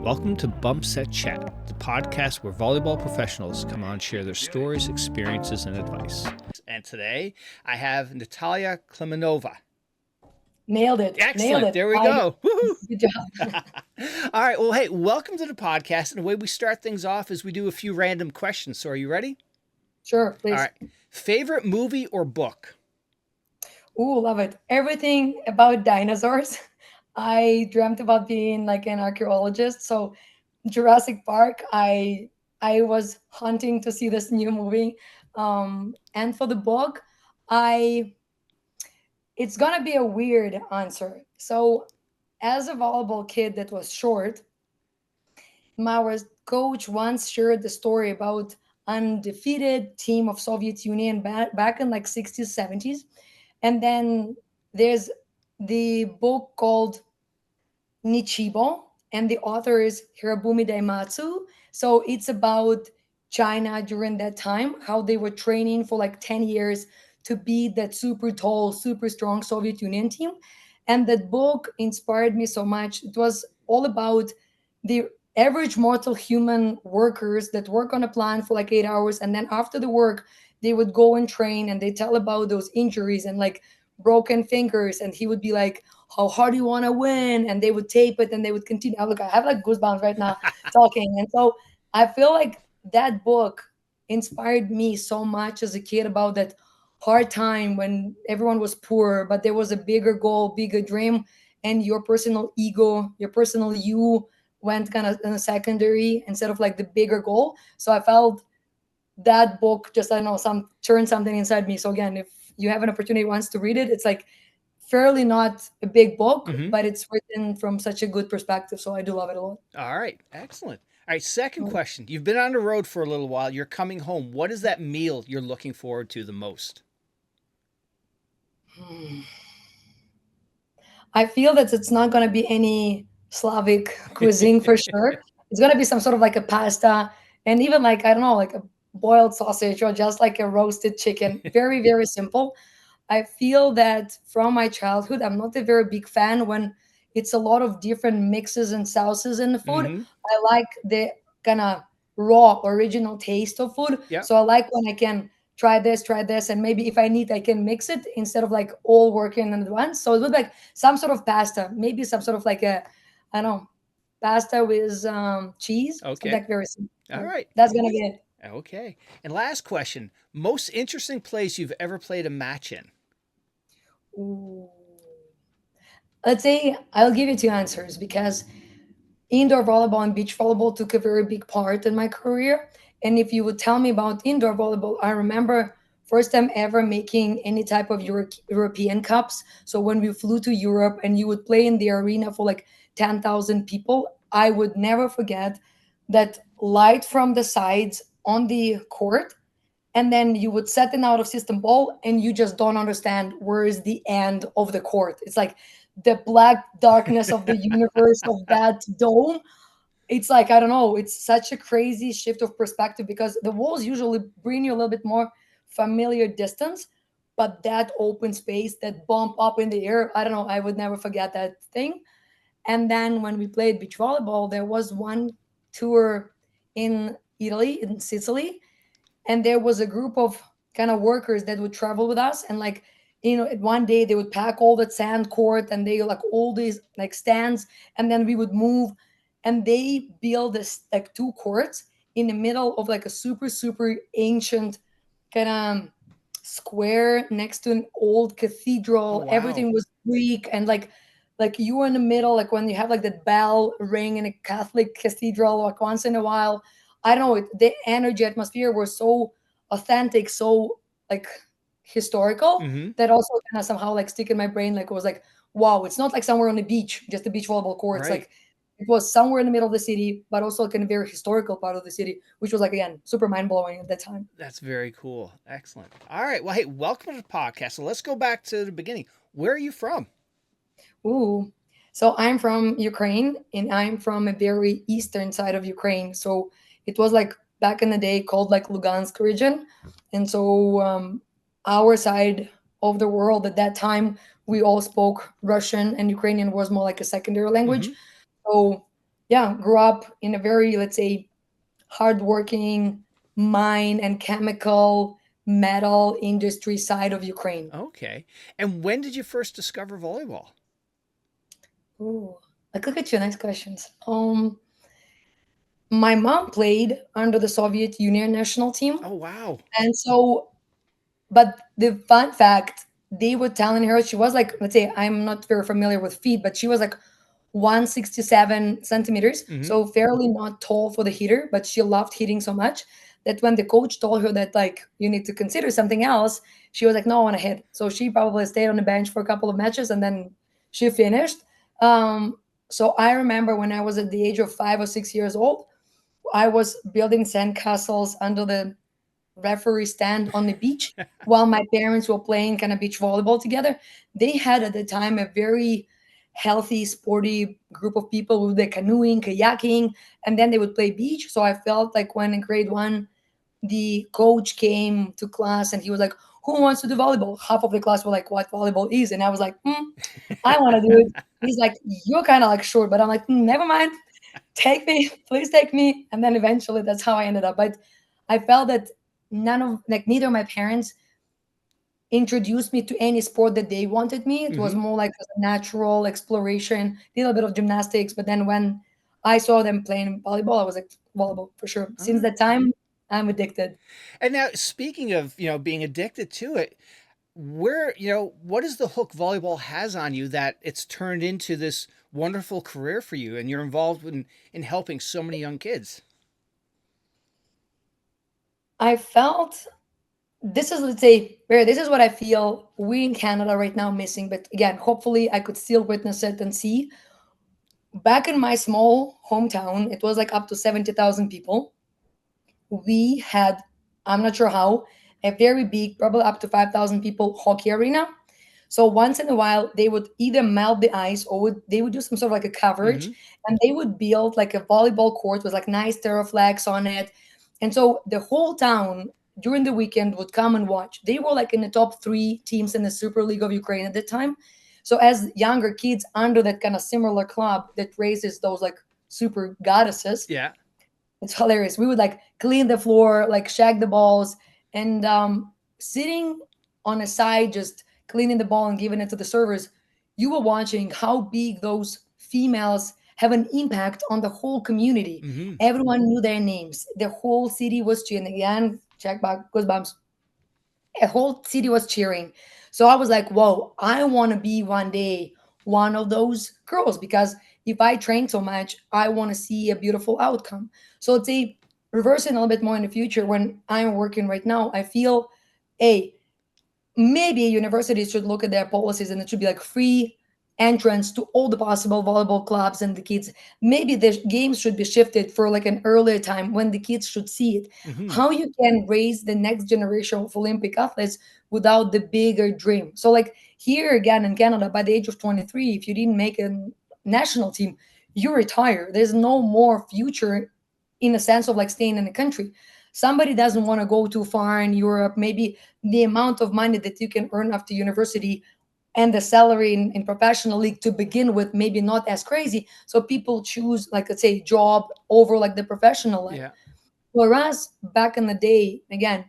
Welcome to Bump Set Chat, the podcast where volleyball professionals come on and share their stories, experiences, and advice. And today I have Nataliia Klimenova. Nailed it. Excellent. Nailed it. There we go. Woo-hoo. Good job. All right. Well, hey, welcome to the podcast. And the way we start things off is we do a few random questions. So are you ready? Sure, please. All right. Favorite movie or book? Ooh, love it. Everything about dinosaurs. I dreamt about being like an archaeologist. So Jurassic Park, I was hunting to see this new movie. And for the book, it's gonna be a weird answer. So as a volleyball kid that was short, my coach once shared the story about undefeated team of Soviet Union back in like 60s, 70s. And then there's the book called Nichibo, and the author is Hirobumi Daimatsu. So it's about China during that time, how they were training for like 10 years to beat that super tall, super strong Soviet Union team. And that book inspired me so much. It was all about the average mortal human workers that work on a plant for like 8 hours. And then after the work, they would go and train and they tell about those injuries and like broken fingers. And he would be like, how hard do you want to win? And they would tape it and they would continue. Look, I have like goosebumps right now talking. And so I feel like that book inspired me so much as a kid about that hard time when everyone was poor, but there was a bigger goal, bigger dream, and your personal ego, your personal you went kind of in a secondary instead of like the bigger goal. So I felt that book just, I don't know, turned something inside me. So again, if you have an opportunity once to read it, it's like fairly not a big book, but it's written from such a good perspective. So I do love it a lot. All right. Excellent. All right. Second question. You've been on the road for a little while. You're coming home. What is that meal you're looking forward to the most? I feel that it's not going to be any Slavic cuisine for sure. It's going to be some sort of like a pasta and even like, I don't know, like a boiled sausage or just like a roasted chicken. Very, very simple. I feel that from my childhood, I'm not a very big fan when it's a lot of different mixes and sauces in the food. I like the kind of raw, original taste of food. Yep. So I like when I can try this, and maybe if I need, I can mix it instead of like all working at once. So it would like some sort of pasta, maybe some sort of like I don't know, pasta with cheese. Okay. So like very simple. All right. That's gonna be it. Okay. And last question. Most interesting place you've ever played a match in? Ooh. Let's say I'll give you two answers because indoor volleyball and beach volleyball took a very big part in my career. And if you would tell me about indoor volleyball, I remember first time ever making any type of European cups. So when we flew to Europe and you would play in the arena for like 10,000 people, I would never forget that light from the sides on the court. And then you would set an out of system ball and you just don't understand where is the end of the court. It's like the black darkness of the universe of that dome. It's like, I don't know, it's such a crazy shift of perspective because the walls usually bring you a little bit more familiar distance, but that open space, that bump up in the air, I don't know, I would never forget that thing. And then when we played beach volleyball, there was one tour in Italy, in Sicily, and there was a group of kind of workers that would travel with us. And like, one day they would pack all that sand court and they like all these like stands, and then we would move, and they build this like two courts in the middle of like a super super ancient kind of square next to an old cathedral. Oh, wow. Everything was Greek, and like you were in the middle, like when you have like that bell ring in a Catholic cathedral, like once in a while. I don't know, the energy atmosphere was so authentic, so like historical, that also kind of somehow like stick in my brain. Like it was like, wow, it's not like somewhere on the beach, just a beach volleyball court. It's Right. like it was somewhere in the middle of the city, but also like in a very historical part of the city, which was like, again, super mind blowing at that time. That's very cool. Excellent. All right. Well, hey, welcome to the podcast. So let's go back to the beginning. Where are you from? Ooh. So I'm from Ukraine, and I'm from a very eastern side of Ukraine. So it was like back in the day called like Lugansk region. And so our side of the world at that time, we all spoke Russian, and Ukrainian was more like a secondary language. So yeah, grew up in a very, let's say, hardworking mine and chemical metal industry side of Ukraine. Okay. And when did you first discover volleyball? Ooh, like, look at you, nice questions. My mom played under the Soviet Union national team, Oh, wow. and so, but the fun fact, they were telling her she was like, let's say, I'm not very familiar with feet, but she was like 167 centimeters, Hmm. so fairly not tall for the hitter, but she loved hitting so much that when the coach told her that like you need to consider something else, she was like, no, I want to hit. So she probably stayed on the bench for a couple of matches and then she finished. Um, so I remember when I was at the age of 5 or 6 years old, I was building sandcastles under the referee stand on the beach while my parents were playing kind of beach volleyball together. They had at the time a very healthy, sporty group of people with the canoeing, kayaking, and then they would play beach. So I felt like when in grade one, the coach came to class and he was like, who wants to do volleyball? Half of the class were like, what volleyball is? And I was like, I want to do it. He's like, you're kind of like short, but I'm like, never mind, take me, please take me. And then eventually that's how I ended up. But I felt that neither of my parents introduced me to any sport that they wanted me. It was Hmm. more like a natural exploration, a little bit of gymnastics. But then when I saw them playing volleyball, I was like, volleyball for sure. All Since that right. time, I'm addicted. And now, speaking of, being addicted to it, what is the hook volleyball has on you that it's turned into this wonderful career for you and you're involved in helping so many young kids? I felt this is, let's say, Barry, this is what I feel we in Canada right now missing. But again, hopefully I could still witness it and see. Back in my small hometown, it was like up to 70,000 people. We had, I'm not sure how, a very big, probably up to 5,000 people hockey arena. So once in a while, they would either melt the ice or they would do some sort of like a coverage, Hmm. and they would build like a volleyball court with like nice flags on it. And so the whole town during the weekend would come and watch. They were like in the top three teams in the Super League of Ukraine at the time. So as younger kids under that kind of similar club that raises those like super goddesses, Yeah. it's hilarious. We would like clean the floor, like shag the balls, and sitting on a side, just cleaning the ball and giving it to the servers. You were watching how big those females have an impact on the whole community. Hmm. Everyone knew their names. The whole city was cheering. Again, check back, goosebumps. A whole city was cheering. So I was like, whoa, I want to be one day one of those girls because if I train so much, I want to see a beautiful outcome. So it's a reversing a little bit more in the future when I'm working right now. I feel, hey, maybe universities should look at their policies and it should be like free entrance to all the possible volleyball clubs and the kids. Maybe the games should be shifted for like an earlier time when the kids should see it. Hmm. How you can raise the next generation of Olympic athletes without the bigger dream. So like here again in Canada, by the age of 23, if you didn't make a national team, you retire. There's no more future in a sense of like staying in the country. Somebody doesn't want to go too far in Europe, maybe the amount of money that you can earn after university and the salary in professional league to begin with maybe not as crazy, so people choose like, let's say, job over like the professional life. Yeah. Whereas back in the day, again,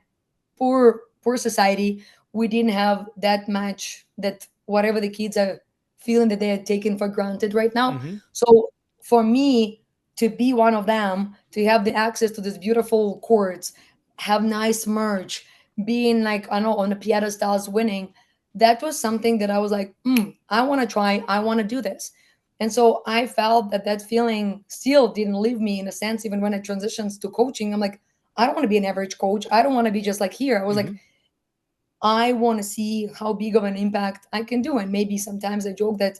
poor society, we didn't have that much that whatever the kids are feeling that they are taken for granted right now. Hmm. So for me to be one of them, to have the access to these beautiful courts, have nice merch, being like, I know, on the piedestals winning, that was something that I was like, I want to try, I want to do this. And so I felt that that feeling still didn't leave me in a sense, even when I transitions to coaching. I'm like, I don't want to be an average coach. I don't want to be just like here. I was like, Hmm. I want to see how big of an impact I can do. And maybe sometimes I joke that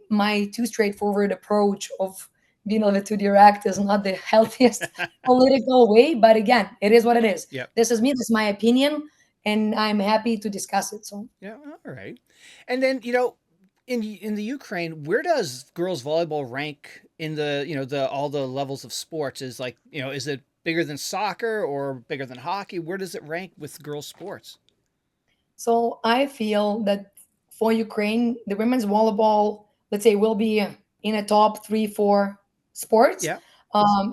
my too straightforward approach of being a little bit too direct is not the healthiest political way. But again, it is what it is. Yep. This is me, this is my opinion, and I'm happy to discuss it. So Yeah. All right. And then, in the Ukraine, where does girls volleyball rank in the the all the levels of sports? Is like is it bigger than soccer or bigger than hockey? Where does it rank with girls sports? so I feel that for Ukraine, the women's volleyball, let's say, will be in a top three, four. sports. Yeah.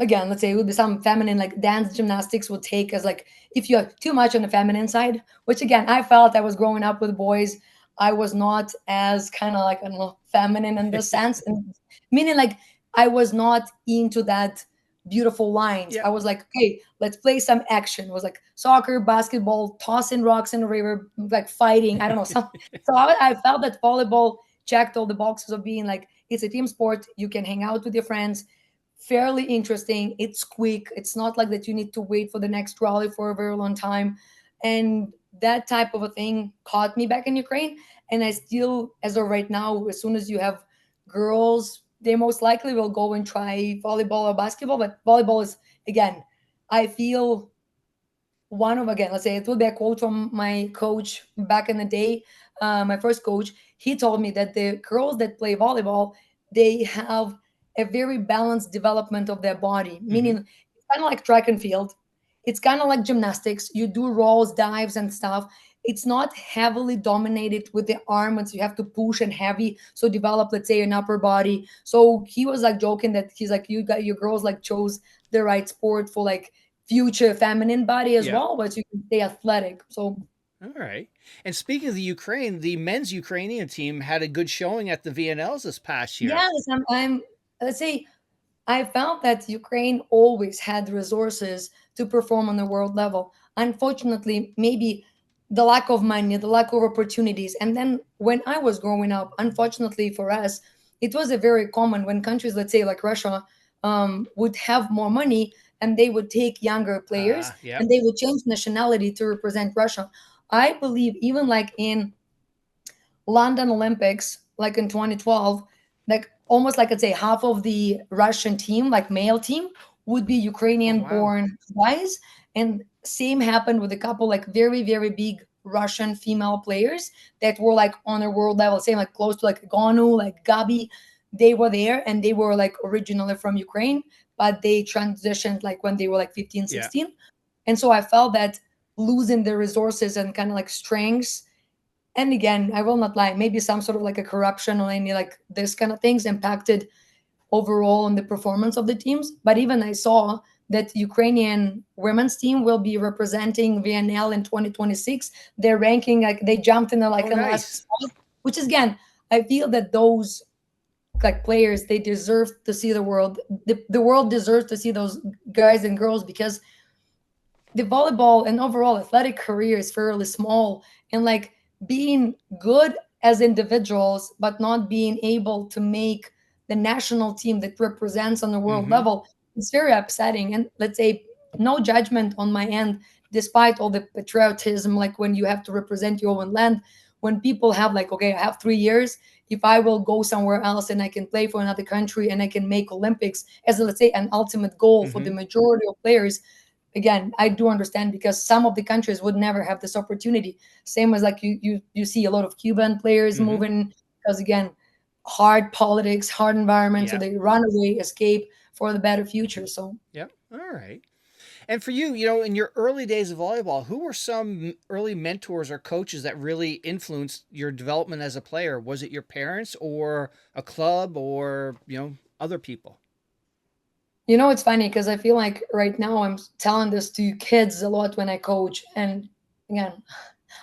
Again, let's say it would be some feminine, like dance gymnastics would take as like if you're too much on the feminine side, which again, I felt I was growing up with boys. I was not as kind of like, I don't know, feminine in this sense. And meaning like I was not into that beautiful lines. Yeah. I was like, okay, let's play some action. It was like soccer, basketball, tossing rocks in the river, like fighting. I don't know. So I felt that volleyball checked all the boxes of being like, it's a team sport. You can hang out with your friends, fairly interesting. It's quick. It's not like that you need to wait for the next rally for a very long time. And that type of a thing caught me back in Ukraine. And I still, as of right now, as soon as you have girls, they most likely will go and try volleyball or basketball. But volleyball is, again, I feel one of, again, let's say it will be a quote from my coach back in the day, my first coach. He told me that the girls that play volleyball, they have a very balanced development of their body, Mm-hmm. meaning it's kind of like track and field. It's kind of like gymnastics. You do rolls, dives, and stuff. It's not heavily dominated with the arm once you have to push and heavy. So develop, let's say, an upper body. So he was like joking that he's like, you got your girls like chose the right sport for like future feminine body as Yeah. well, but you can stay athletic. So All right. And speaking of the Ukraine, the men's Ukrainian team had a good showing at the VNLs this past year. yes, I'm let's say I found that Ukraine always had resources to perform on the world level. Unfortunately, maybe the lack of money, the lack of opportunities. And then when I was growing up, unfortunately for us, it was a very common when countries, let's say like Russia, would have more money and they would take younger players Yeah. and they would change nationality to represent Russia. I believe even like in London Olympics, like in 2012, like almost like I'd say half of the Russian team, like male team, would be Oh Ukrainian wow. born guys. And same happened with a couple like very, very big Russian female players that were like on a world level, same like close to like Gonu, like Gabi. They were there and they were like originally from Ukraine, but they transitioned like when they were like 15, Yeah. 16. And so I felt that losing the resources and kind of like strengths, and again, I will not lie, maybe some sort of like a corruption or any like this kind of things impacted overall on the performance of the teams. But even I saw that Ukrainian women's team will be representing VNL in 2026. Their ranking, like they jumped in the Oh like in the last nice. spot, which is again, I feel that those like players, they deserve to see the world. The world deserves to see those guys and girls because the volleyball and overall athletic career is fairly small, and like being good as individuals but not being able to make the national team that represents on the world Mm-hmm. level, it's very upsetting. And let's say no judgment on my end, despite all the patriotism, like when you have to represent your own land, when people have like, okay, I have 3 years, if I will go somewhere else and I can play for another country and I can make Olympics as, let's say, an ultimate goal for the Mm-hmm. majority of players, again, I do understand because some of the countries would never have this opportunity. Same as like you see a lot of Cuban players Mm-hmm. moving because again, hard politics, hard environment, so Yeah. they run away, escape for the better future. So Yeah. All right. And for you, in your early days of volleyball, who were some early mentors or coaches that really influenced your development as a player? Was it your parents or a club or, other people? it's funny because I feel like right now I'm telling this to kids a lot when I coach, and again,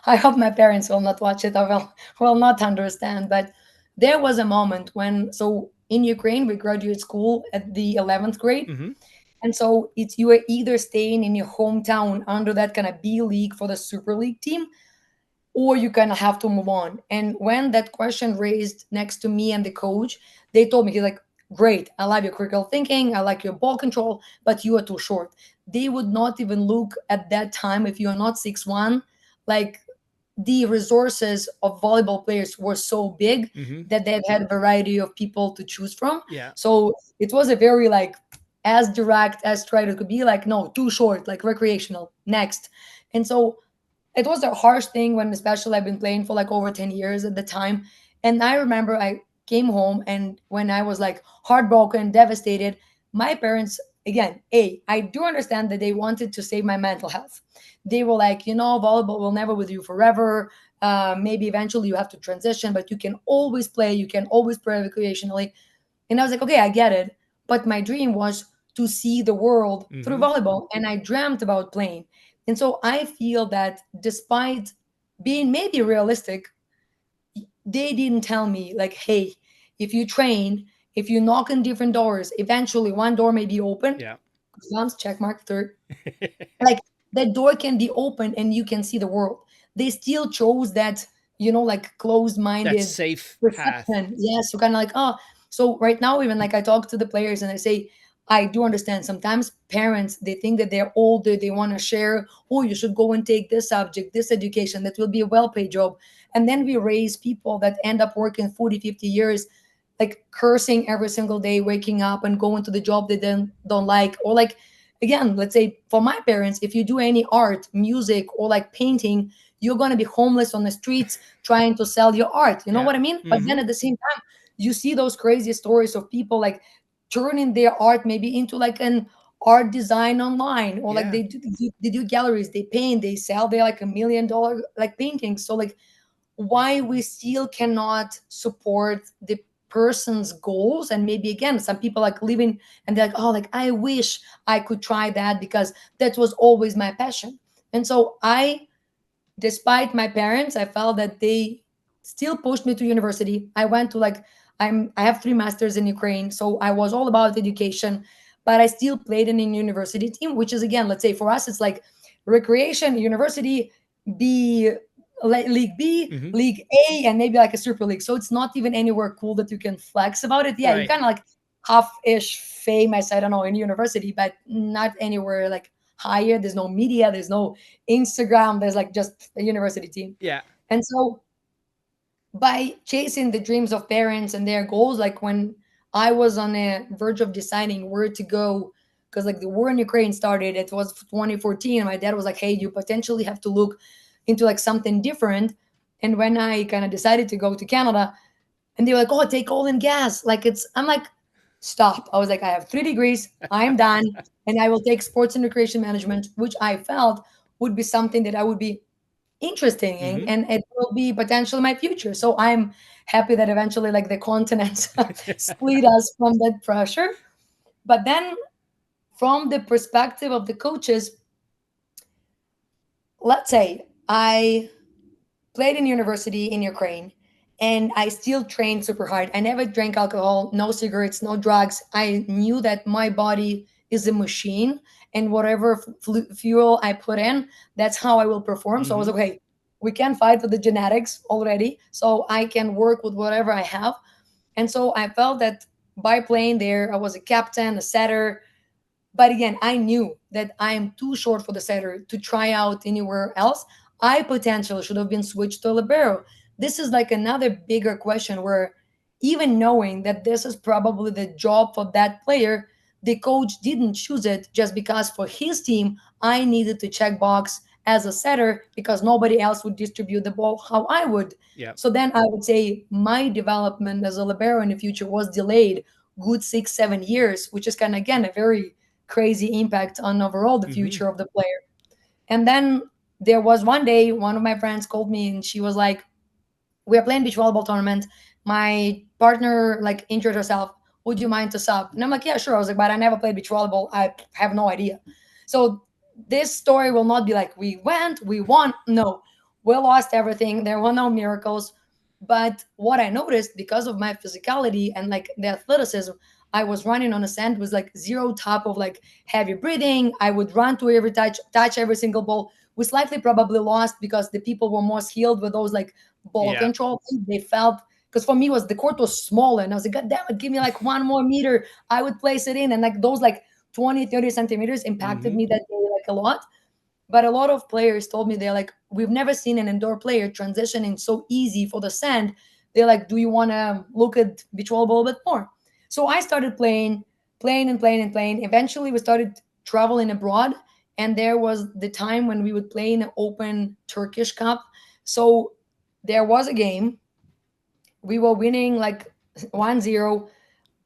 I hope my parents will not watch it or will not understand. But there was a moment when, so in Ukraine, we graduate school at the 11th grade. Mm-hmm. And so it's you are either staying in your hometown under that kind of B league for the Super League team, or you kind of have to move on. And when that question raised next to me and the coach, they told me, he's like, great, I love your critical thinking, I like your ball control, but you are too short. They would not even look at that time if you are not 6'1", like the resources of volleyball players were so big Mm-hmm. that they had a variety of people to choose from. Yeah. So it was a very like as direct as tried it could be, like no, too short, like recreational, next. And so it was a harsh thing when especially I've been playing for like over 10 years at the time. And I remember I came home and when I was like heartbroken, devastated, my parents, again, I do understand that they wanted to save my mental health. They were like, volleyball will never with you forever. Maybe eventually you have to transition, but you can always play, you can always play recreationally. And I was like, okay, I get it. but my dream was to see the world through Mm-hmm. volleyball, and I dreamt about playing. And so I feel that despite being maybe realistic, they didn't tell me like, hey, if you train, if you knock on different doors, eventually one door may be open. Yeah. Once check mark third, like that door can be open and you can see the world. They still chose that, like That closed-minded safe path. perception. Yeah, so kind of like, oh, so right now, even like I talk to the players and I say, I do understand sometimes parents, they think that they're older, they want to share, oh, you should go and take this subject, this education, that will be a well-paid job. And then we raise people that end up working 40, 50 years, like cursing every single day, waking up and going to the job they don't like. Or like, again, let's say for my parents, if you do any art, music, or like painting, you're going to be homeless on the streets trying to sell your art. You know Yeah. what I mean? But Mm-hmm. then at the same time, you see those crazy stories of people like turning their art maybe into like an art design online, or like Yeah. they do galleries, they paint, they sell their like $1 million like paintings. So like, why we still cannot support the person's goals? And maybe again, some people like living and they're like, oh, like I wish I could try that because that was always my passion. And so I, despite my parents, I felt that they still pushed me to university. I went to like, I have 3 masters in Ukraine, so I was all about education, but I still played in a university team, which is again, let's say for us, it's like recreation, university, B, League B, Mm-hmm. League A, and maybe like a super league. So it's not even anywhere cool that you can flex about it. Yeah, you Right. kind of like half-ish famous, I don't know, in university, but not anywhere like higher. There's no media, there's no Instagram, there's like just a university team. Yeah. And so by chasing the dreams of parents and their goals, like when I was on a verge of deciding where to go, because like the war in Ukraine started, it was 2014, and my dad was like, hey, you potentially have to look into like something different. And when I kind of decided to go to Canada, and they were like, oh, take oil and gas. Like I'm like, stop. I was like, I have 3 degrees, I'm done. And I will take sports and recreation management, which I felt would be something that I would be interesting in, Mm-hmm. and it will be potentially my future. So I'm happy that eventually like the continents split us from that pressure. But then from the perspective of the coaches, let's say I played in university in Ukraine, and I still trained super hard. I never drank alcohol, no cigarettes, no drugs. I knew that my body is a machine, and whatever fuel I put in, that's how I will perform. So I was Mm-hmm. like, okay, we can fight with the genetics already. So I can work with whatever I have. And so I felt that by playing there, I was a captain, a setter, but again, I knew that I am too short for the setter to try out anywhere else. I potentially should have been switched to Libero. This is like another bigger question where even knowing that this is probably the job for that player, the coach didn't choose it just because for his team, I needed to check box as a setter because nobody else would distribute the ball how I would. Yeah. So then I would say my development as a Libero in the future was delayed good 6, 7 years, which is kind of again a very crazy impact on overall the Mm-hmm. future of the player. And then there was one day, one of my friends called me and she was like, we are playing beach volleyball tournament. My partner like injured herself. Would you mind to sub? And I'm like, yeah, sure. I was like, but I never played beach volleyball. I have no idea. So this story will not be like we went, we won. No, we lost everything. There were no miracles. But what I noticed because of my physicality and like the athleticism, I was running on the sand was like zero top of like heavy breathing. I would run to every touch every single ball. We slightly probably lost because the people were more skilled with those like ball Yeah. control. They felt because for me was the court was smaller and I was like, God damn it, give me like 1 more meter. I would place it in. And like those like 20, 30 centimeters impacted Mm-hmm. me that day like a lot. But a lot of players told me they're like, we've never seen an indoor player transitioning so easy for the sand. They're like, do you want to look at beach volleyball a bit more? So I started playing and playing and playing. Eventually, we started traveling abroad, and there was the time when we would play in an open Turkish Cup. So there was a game. We were winning like 1-0,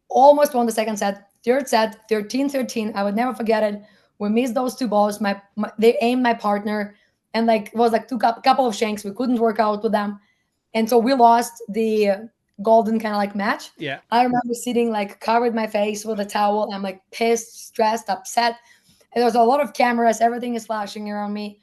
almost won the second set, third set, 13-13. I would never forget it. We missed those 2 balls. They aimed my partner, and like it was like couple of shanks. We couldn't work out with them, and so we lost the golden kind of like match. Yeah. I remember sitting like covered my face with a towel. I'm like pissed, stressed, upset. And there's a lot of cameras. Everything is flashing around me.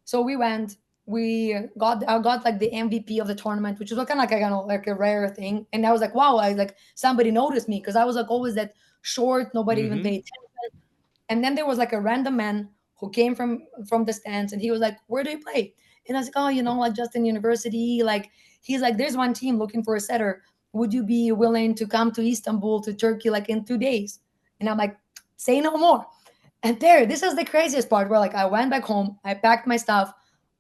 So we went. I got like the MVP of the tournament, which was kind of like like a rare thing. And I was like, wow, I like somebody noticed me because I was like always that short. Nobody even Mm-hmm. paid attention. And then there was like a random man who came from the stands, and he was like, "Where do you play?" And I was like, "Oh, like just in university." Like he's like, "There's one team looking for a setter. Would you be willing to come to Istanbul to Turkey like in 2 days?" And I'm like, "Say no more." And this is the craziest part where like I went back home, I packed my stuff,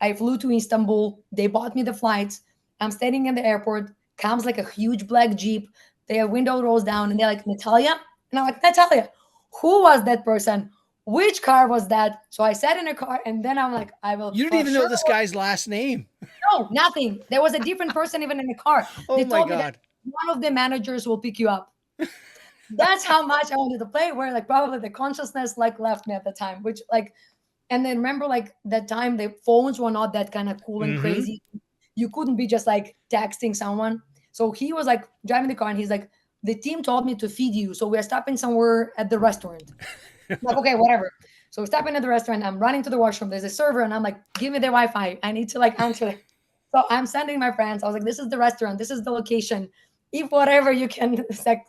I flew to Istanbul, they bought me the flights. I'm standing in the airport, comes like a huge black Jeep, their window rolls down, and they're like, "Nataliia?" And I'm like, "Nataliia, who was that person? Which car was that?" So I sat in a car, and then I'm like, I will You didn't for even know sure this guy's last name. know nothing. There was a different person even in the car. Oh They my told me that God. one of the managers will pick you up. That's how much I wanted to play. Where like probably the consciousness like left me at the time, which like, and then remember like that time the phones were not that kind of cool and Mm-hmm. crazy. You couldn't be just like texting someone. So he was like driving the car, and he's like, "The team told me to feed you, so we're stopping somewhere at the restaurant." I'm like, okay, whatever. So we're stopping at the restaurant. I'm running to the washroom. There's a server, and I'm like, "Give me the Wi-Fi. I need to like answer it." So I'm sending my friends. I was like, "This is the restaurant. This is the location. If whatever you can like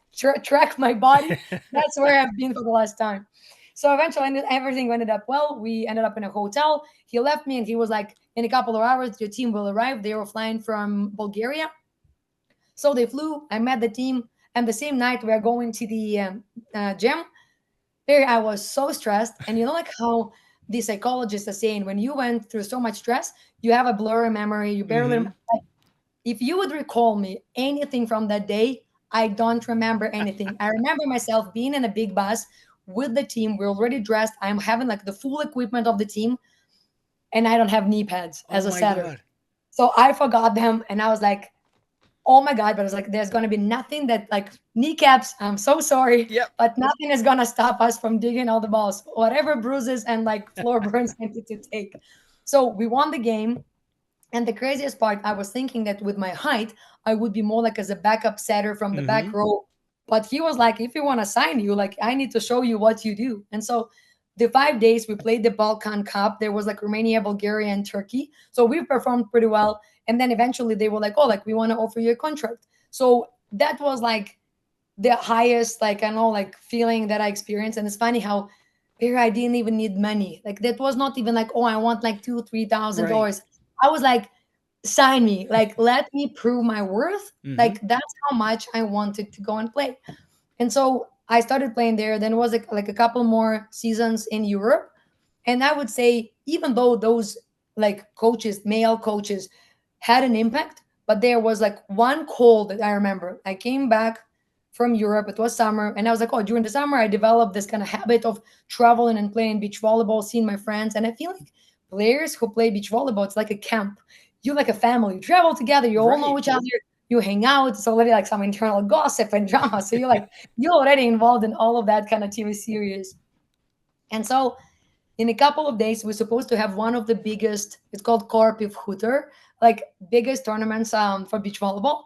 track my body, that's where I've been for the last time." So eventually, everything ended up well. We ended up in a hotel. He left me, and he was like, "In a couple of hours, your team will arrive." They were flying from Bulgaria, so they flew. I met the team, and the same night we are going to the gym. There, I was so stressed, and like how the psychologists are saying, when you went through so much stress, you have a blurry memory. You barely Mm-hmm. remember. If you would recall me anything from that day, I don't remember anything. I remember myself being in a big bus with the team. We're already dressed. I'm having like the full equipment of the team, and I don't have knee pads Oh as a my setter. God. So I forgot them, and I was like, "Oh my God," but I was like, "There's gonna be nothing that like kneecaps. I'm so sorry, Yep. but nothing is gonna stop us from digging all the balls. Whatever bruises and like floor burns I need to take." So we won the game. And the craziest part, I was thinking that with my height, I would be more like as a backup setter from the Mm-hmm. back row. But he was like, "If you want to sign you, like I need to show you what you do." And so the 5 days we played the Balkan Cup. There was like Romania, Bulgaria, and Turkey. So we performed pretty well. And then eventually they were like, "Oh, like we want to offer you a contract." So that was like the highest, like I know, like feeling that I experienced. And it's funny how here I didn't even need money. Like that was not even like, "Oh, I want like two, Right. $3,000. I was like, "Sign me, like let me prove my worth." Mm-hmm. Like that's how much I wanted to go and play. And so I started playing there. Then it was like a couple more seasons in Europe. And I would say, even though those like coaches, male coaches, had an impact, but there was like one call that I remember. I came back from Europe. It was summer, and I was like, "Oh, during the summer, I developed this kind of habit of traveling and playing beach volleyball, seeing my friends." And I feel like players who play beach volleyball, it's like a camp. You like a family. You travel together. You all know Right. each other. You hang out. It's already like some internal gossip and drama. So you're already involved in all of that kind of TV series. And so in a couple of days we're supposed to have one of the biggest, it's called Korpiv Hutter, like biggest tournaments for beach volleyball.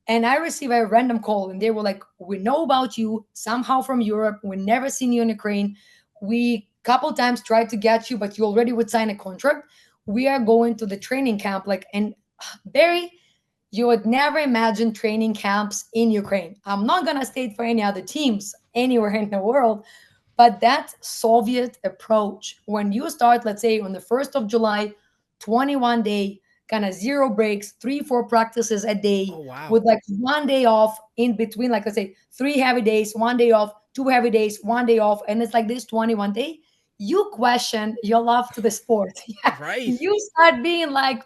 And I received a random call, and they were like, "We know about you somehow from Europe. We never seen you in Ukraine. We couple times tried to get you, but you already would sign a contract. We are going to the training camp." Like, and Barry, you would never imagine training camps in Ukraine. I'm not gonna state for any other teams anywhere in the world, but that Soviet approach, when you start, let's say, on the 1st of July, 21 day, kind of zero breaks, 3, 4 practices a day, Oh wow. with like one day off in between, like let's say 3 heavy days, one day off, 2 heavy days, one day off, and it's like this 21 day, you question your love to the sport. Yeah. Right. You start being like,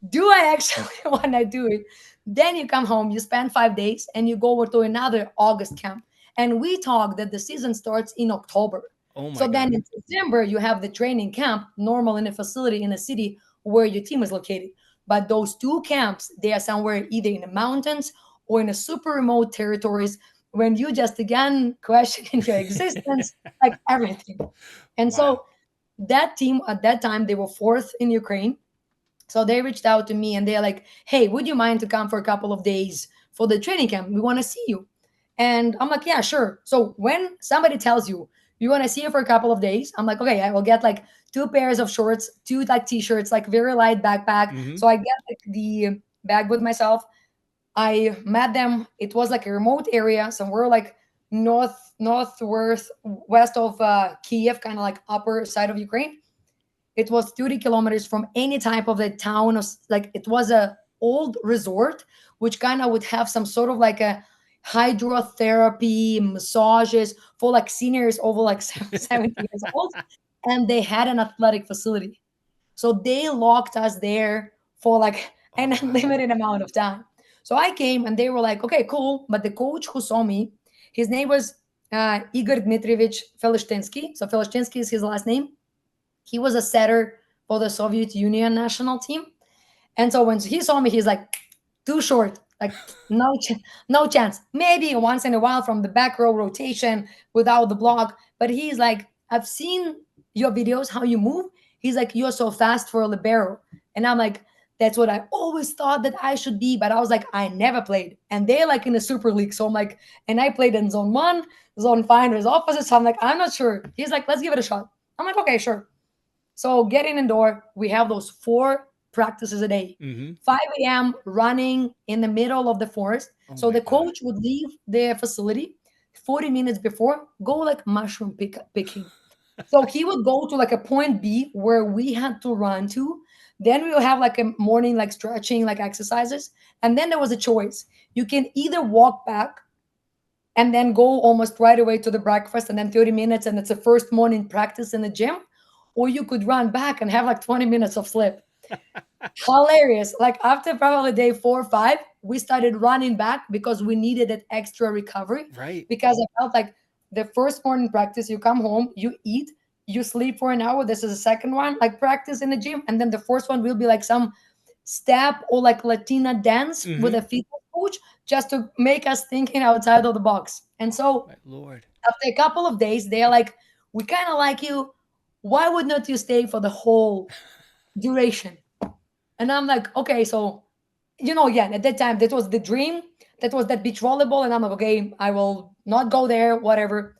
do I actually want to do it? Then you come home, you spend 5 days, and you go over to another August camp. And we talk that the season starts in October. Oh my So then God. in September, you have the training camp, normal in a facility in a city where your team is located. But those two camps, they are somewhere either in the mountains or in a super remote territories when you just again questioning your existence, like everything. And Wow. so that team at that time, they were fourth in Ukraine, so they reached out to me, and they're like, "Hey, would you mind to come for a couple of days for the training camp. We want to see you. And I'm like, yeah, sure. So when somebody tells you, you want to see you for a couple of days, I'm like, okay, I will get like 2 pairs of shorts, 2 t-shirts, like very light backpack. Mm-hmm. So I get like the bag with myself. I met them. It was like a remote area, somewhere like northwest west of Kiev, kind of like upper side of Ukraine. It was 30 kilometers from any type of the town. Of like it was a old resort, which kind of would have some sort of like a hydrotherapy massages for like seniors over like 70 years old, and they had an athletic facility. So they locked us there for like Oh, an wow. unlimited amount of time. So I came and they were like, okay, cool. But the coach who saw me, his name was Igor Dmitrievich Felishtinsky. So Felishtinsky is his last name. He was a setter for the Soviet Union national team. And so when he saw me, he's like, too short. Like no chance. Maybe once in a while from the back row rotation without the block. But he's like, I've seen your videos, how you move. He's like, you're so fast for a libero. And I'm like, that's what I always thought that I should be. But I was like, I never played. And they're like in the Super League. So I'm like, and I played in zone one, zone five, there's opposite. So I'm like, I'm not sure. He's like, let's give it a shot. I'm like, okay, sure. So getting indoor, we have those 4 practices a day. Mm-hmm. 5 a.m. running in the middle of the forest. Oh So my the God. coach would leave the facility 40 minutes before, go like picking. So he would go to like a point B where we had to run to. Then we will have like a morning like stretching like exercises. And then there was a choice. You can either walk back and then go almost right away to the breakfast and then 30 minutes and it's a first morning practice in the gym, or you could run back and have like 20 minutes of sleep. Hilarious. Like after probably day 4 or 5, we started running back because we needed that extra recovery. Right. Because I felt like the first morning practice, you come home, you eat, you sleep for an hour. This is the second one, like practice in the gym. And then the first one will be like some step or like Latina dance with Mm-hmm. a fitness coach just to make us thinking outside of the box. And so My Lord. after a couple of days, they're like, we kind of like you. Why would not you stay for the whole duration? And I'm like, okay, so again, at that time, that was the dream. That was that beach volleyball. And I'm like, okay, I will not go there, whatever.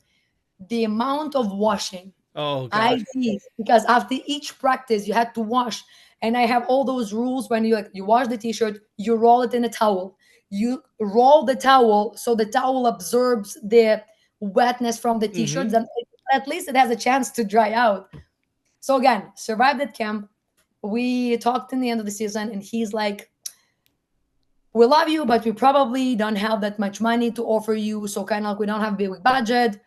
The amount of washing Oh I God. did, because after each practice, you had to wash. And I have all those rules when you wash the t-shirt, you roll it in a towel. You roll the towel so the towel absorbs the wetness from the Mm-hmm. t-shirts and at least it has a chance to dry out. So again, survived at camp. We talked in the end of the season and he's like, we love you, but we probably don't have that much money to offer you. So kind of like we don't have a big budget.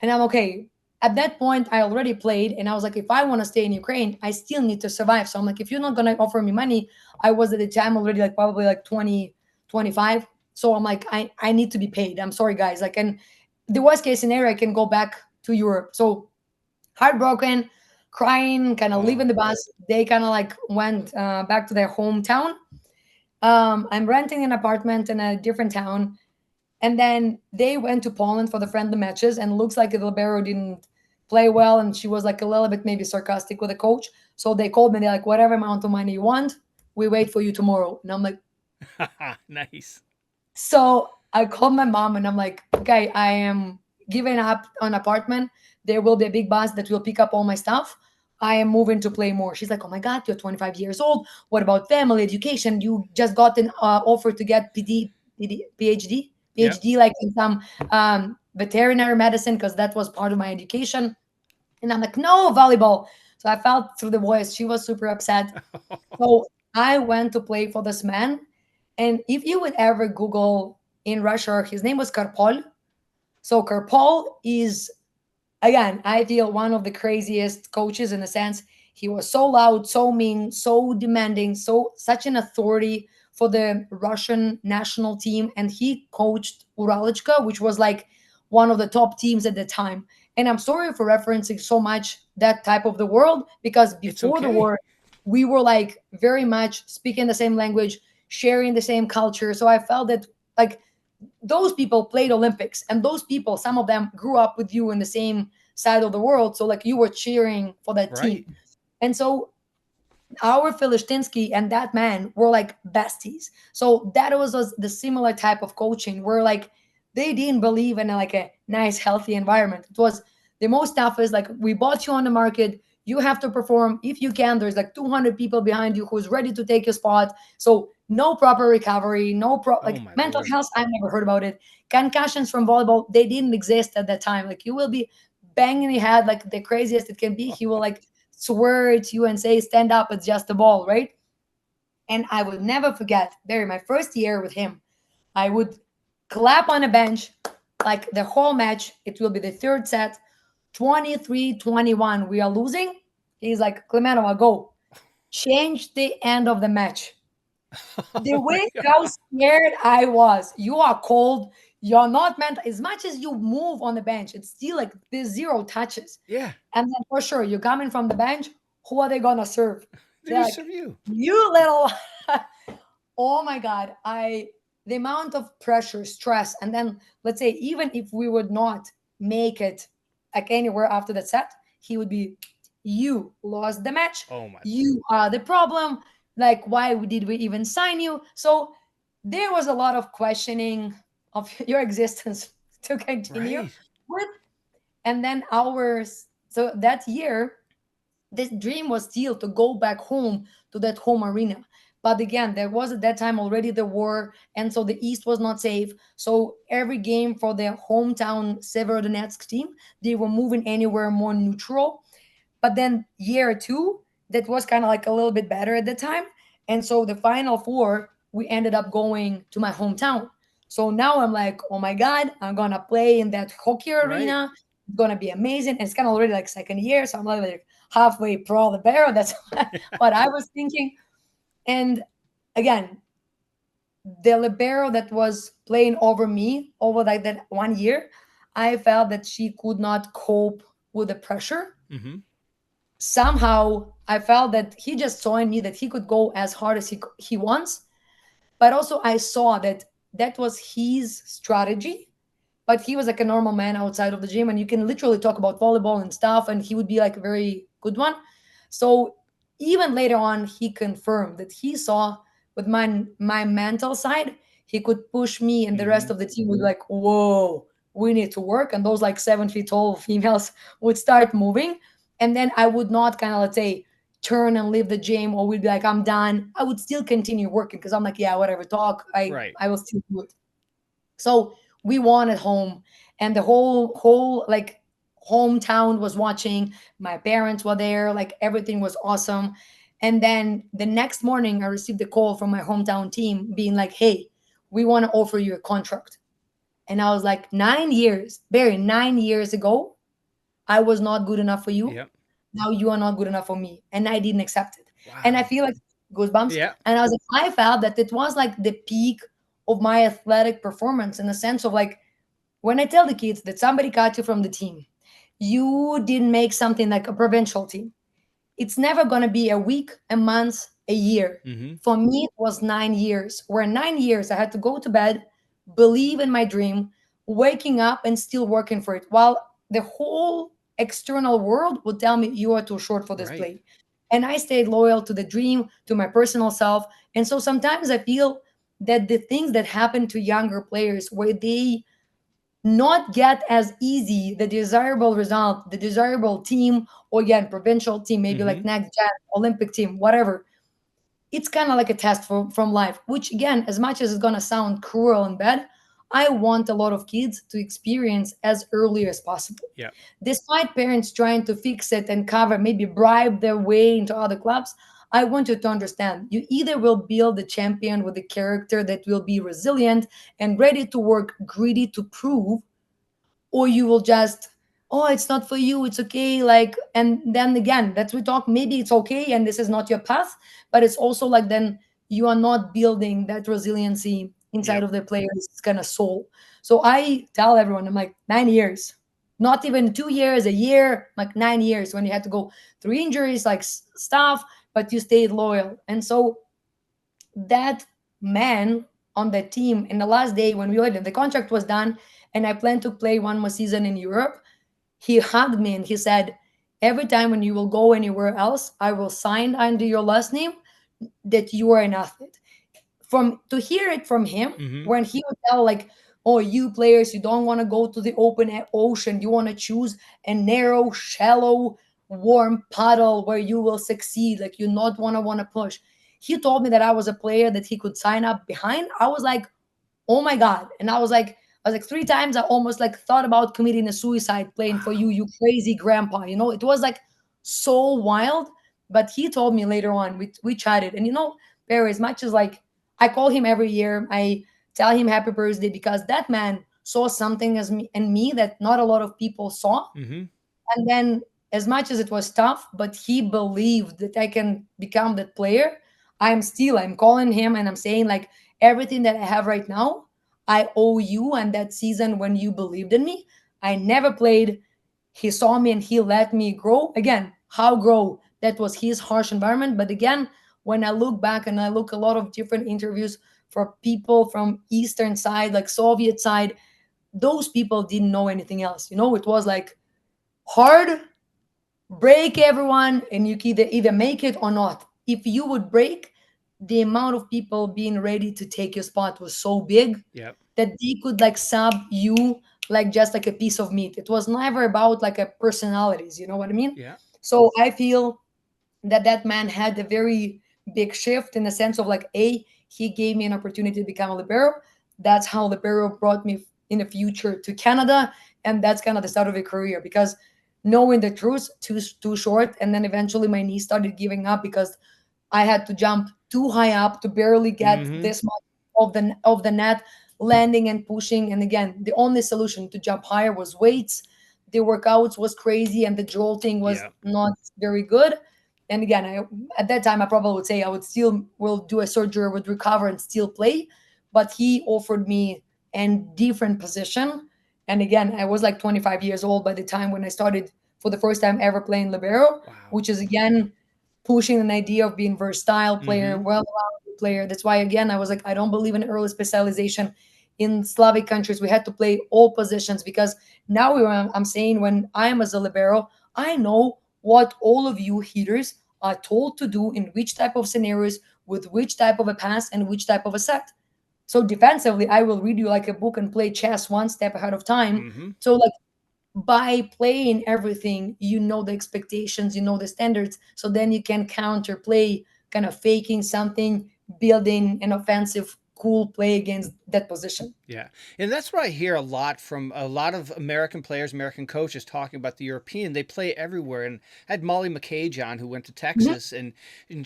And I'm okay. At that point, I already played, and I was like, if I want to stay in Ukraine, I still need to survive. So I'm like, if you're not gonna offer me money, I was at the time already like probably like 20, 25. So I'm like, I need to be paid. I'm sorry, guys. Like, and the worst case scenario, I can go back to Europe. So heartbroken, crying, kind of leaving Oh. the bus. They kind of like went back to their hometown. I'm renting an apartment in a different town. And then they went to Poland for the friendly matches, and looks like the libero didn't play well, and she was like a little bit maybe sarcastic with the coach. So they called me. They're like, "Whatever amount of money you want, we wait for you tomorrow." And I'm like, Nice. so I called my mom, and I'm like, "Okay, I am giving up an apartment. There will be a big bus that will pick up all my stuff. I am moving to play more." She's like, "Oh my God, you're 25 years old. What about family education? You just got an offer to get PhD, Yep. PhD, like in some veterinary medicine, because that was part of my education." And I'm like, "No, volleyball." So I felt through the voice. She was super upset. So I went to play for this man. And if you would ever Google in Russia, his name was Karpol. So Karpol is, again, I feel one of the craziest coaches in a sense. He was so loud, so mean, so demanding, so such an authority for the Russian national team. And he coached Uralichka, which was like one of the top teams at the time. And I'm sorry for referencing so much that type of the world, because It's before the okay. war, we were like very much speaking the same language, sharing the same culture. So I felt that like those people played Olympics, and those people, some of them grew up with you in the same side of the world. So like you were cheering for that team. Right. And so Our Filishtinsky and that man were like besties. So that was the similar type of coaching where like they didn't believe in like a nice, healthy environment. It was the most toughest. Like we bought you on the market. You have to perform. If you can, there's like 200 people behind you who's ready to take your spot. So no proper recovery, Oh like my mental lord. health. I never heard about it. Concussions from volleyball, they didn't exist at that time. Like you will be banging your head like the craziest it can be. He will like swear at you and say, stand up, it's just a ball, right? And I would never forget, Barry, my first year with him, I would clap on a bench like the whole match. It will be the third set, 23-21. We are losing. He's like, Klimenova, go. Change the end of the match. The Oh my way god. how scared I was. You are cold. You're not meant, as much as you move on the bench, it's still like there's zero touches. Yeah. And then for sure, you're coming from the bench. Who are they gonna serve? They're They're gonna like, serve you. you little. Oh my God! The amount of pressure, stress, and then let's say even if we would not make it like anywhere after that set, he would be, you lost the match. Oh my lord. You are the problem. Like, why did we even sign you? So there was a lot of questioning of your existence to continue Right. with. And then ours, so that year, this dream was still to go back home to that home arena. But again, there was at that time already the war, and so the East was not safe. So every game for the hometown Severodonetsk team, they were moving anywhere more neutral. But then year two, that was kind of like a little bit better at the time. And so the final four, we ended up going to my hometown. So now I'm like, oh my God, I'm gonna play in that hockey Right. arena. It's gonna be amazing. And it's kind of already like second year. So I'm like halfway pro Libero. That's what I was thinking. And again, the Libero that was playing over me over like that 1 year, I felt that she could not cope with the pressure. Mm-hmm. Somehow I felt that he just saw in me that he could go as hard as he wants. But also I saw that that was his strategy. But he was like a normal man outside of the gym, and you can literally talk about volleyball and stuff, and he would be like a very good one. So even later on, he confirmed that he saw with my mental side, he could push me, and the Mm-hmm. rest of the team would be like, whoa, we need to work. And those like 7 feet tall females would start moving. And then I would not kind of, let's say, turn and leave the gym, or we'd be like, I'm done. I would still continue working because I'm like, yeah, whatever, talk. I Right. I will still do it. So we won at home, and the whole like hometown was watching. My parents were there, like everything was awesome. And then the next morning, I received a call from my hometown team being like, "Hey, we want to offer you a contract." And I was like, 9 years, Barry, 9 years ago, I was not good enough for you. Yep. Now you are not good enough for me, and I didn't accept it. And I Wow. feel like goosebumps. Yeah. And I was like, I felt that it was like the peak of my athletic performance in the sense of like when I tell the kids that somebody cut you from the team, you didn't make something like a provincial team. It's never gonna be a week, a month, a year. Mm-hmm. For me, it was 9 years. Where 9 years I had to go to bed, believe in my dream, waking up and still working for it, while the whole external world would tell me you are too short for this Right. play. And I stayed loyal to the dream, to my personal self. And so sometimes I feel that the things that happen to younger players where they not get as easy the desirable result, the desirable team, or again, provincial team, maybe Mm-hmm. like next gen, Olympic team, whatever. It's kind of like a test from life, which again, as much as it's gonna sound cruel and bad, I want a lot of kids to experience as early as possible. Yeah. Despite parents trying to fix it and cover, maybe bribe their way into other clubs, I want you to understand you either will build a champion with a character that will be resilient and ready to work, greedy to prove, or you will just, oh, it's not for you, it's okay, like, and then again, that's we talk, maybe it's okay and this is not your path, but it's also like then you are not building that resiliency inside Yep. of the player's kind of soul. So I tell everyone, I'm like, 9 years, not even 2 years, a year, like 9 years, when you had to go through injuries, like stuff, but you stayed loyal. And so that man on the team in the last day when we were the contract was done and I planned to play one more season in Europe, he hugged me and he said, every time when you will go anywhere else, I will sign under your last name that you are an athlete. From to hear it from him, Mm-hmm. when he would tell like, oh, you players, you don't want to go to the open ocean, you want to choose a narrow, shallow, warm puddle where you will succeed, like you not want to push. He told me that I was a player that he could sign up behind. I was like, oh my god. And I was like 3 times I almost like thought about committing a suicide playing for you, Wow. you crazy grandpa. It was like so wild. But he told me later on, we chatted, and Barry, as much as like I call him every year, I tell him happy birthday, because that man saw something as me and me that not a lot of people saw. Mm-hmm. And then, as much as it was tough, but he believed that I can become that player. I'm calling him and I'm saying, like, everything that I have right now, I owe you. And that season when you believed in me, I never played. He saw me and he let me grow. Again, how grow? That was his harsh environment. But again, when I look back and I look a lot of different interviews for people from Eastern side, like Soviet side, those people didn't know anything else. It was like hard, break everyone, and you can either make it or not. If you would break, the amount of people being ready to take your spot was so big Yep. that they could like sub you like just like a piece of meat. It was never about like a personalities, you know what I mean? Yeah. So I feel that man had a very big shift in the sense of like, he gave me an opportunity to become a libero. That's how libero brought me in the future to Canada, and that's kind of the start of a career, because knowing the truth too short, and then eventually my knee started giving up because I had to jump too high up to barely get Mm-hmm. this much of the net, landing and pushing. And again, the only solution to jump higher was weights. The workouts was crazy, and the jolting was Yeah. not very good. And again, at that time I probably would say I would still will do a surgery, would recover and still play. But he offered me a different position. And again, I was like 25 years old by the time when I started for the first time ever playing libero, Wow. which is again pushing an idea of being versatile player, Mm-hmm. well-rounded player. That's why again I was like, I don't believe in early specialization. In Slavic countries, we had to play all positions, because now I'm saying, when I am as a libero, I know what all of you hitters are told to do in which type of scenarios, with which type of a pass and which type of a set. So defensively, I will read you like a book and play chess one step ahead of time. Mm-hmm. So like, by playing everything, you know the expectations, you know the standards, so then you can counter play, kind of faking something, building an offensive cool play against that position. Yeah. And that's what I hear a lot from a lot of American players, American coaches talking about the European. They play everywhere. And I had Molly McCage on, who went to Mhm. Texas, and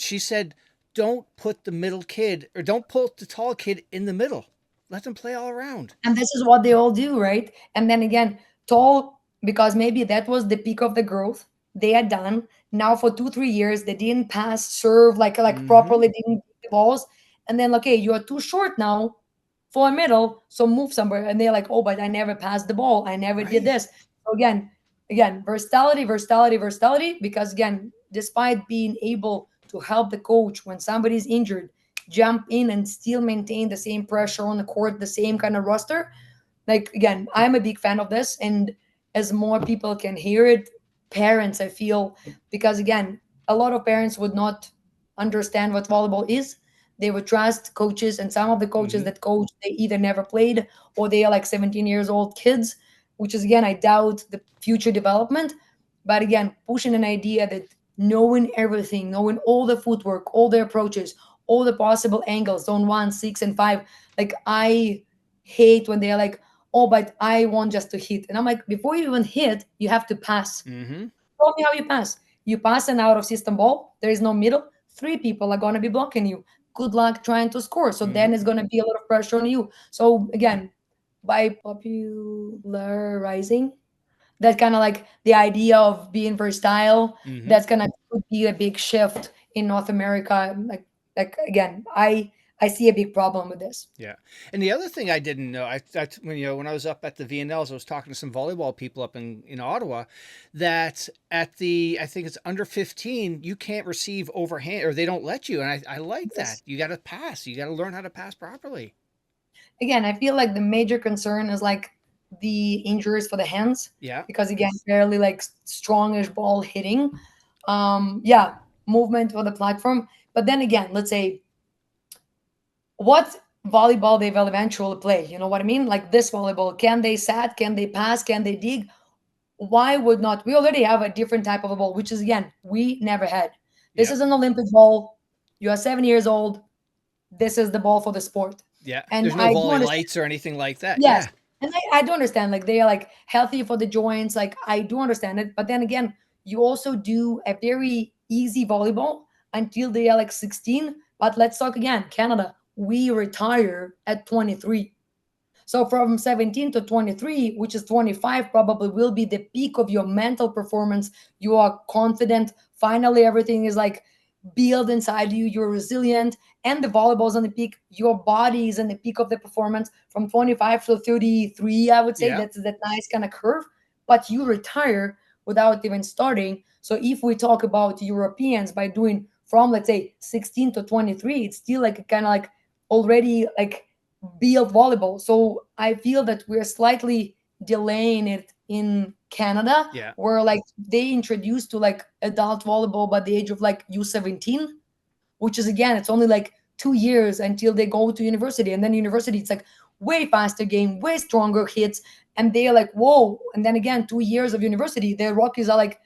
she said, don't put the middle kid, or don't put the tall kid in the middle. Let them play all around. And this is what they all do, right? And then again, tall, because maybe that was the peak of the growth they had done. Now for 2 3 years they didn't pass, serve like Mm-hmm. properly, didn't get the balls. And then, okay, you are too short now for a middle, so move somewhere. And they're like, oh, but I never passed the ball, I never did Right. this. So again, versatility, versatility, versatility, because again, despite being able to help the coach when somebody's injured, jump in and still maintain the same pressure on the court, the same kind of roster. Like, again, I'm a big fan of this. And as more people can hear it, parents, I feel, because again, a lot of parents would not understand what volleyball is. They would trust coaches, and some of the coaches Mm-hmm. that coach, they either never played, or they are like 17 years old kids, which is again, I doubt the future development. But again, pushing an idea that knowing everything, knowing all the footwork, all the approaches, all the possible angles, zone 1, 6, and 5. Like, I hate when they're like, oh, but I want just to hit. And I'm like, before you even hit, you have to pass. Mm-hmm. Show me how you pass. You pass an out of system ball, there is no middle. Three people are going to be blocking you. Good luck trying to score. So Mm-hmm. then it's going to be a lot of pressure on you. So again, by popularizing that kind of like the idea of being versatile, Mm-hmm. that's gonna could be a big shift in North America. Like again, I see a big problem with this. Yeah. And the other thing I didn't know, when I was up at the VNLs, I was talking to some volleyball people up in Ottawa, that at I think it's under 15, you can't receive overhand, or they don't let you. And I like that. Yes. You got to pass. You got to learn how to pass properly. Again, I feel like the major concern is like the injuries for the hands Yeah. because again, fairly like strongish ball hitting. Yeah, movement for the platform. But then again, let's say what volleyball they will eventually play. You know what I mean? Like this volleyball, can they set? Can they pass? Can they dig? Why would not? We already have a different type of a ball, which is again we never had. This Yeah. is an Olympic ball. You are 7 years old. This is the ball for the sport, Yeah. and There's no I do volley understand. lights or anything like that. Yes, Yeah. and I do understand. Like they are like healthy for the joints. Like I do understand it, but then again, you also do a very easy volleyball until they are like 16. But let's talk again, Canada. We retire at 23. So from 17 to 23, which is 25, probably will be the peak of your mental performance. You are confident. Finally, everything is like built inside you. You're resilient. And the volleyball's on the peak. Your body is on the peak of the performance from 25 to 33, I would say. Yeah. That's that nice kind of curve. But you retire without even starting. So if we talk about Europeans by doing from, let's say, 16 to 23, it's still like kind of like already like build volleyball. So I feel that we're slightly delaying it in Canada, Yeah. where like they introduced to like adult volleyball by the age of like U17, which is again, it's only like 2 years until they go to university. And then university, it's like way faster game, way stronger hits. And they're like, whoa. And then again, 2 years of university, the Rockies are like,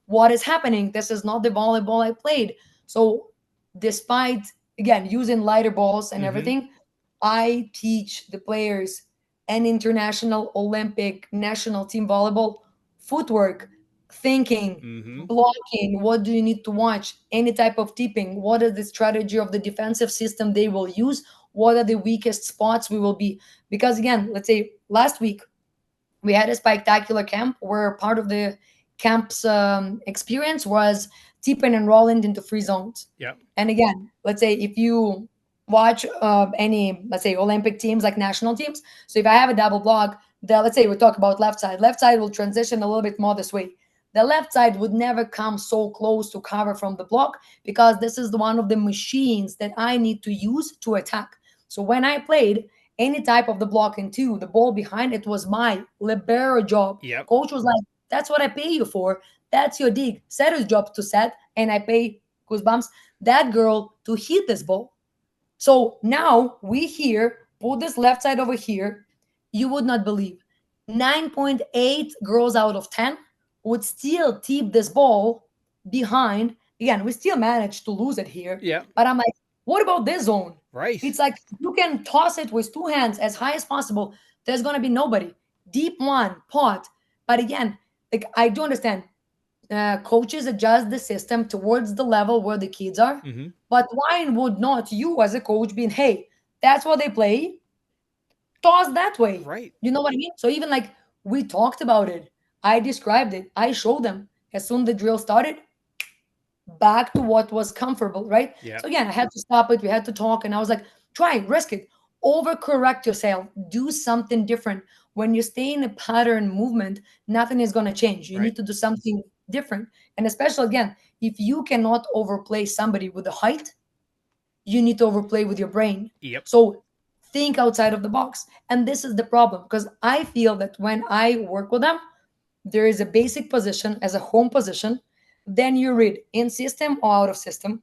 what is happening? This is not the volleyball I played. So despite again using lighter balls and Mm-hmm. everything, I teach the players an international Olympic national team volleyball footwork, thinking, Mm-hmm. blocking, what do you need to watch, any type of tipping, what is the strategy of the defensive system they will use, what are the weakest spots we will be. Because again, let's say last week we had a spectacular camp where part of the camp's experience was tipping and rolling into free zones. Yeah. And again, let's say if you watch any, let's say Olympic teams like national teams, so if I have a double block, let's say we talk about left side will transition a little bit more this way. The left side would never come so close to cover from the block because this is the one of the machines that I need to use to attack. So when I played, any type of the blocking too. The ball behind it was my libero job. Yep. Coach was like, "That's what I pay you for. That's your dig. Setter's job to set, and I pay goosebumps that girl to hit this ball." So now we here put this left side over here. You would not believe 9.8 girls out of 10 would still tip this ball behind. Again, we still managed to lose it here. Yeah. But I'm like, what about this zone? Right. It's like you can toss it with two hands as high as possible. There's gonna be nobody. Deep one, pot. But again, like I do understand. Coaches adjust the system towards the level where the kids are. Mm-hmm. But why would not you as a coach being, hey, that's what they play, toss that way. Right. You know what I mean? So even like we talked about it, I described it, I showed them. As soon the drill started, back to what was comfortable, right? Yeah. So again, I had to stop it. We had to talk, and I was like, try, risk it, overcorrect yourself, do something different. When you stay in a pattern movement, nothing is gonna change. You Right. need to do something different. And especially again, if you cannot overplay somebody with the height, you need to overplay with your brain. Yep. So think outside of the box. And this is the problem because I feel that when I work with them, there is a basic position as a home position. Then you read in system or out of system.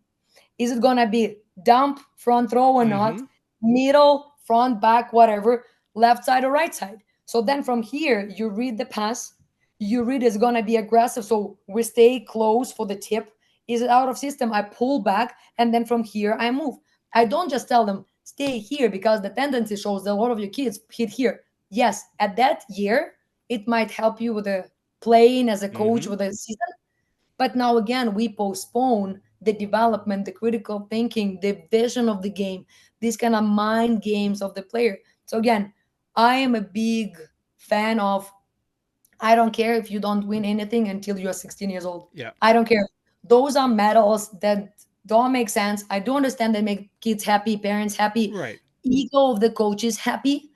Is it gonna be dump, front throw or not? Mm-hmm. Middle, front, back, whatever, left side or right side. So then from here, you read the pass. You read it's gonna be aggressive. So we stay close for the tip. Is it out of system? I pull back and then from here I move. I don't just tell them stay here because the tendency shows that a lot of your kids hit here. Yes, at that year, it might help you with the playing as a coach Mm-hmm. with the season. But now again, we postpone the development, the critical thinking, the vision of the game, these kind of mind games of the player. So again, I am a big fan of I don't care if you don't win anything until you are 16 years old. Yeah. I don't care. Those are medals that don't make sense. I do understand they make kids happy, parents happy, Right. ego of the coaches happy.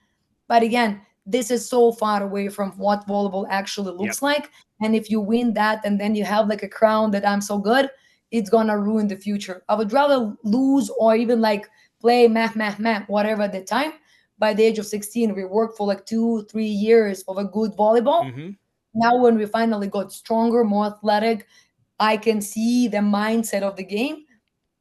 But again, this is so far away from what volleyball actually Yep. looks like. And if you win that and then you have like a crown that I'm so good, it's gonna ruin the future. I would rather lose or even like play meh, meh, meh, whatever at the time, by the age of 16, we worked for like 2-3 years of a good volleyball. Mm-hmm. Now, when we finally got stronger, more athletic, I can see the mindset of the game.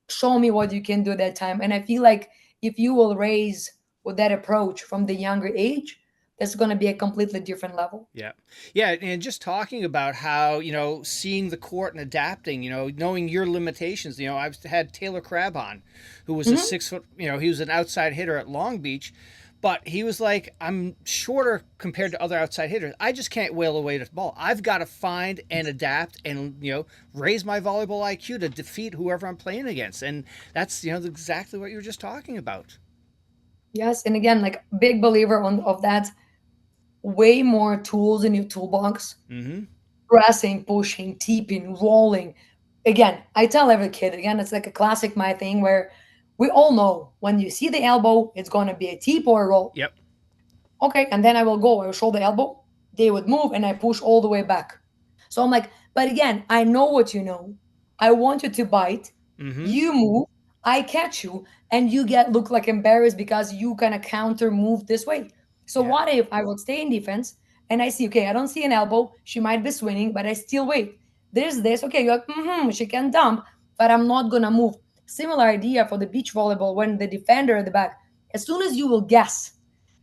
Show me what you can do that time. And I feel like if you will raise with that approach from the younger age, that's going to be a completely different level. Yeah. Yeah. And just talking about how, seeing the court and adapting, knowing your limitations. I've had Taylor Crabb on, who was a Mhm. 6 foot, he was an outside hitter at Long Beach, but he was like, I'm shorter compared to other outside hitters. I just can't whale away the ball. I've got to find and adapt and, raise my volleyball IQ to defeat whoever I'm playing against. And that's, exactly what you were just talking about. Yes, and again, like big believer on of that. Way more tools in your toolbox. Mm-hmm. Pressing, pushing, teeping, rolling. Again, I tell every kid, again, it's like a classic my thing where we all know when you see the elbow, it's going to be a teep or a roll. Yep. Okay, and then I will show the elbow, they would move, and I push all the way back. So I'm like, but again, I know what you know. I want you to bite. Mm-hmm. You move, I catch you, and you get look like embarrassed because you kind of counter move this way. So Yeah. what if I would stay in defense and I see, okay, I don't see an elbow, she might be swinging, but I still wait. There's this, okay, you're like, she can dump, but I'm not gonna move. Similar idea for the beach volleyball when the defender at the back, as soon as you will guess,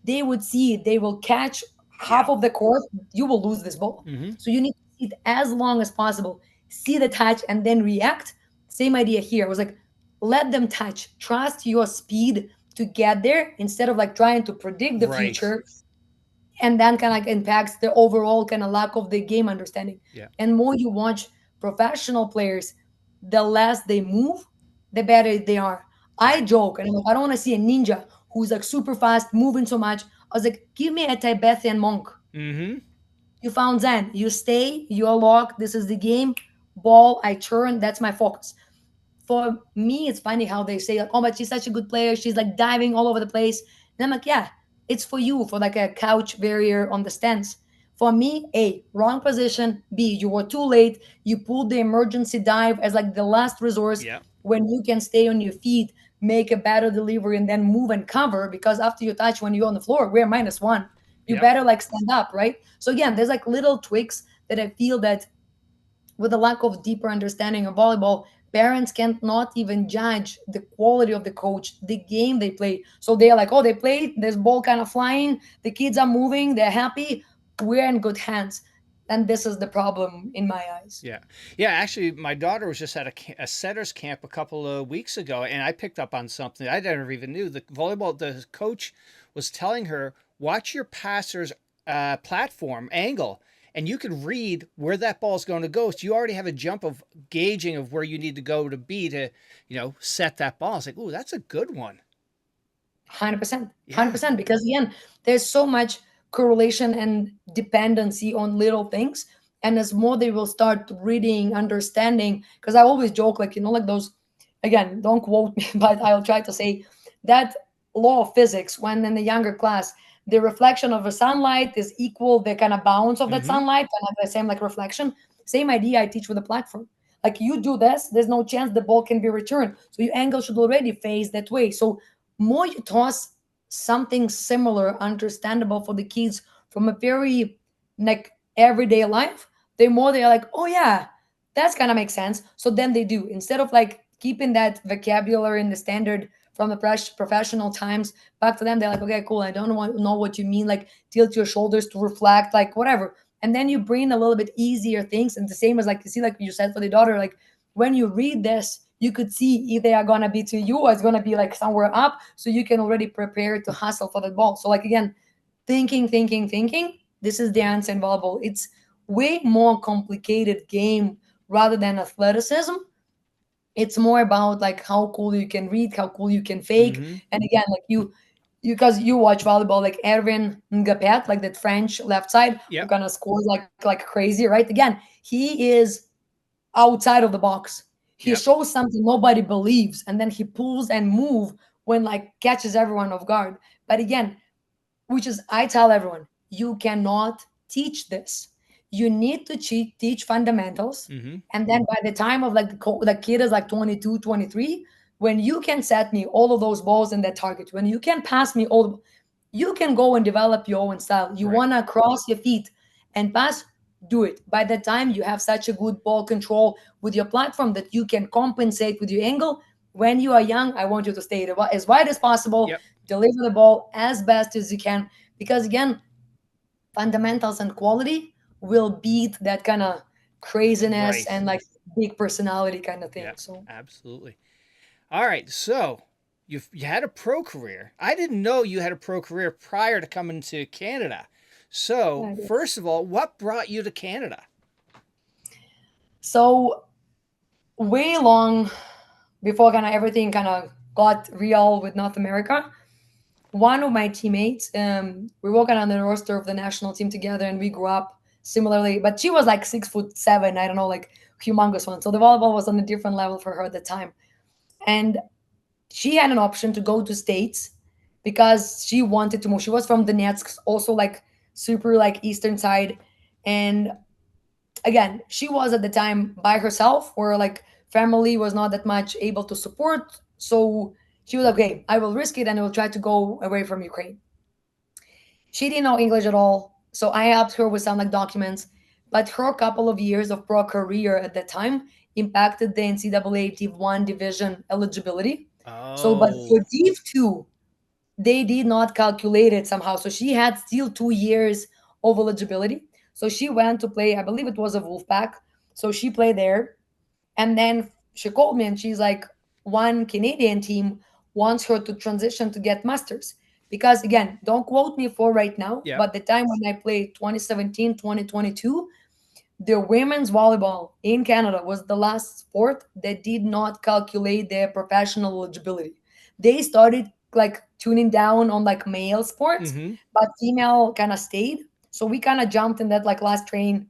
they would see it, they will catch half Yeah. of the court, you will lose this ball. Mm-hmm. So you need to see it as long as possible, see the touch and then react. Same idea here. I was like, let them touch, trust your speed to get there instead of like trying to predict the Right. future, and then kind of like impacts the overall kind of lack of the game understanding. Yeah. And more you watch professional players, the less they move, the better they are. I Right. joke and I'm like, I don't want to see a ninja who's like super fast, moving so much. I was like, give me a Tibetan monk. Mm-hmm. You found Zen. You stay, you're locked. This is the game. Ball, I turn. That's my focus. For me, it's funny how they say, like, oh, but she's such a good player. She's like diving all over the place. And I'm like, yeah, it's for you, for like a couch barrier on the stance. For me, A, wrong position. B, you were too late. You pulled the emergency dive as like the last resource Yeah. when you can stay on your feet, make a better delivery, and then move and cover. Because after you touch, when you're on the floor, we're -1. You Yep. better like stand up, right? So again, there's like little tweaks that I feel that with a lack of deeper understanding of volleyball, parents can't not even judge the quality of the coach, the game they play. So they're like, oh, they played, there's ball kind of flying, the kids are moving, they're happy, we're in good hands. And this is the problem in my eyes. Yeah. Yeah. Actually, my daughter was just at a setters camp a couple of weeks ago, and I picked up on something I never even knew. The coach was telling her, watch your passer's platform angle, and you can read where that ball is going to go. So you already have a jump of gauging of where you need to go to be to, set that ball. It's like, ooh, that's a good one. 100%. Yeah. 100%. Because again, there's so much correlation and dependency on little things. And as more they will start reading, understanding, because I always joke, like, like those, again, don't quote me, but I'll try to say that law of physics, when in the younger class, the reflection of the sunlight is equal the kind of bounce of that Mm-hmm. sunlight, kind of the same like reflection. Same idea I teach with the platform. Like you do this, there's no chance the ball can be returned. So your angle should already face that way. So more you toss something similar, understandable for the kids from a very like everyday life, the more they're like, oh yeah, that's gonna make sense. So then they do, instead of like keeping that vocabulary in the standard from the professional times back to them, they're like, okay, cool, I don't know what you mean, like tilt your shoulders to reflect, like whatever. And then you bring a little bit easier things, and the same as like you see, like you said for the daughter, like when you read this, you could see if they are gonna be to you or it's gonna be like somewhere up, so you can already prepare to hustle for that ball. So like again, thinking. This is the answer in volleyball. It's way more complicated game rather than athleticism. It's more about like how cool you can read, how cool you can fake. Mm-hmm. And again, like you because you watch volleyball, like Erwin Ngapet, like that French left side who Yep. kind of scores like crazy, right? Again, he is outside of the box. He Yep. shows something nobody believes, and then he pulls and move when like catches everyone off guard. But again, which is I tell everyone, you cannot teach this. You need to teach fundamentals. Mm-hmm. And then by the time of like the kid is like 22, 23, when you can set me all of those balls in that target, when you can pass me all, you can go and develop your own style. You Right. want to cross your feet and pass, do it. By the time you have such a good ball control with your platform that you can compensate with your angle, when you are young, I want you to stay as wide as possible, Yep. deliver the ball as best as you can. Because again, fundamentals and quality will beat that kind of craziness Right. and like big personality kind of thing. Yeah. So Absolutely. All right. So you had a pro career. I didn't know you had a pro career prior to coming to Canada. So yeah, it is. first of all, what brought you to Canada? So way long before kind of everything kind of got real with North America, one of my teammates, we were kind of on the roster of the national team together, and we grew up similarly. But she was like 6'7", I don't know, like humongous one. So the volleyball was on a different level for her at the time, and she had an option to go to States because she wanted to move. She was from Donetsk, also like super like eastern side, and again, she was at the time by herself, where like family was not that much able to support. So she was like, okay, I will risk it and I will try to go away from Ukraine. She didn't know English at all, so I helped her with some like documents. But her couple of years of pro career at that time impacted the NCAA Div 1 division eligibility. So, but for Oh. Div 2, they did not calculate it somehow. So she had still 2 years of eligibility. So she went to play, I believe it was a Wolfpack. So she played there. And then she called me and she's like, one Canadian team wants her to transition to get masters. Because again, don't quote me for right now, Yep. but the time when I played 2017, 2022, the women's volleyball in Canada was the last sport that did not calculate their professional eligibility. They started like tuning down on like male sports, Mm-hmm. but female kind of stayed. So we kind of jumped in that like last train,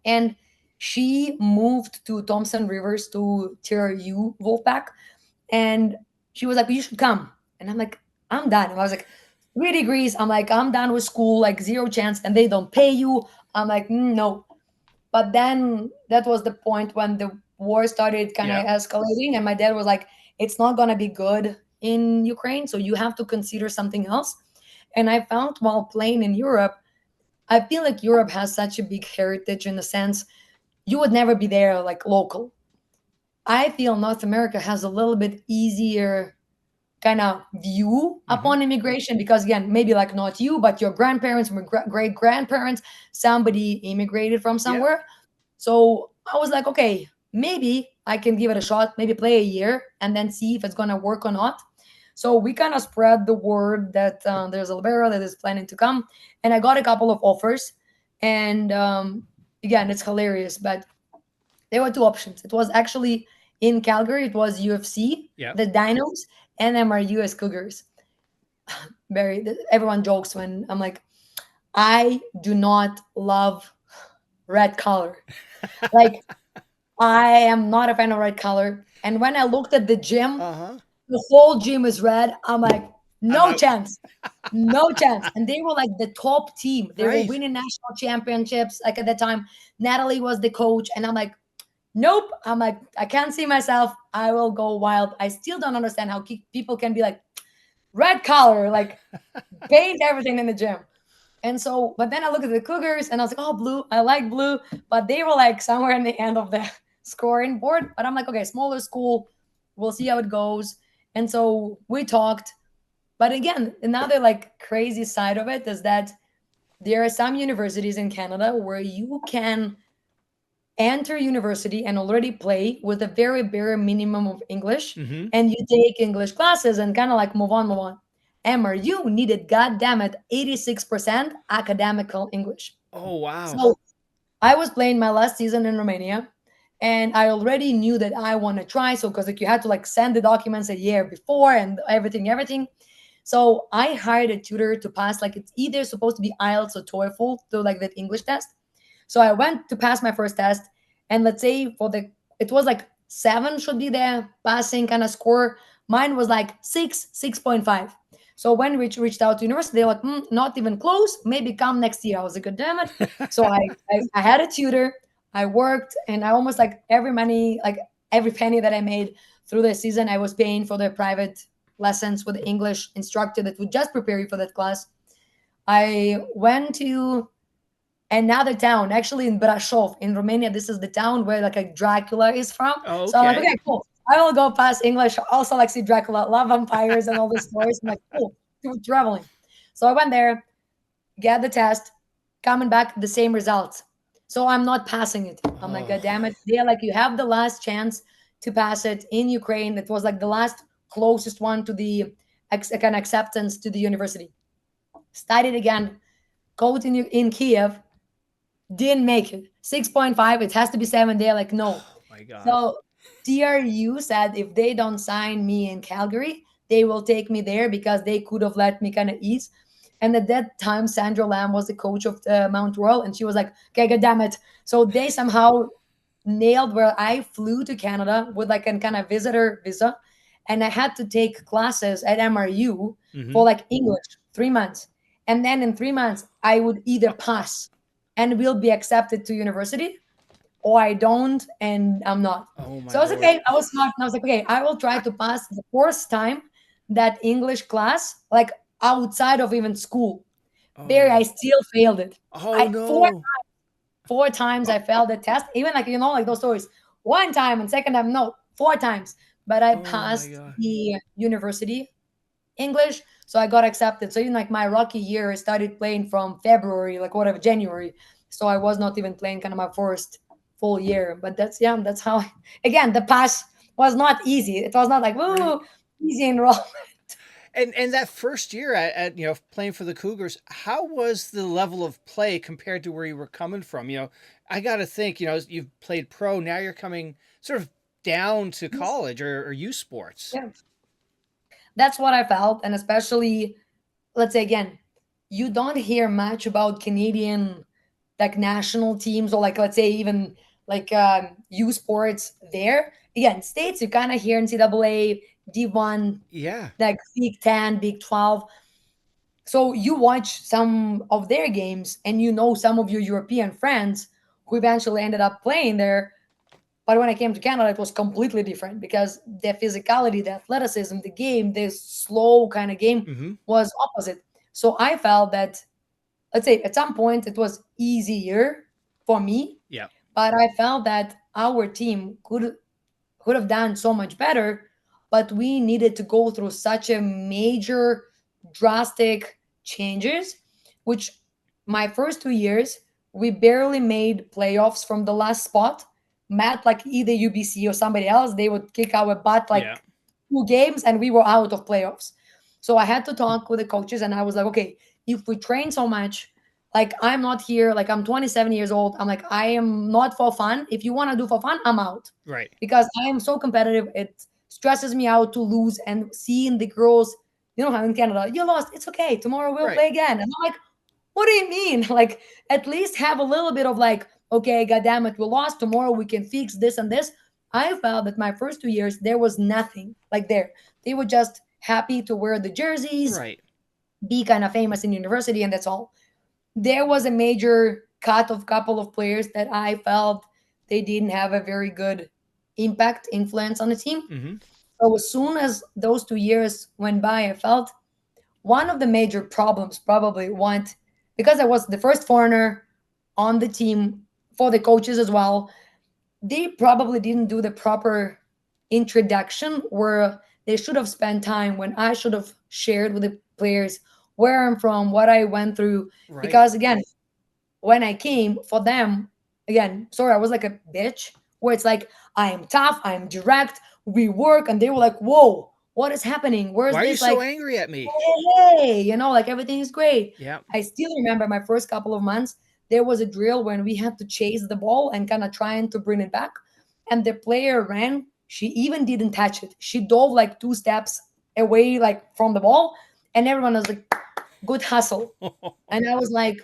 and she moved to Thompson Rivers to Tier U Wolfpack, and she was like, "You should come." And I'm like, "I'm done." And I was like, 3 degrees. I'm like, "I'm done with school, like zero chance, and they don't pay you." I'm like, No." But then that was the point when the war started kind of Yep. escalating, and my dad was like, "It's not gonna be good in Ukraine, so you have to consider something else." And I found while playing in Europe, I feel like Europe has such a big heritage in a sense. You would never be there like local. I feel North America has a little bit easier kind of view Mm-hmm. upon immigration because again, maybe like not you, but your grandparents, great grandparents, somebody immigrated from Yep. somewhere. So I was like, okay, maybe I can give it a shot, maybe play a year and then see if it's going to work or not. So we kind of spread the word that there's a Libero that is planning to come. And I got a couple of offers. And again, it's hilarious, but there were two options. It was actually in Calgary, it was UFC, Yep. the Dinos, and MRUS Cougars. Everyone jokes when I'm like, I do not love red color. Like, I am not a fan of red color. And when I looked at the gym, Uh-huh. the whole gym is red. I'm like, I'm no out. chance. No chance. And they were like the top team. They were Right. winning national championships. Like at the time, Natalie was the coach. And I'm like, nope. I'm like, I can't see myself. I will go wild. I still don't understand how people can be like, red color, like paint everything in the gym. And so, but then I look at the Cougars and I was like, oh, blue. I like blue. But they were like somewhere in the end of the scoring board. But I'm like, okay, smaller school. We'll see how it goes. And so we talked. But again, another like crazy side of it is that there are some universities in Canada where you can enter university and already play with a very bare minimum of English, Mm-hmm. and you take English classes and kind of like move on, move on. MRU needed, goddamn it, 86% academical English. Oh wow. So I was playing my last season in Romania, and I already knew that I want to try. So because like you had to like send the documents a year before and everything. So I hired a tutor to pass, like it's either supposed to be IELTS or TOEFL to like that English test. So I went to pass my first test, and let's say it was like 7 should be the passing kind of score. Mine was like 6.5. So when we reached out to university, they're like, not even close. Maybe come next year. I was like, God damn it. So I had a tutor. I worked, and I almost like every money, like every penny that I made through the season, I was paying for the private lessons with the English instructor that would just prepare you for that class, I went to another town, actually in Brasov in Romania. This is the town where like a Dracula is from. Oh, So I'm like, okay. okay, cool. I will go past English. Also like see Dracula, love vampires and all these stories. I'm like, cool, traveling. So I went there, get the test, coming back the same results. So I'm not passing it. I'm like, Oh, God damn it. They're like, you have the last chance to pass it in Ukraine. It was like the last closest one to the kind of acceptance to the university. Studied again, code in Kiev, didn't make it. 6.5, it has to be 7. They're like, no. oh my God. So TRU said if they don't sign me in Calgary, they will take me there because they could have let me kind of ease. And at that time, Sandra Lamb was the coach of Mount Royal, and she was like, okay, god damn it. So they somehow nailed where I flew to Canada with like a kind of visitor visa. And I had to take classes at MRU Mm-hmm. for like English, 3 months. And then in 3 months, I would either pass and will be accepted to university, or I don't and I'm not. Oh my So I was Lord. okay. I was smart and I was like, okay, I will try to pass the first time that English class, like outside of even school. Barry, I Oh. still failed it. Oh I four no. four times I failed the test. Even like like those stories. One time and second time, no, 4 times. But I Oh my passed God. the university English, so I got accepted. So even like my rookie year, I started playing from February, like whatever, January. So I was not even playing kind of my first full year. But that's how. Again, the pass was not easy. It was not like Right. woo easy enrollment. And that first year at playing for the Cougars, how was the level of play compared to where you were coming from? I got to think, you've played pro, now you're coming sort of down to Yes. college or youth sports. Yeah, that's what I felt, and especially let's say again, you don't hear much about Canadian like national teams or like let's say even like U sports there. Again, states you kind of hear NCAA, D1, Yeah. like Big 10, Big 12. So you watch some of their games and you know some of your European friends who eventually ended up playing there. But when I came to Canada, it was completely different because the physicality, the athleticism, the game, this slow kind of game Mm-hmm. was opposite. So I felt that, let's say, at some point it was easier for me, Yeah. but I felt that our team could have done so much better, but we needed to go through such a major, drastic changes, which my first 2 years, we barely made playoffs from the last spot. Matt, like either UBC or somebody else, they would kick our butt Yeah. like 2 games and we were out of playoffs. So I had to talk with the coaches and I was like, okay, if we train so much, like I'm not here, like I'm 27 years old. I'm like, I am not for fun. If you want to do for fun, I'm out Right. because I am so competitive. It stresses me out to lose and seeing the girls, how in Canada, you lost. It's okay. Tomorrow we'll Right. play again. And I'm like, what do you mean? Like, at least have a little bit of like, okay, God damn it, we lost. Tomorrow we can fix this and this. I felt that my first 2 years, there was nothing like there. They were just happy to wear the jerseys, Right. be kind of famous in university, and that's all. There was a major cut of couple of players that I felt they didn't have a very good impact, influence on the team. Mm-hmm. So as soon as those 2 years went by, I felt one of the major problems probably went because I was the first foreigner on the team for the coaches as well. They probably didn't do the proper introduction where they should have spent time when I should have shared with the players where I'm from, what I went through. Right. Because again, when I came for them, again, sorry, I was like a bitch, where it's like, I am tough, I am direct, we work, and they were like, whoa, what is happening? Where's Why are you this so like, angry at me? hey, like everything is great. Yeah. I still remember my first couple of months, there was a drill when we had to chase the ball and kind of trying to bring it back. And the player ran, she even didn't touch it. She dove like 2 steps away, like from the ball, and everyone was like, good hustle. And I was like,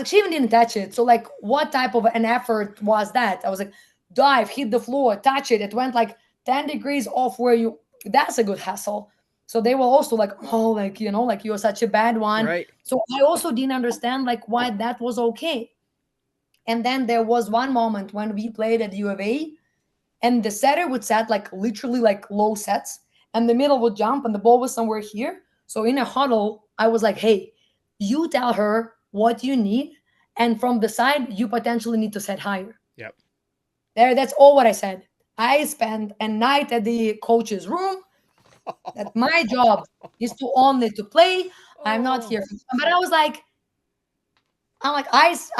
she even didn't touch it. So like, what type of an effort was that? I was like, dive, hit the floor, touch it. It went like 10 degrees off where you. That's a good hustle. So they were also like, oh, like like you're such a bad one. Right. So I also didn't understand like why that was okay. And then there was one moment when we played at U of A, and the setter would set like literally like low sets, and the middle would jump and the ball was somewhere here. So in a huddle, I was like, hey, you tell her what you need, and from the side, you potentially need to set higher. Yep. That's all what I said. I spent a night at the coach's room. That my job is to only to play. I'm not Oh. here for fun. But I was like,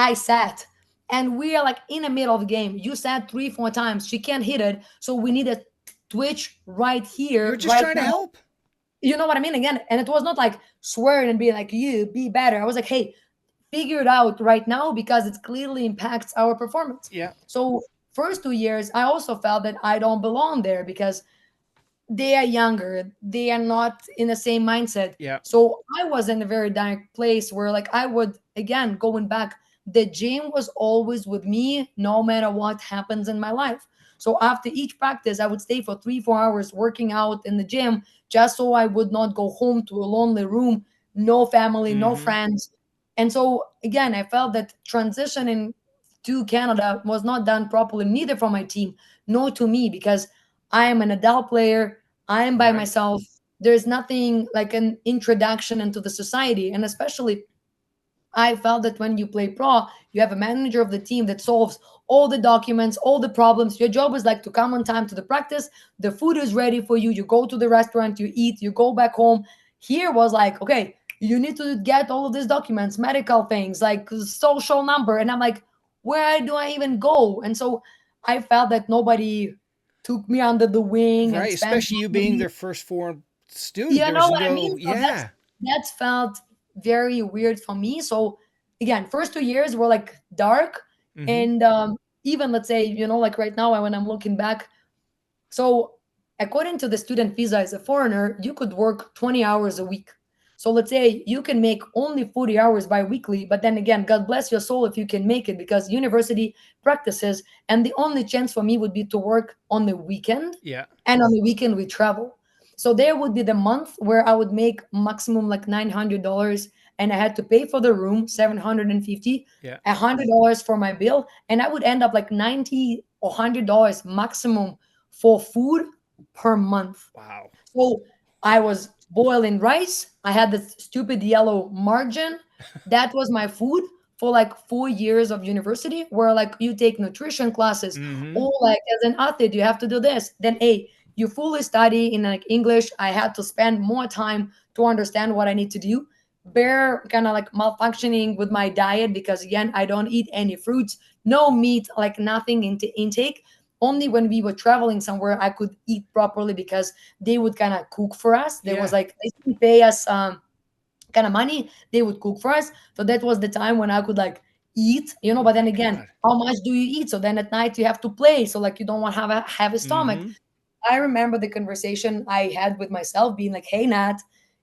I sat, and we are like in the middle of the game. You sat 3 4 times. She can't hit it, so we need a twitch right You're here, just right trying to now. help. You know what I mean? Again, and it was not like swearing and being like, you be better. I was like, hey, figure it out right now because it clearly impacts our performance. Yeah. So first 2 years, I also felt that I don't belong there because they are younger, they are not in the same mindset. Yeah. So I was in a very dark place where like I would, again, going back, the gym was always with me no matter what happens in my life. So after each practice I would stay for 3 4 hours working out in the gym just so I would not go home to a lonely room, no family, no Mm-hmm. friends. And so again, I felt that transitioning to Canada was not done properly, neither from my team nor to me, because I am an adult player. I am by Right. myself. There's nothing like an introduction into the society. And especially, I felt that when you play pro, you have a manager of the team that solves all the documents, all the problems. Your job is like to come on time to the practice. The food is ready for you. You go to the restaurant, you eat, you go back home. Here was like, okay, you need to get all of these documents, medical things, like social number. And I'm like, where do I even go? And so I felt that nobody took me under the wing and Right. spent Especially you time with being me. their first foreign student. You There know was what I no. mean? So Yeah. that's felt very weird for me. So again, first 2 years were like dark, Mm-hmm. and even let's say like right now when I'm looking back, so according to the student visa as a foreigner, you could work 20 hours a week. So let's say you can make only 40 hours bi-weekly, but then again, God bless your soul if you can make it because university practices, and the only chance for me would be to work on the weekend, Yeah. and on the weekend we travel. So there would be the month where I would make maximum like $900, and I had to pay for the room 750, Yeah. $100 for my bill, and I would end up like 90 or $100 maximum for food per month. Wow. So I was boiling rice. I had this stupid yellow margin. That was my food for like 4 years of university, where like you take nutrition classes, Mm-hmm. or like as an athlete, you have to do this. Then, you fully study in like English. I had to spend more time to understand what I need to do. Bare kind of like malfunctioning with my diet because again, I don't eat any fruits, no meat, like nothing into intake. Only when we were traveling somewhere I could eat properly because they would kind of cook for us. There was Yeah. like they didn't pay us kind of money. They would cook for us. So that was the time when I could like eat. Oh But my then again, God. how much do you eat? So then at night you have to play. So like you don't want to have a heavy stomach. Mm-hmm. I remember the conversation I had with myself being like, hey, Nat,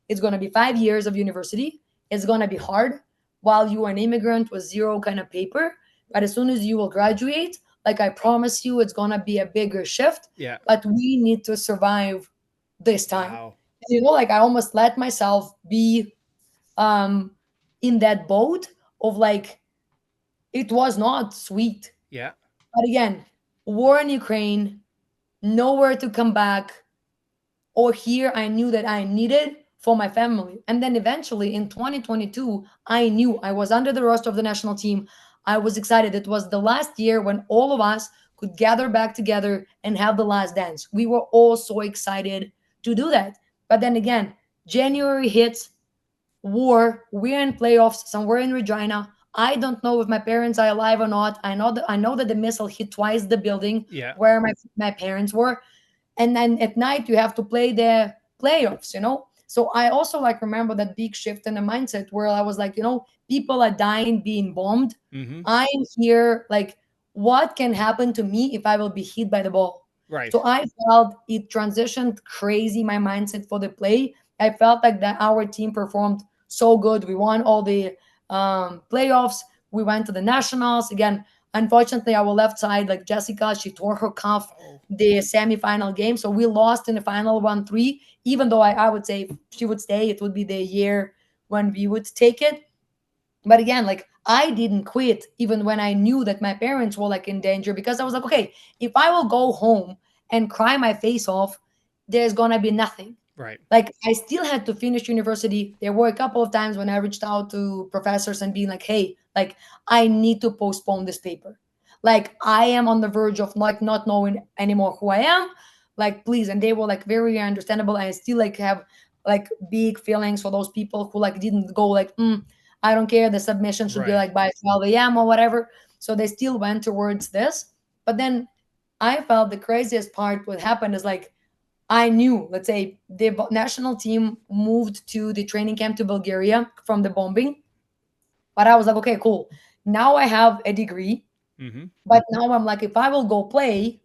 it's going to be 5 years of university. It's going to be hard while you are an immigrant with zero kind of paper. But as soon as you will graduate, like I promise you, it's going to be a bigger shift. Yeah. But we need to survive this time. Wow. Like I almost let myself be um, in that boat of like, it was not sweet. Yeah. But again, war in Ukraine, nowhere to come back, or here I knew that I needed for my family. And then eventually in 2022, I knew I was under the roster of the national team. I was excited. It was the last year when all of us could gather back together and have the last dance. We were all so excited to do that. But then again, January hits, war, we're in playoffs somewhere in Regina. I don't know if my parents are alive or not. I know that the missile hit twice the building Yeah. where my parents were, and then at night you have to play the playoffs. So I also like remember that big shift in the mindset where I was like, people are dying, being bombed. Mm-hmm. I'm here, like, what can happen to me if I will be hit by the ball? Right. So I felt it transitioned crazy my mindset for the play. I felt like that our team performed so good. We won all the playoffs. We went to the nationals again. Unfortunately, our left side, like Jessica, she tore her cuff Oh. the semifinal game. So we lost in the final 1-3. Even though I would say if she would stay, it would be the year when we would take it. But again, like I didn't quit even when I knew that my parents were like in danger, because I was like, okay, if I will go home and cry my face off, there's gonna be nothing. Right. Like I still had to finish university. There were a couple of times when I reached out to professors and being like, hey, like I need to postpone this paper. Like I am on the verge of like not knowing anymore who I am. Like please. And they were like very understandable. And I still like have like big feelings for those people who like didn't go like, I don't care. The submission should be Right. like by 12 a.m. or whatever. So they still went towards this. But then I felt the craziest part what happened is like I knew, let's say, the national team moved to the training camp to Bulgaria from the bombing. But I was like, okay, cool. Now I have a degree. Mm-hmm. But now I'm like, if I will go play,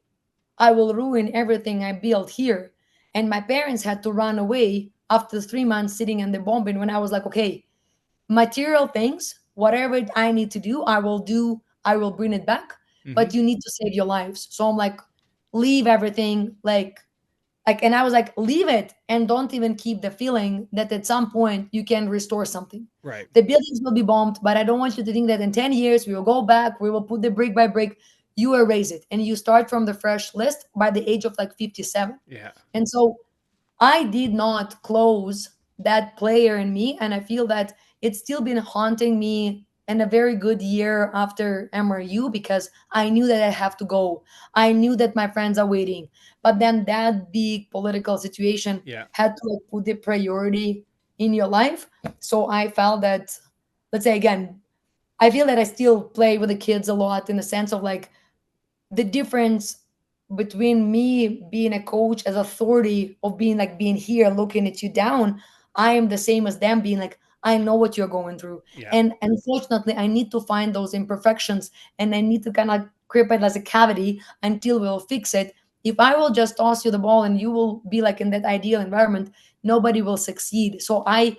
I will ruin everything I built here. And my parents had to run away after 3 months sitting in the bombing when I was like, okay, material things, whatever I need to do, I will do. I will bring it back. Mm-hmm. But you need to save your lives. So I'm like, leave everything, like and I was like leave it and don't even keep the feeling that at some point you can restore something. Right. The buildings will be bombed, but I don't want you to think that in 10 years we will go back, we will put the brick by brick. You erase it and you start from the fresh list by the age of like 57. Yeah. And so I did not close that player in me, and I feel that it's still been haunting me in a very good year after MRU because I knew that I have to go. I knew that my friends are waiting, but then that big political situation Yeah. had to like put the priority in your life. So I felt that, let's say again, I feel that I still play with the kids a lot in the sense of like the difference between me being a coach as authority of being like being here looking at you down. I am the same as them being like I know what you're going through. Yeah. And unfortunately I need to find those imperfections and I need to kind of creep it as a cavity until we'll fix it. If I will just toss you the ball and you will be like in that ideal environment, nobody will succeed. So I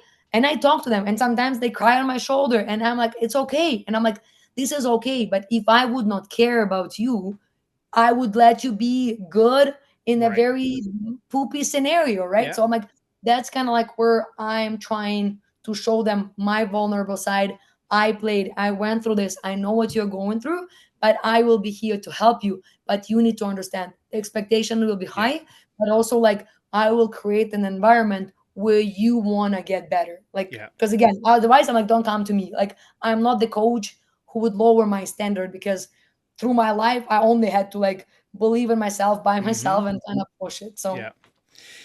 talk to them and sometimes they cry on my shoulder and I'm like it's okay, and I'm like this is okay, but if I would not care about you, I would let you be good in a Right. very poopy scenario, right? Yeah. So I'm like, that's kind of like where I'm trying to show them my vulnerable side. I played, I went through this, I know what you're going through, but I will be here to help you. But you need to understand the expectation will be Yeah. high, but also like I will create an environment where you want to get better. Like, Yeah. because again, otherwise I'm like, don't come to me. Like, I'm not the coach who would lower my standard because through my life I only had to like believe in myself by Mm-hmm. myself and kind of push it. So Yeah.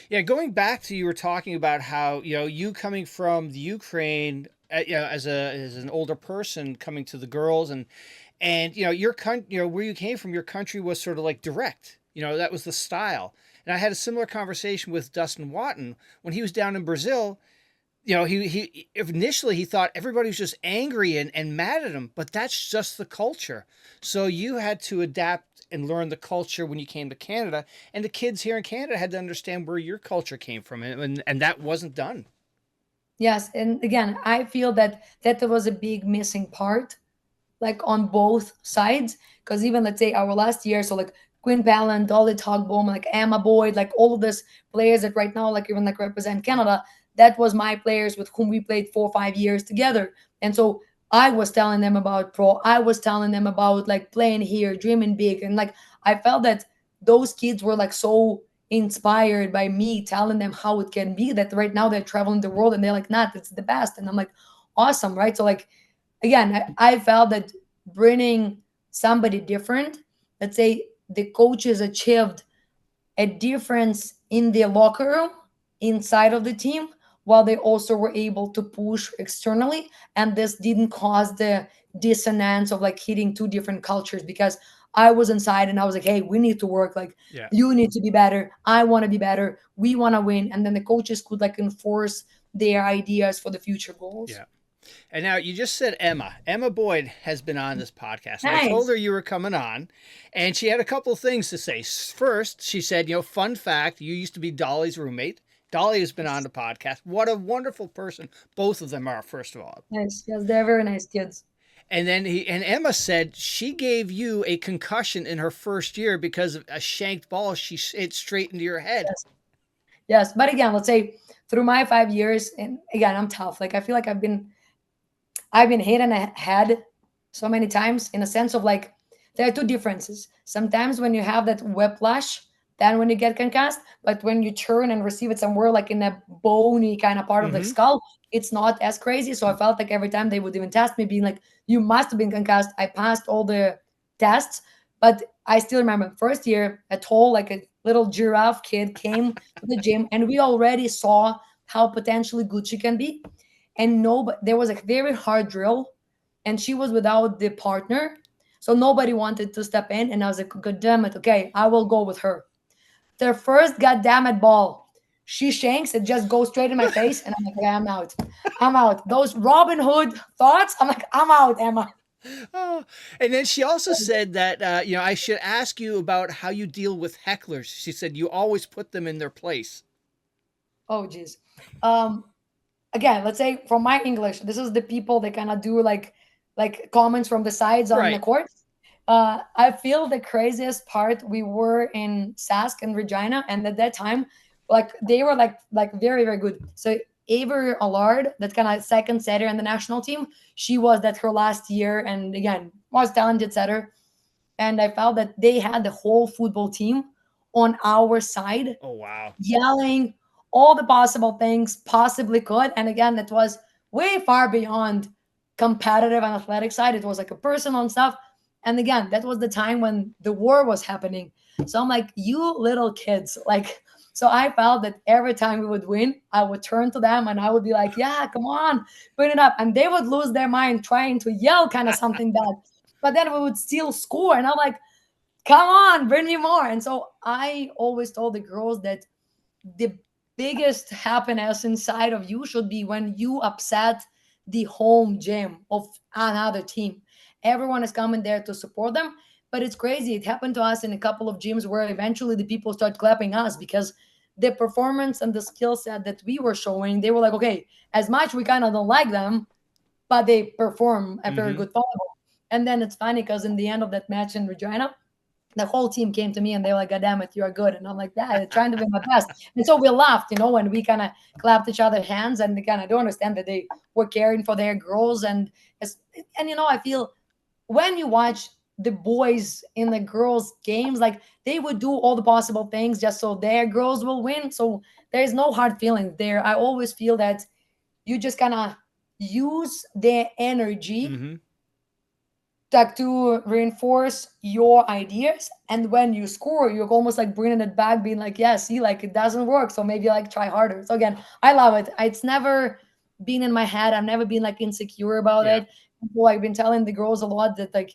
Yeah, going back to you were talking about how you coming from the Ukraine, as an older person coming to the girls, and where you came from, your country was sort of like direct. That was the style. And I had a similar conversation with Dustin Watten when he was down in Brazil. He initially he thought everybody was just angry and mad at him, but that's just the culture. So you had to adapt and learn the culture when you came to Canada, and the kids here in Canada had to understand where your culture came from, and that wasn't done. yes, and again I feel that that was a big missing part like on both sides, because even let's say our last year, so like Quinn Palin, Dolly Togboom, like Emma Boyd, like all of these players that right now like even like represent Canada, that was my players with whom we played 4 or 5 years together. And so I was telling them about pro, I was telling them about like playing here, dreaming big, and like I felt that those kids were like so inspired by me telling them how it can be that right now they're traveling the world and they're like, Nat, it's the best. And I'm like, awesome, right? So like again, I felt that bringing somebody different, let's say the coaches achieved a difference in the locker room inside of the team while they also were able to push externally, and this didn't cause the dissonance of like hitting two different cultures because I was inside and I was like, hey, we need to work, like Yeah. you need to be better, I want to be better, we want to win, and then the coaches could like enforce their ideas for the future goals. Yeah. And now you just said Emma. Emma Boyd has been on this podcast, and I told Nice. her you were coming on, and she had a couple of things to say. First, she said, fun fact, you used to be Dolly's roommate. Dolly has been on the podcast. What a wonderful person both of them are, first of all. Nice. Yes, they're very nice kids. And then Emma said she gave you a concussion in her first year because of a shanked ball she hit straight into your head. Yes. Yes. But again, let's say through my 5 years, and again, I'm tough. Like I feel like I've been hit in the head so many times in a sense of like there are two differences. Sometimes when you have that whiplash, than when you get concussed. But when you turn and receive it somewhere like in a bony kind of part of the Mm-hmm. skull, it's not as crazy. So I felt like every time they would even test me, being like, "You must have been concussed." I passed all the tests, but I still remember first year, a tall like a little giraffe kid came to the gym, and we already saw how potentially good she can be. And no, but there was a very hard drill, and she was without the partner, so nobody wanted to step in. And I was like, "God damn it, okay, I will go with her." Their first goddamn it ball, she shanks it, just goes straight in my face, and I'm like, "Okay, I'm out. I'm out." Those Robin Hood thoughts, I'm like, "I'm out, Emma." Oh, and then she also said that I should ask you about how you deal with hecklers. She said you always put them in their place. Oh, geez. Um, Again, let's say from my English, this is the people that kind of do like comments from the sides on the Right. court. I feel the craziest part, we were in Sask and Regina, and at that time, like they were like very very good. So Avery Allard, that kind of second setter in the national team, she was that her last year, and again was talented setter. And I felt that they had the whole football team on our side, Oh wow. yelling all the possible things possibly could. And again, it was way far beyond competitive and athletic side. It was like a personal stuff. And again, that was the time when the war was happening. So I'm like, "You little kids, like." So I felt that every time we would win, I would turn to them and I would be like, "Yeah, come on, put it up." And they would lose their mind trying to yell kind of something bad. But then we would still score. And I'm like, "Come on, bring me more." And so I always told the girls that the biggest happiness inside of you should be when you upset the home gym of another team. Everyone is coming there to support them. But it's crazy. It happened to us in a couple of gyms where eventually the people start clapping us because the performance and the skill set that we were showing, they were like, "Okay, as much we kind of don't like them, but they perform a very Mm-hmm. good volleyball." And then it's funny because in the end of that match in Regina, the whole team came to me and they were like, "God damn it, you are good." And I'm like, "Yeah, I'm trying to be my best." And so we laughed, and we kind of clapped each other hands, and they kind of don't understand that they were caring for their girls. And I feel when you watch the boys in the girls games, like they would do all the possible things just so their girls will win. So there's no hard feelings there. I always feel that you just kind of use their energy Mm-hmm. like to reinforce your ideas, and when you score you're almost like bringing it back, being like, "Yeah, see, like it doesn't work, so maybe like try harder." So again, I love it. It's never been in my head. I've never been like insecure about Yeah. it. So I've been telling the girls a lot that like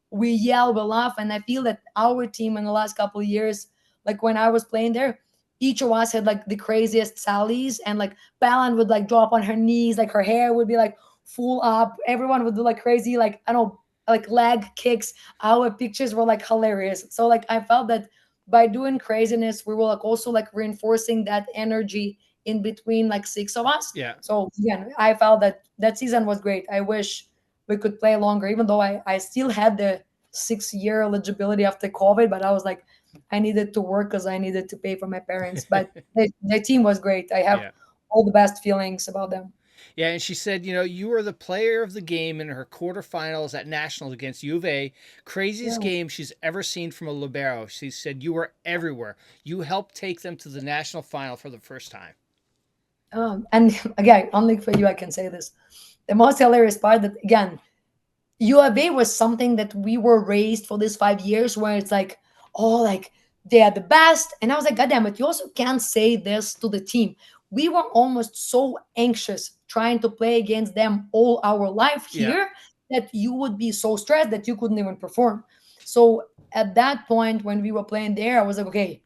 we yell, we laugh, and I feel that our team in the last couple of years, like when I was playing there, each of us had like the craziest sallies, and like Balan would like drop on her knees, like her hair would be like full up. Everyone would do like crazy, like I don't know, like leg kicks. Our pictures were like hilarious. So like I felt that by doing craziness, we were like also like reinforcing that energy in between like six of us. Yeah. So again, I felt that that season was great. I wish we could play longer, even though I still had the 6 year eligibility after COVID, but I was like, I needed to work because I needed to pay for my parents. But the team was great. I have Yeah. all the best feelings about them. Yeah, and she said, you were the player of the game in her quarterfinals at nationals against U of A. Craziest Yeah. game she's ever seen from a libero. She said you were everywhere. You helped take them to the national final for the first time. And again, only for you I can say this. The most hilarious part that again, UAB was something that we were raised for these 5 years, where it's like, oh, like they are the best. And I was like, "God damn it, you also can't say this to the team." We were almost so anxious trying to play against them all our life Yeah. here that you would be so stressed that you couldn't even perform. So at that point when we were playing there, I was like, "Okay,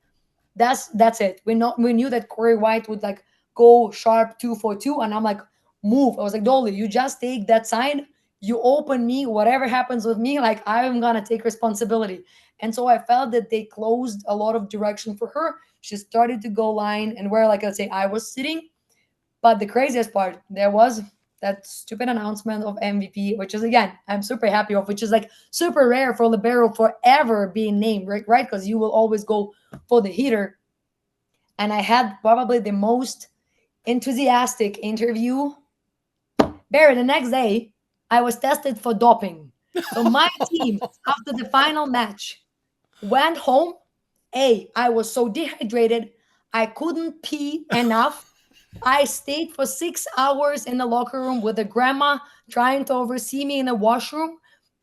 that's it." We knew that Corey White would like go sharp 2 for 2, and I'm like, "Move." I was like, "Dolly, you just take that side, you open me, whatever happens with me, like I'm gonna take responsibility." And so I felt that they closed a lot of direction for her. She started to go line, and where, like, let's say I was sitting. But the craziest part, there was that stupid announcement of MVP, which is again, I'm super happy of, which is like super rare for Libero forever being named, right? Right? Because you will always go for the hitter. And I had probably the most enthusiastic interview. Barry, the next day, I was tested for doping. So my team, after the final match, went home Hey, I was so dehydrated. I couldn't pee enough. I stayed for 6 hours in the locker room with the grandma trying to oversee me in the washroom.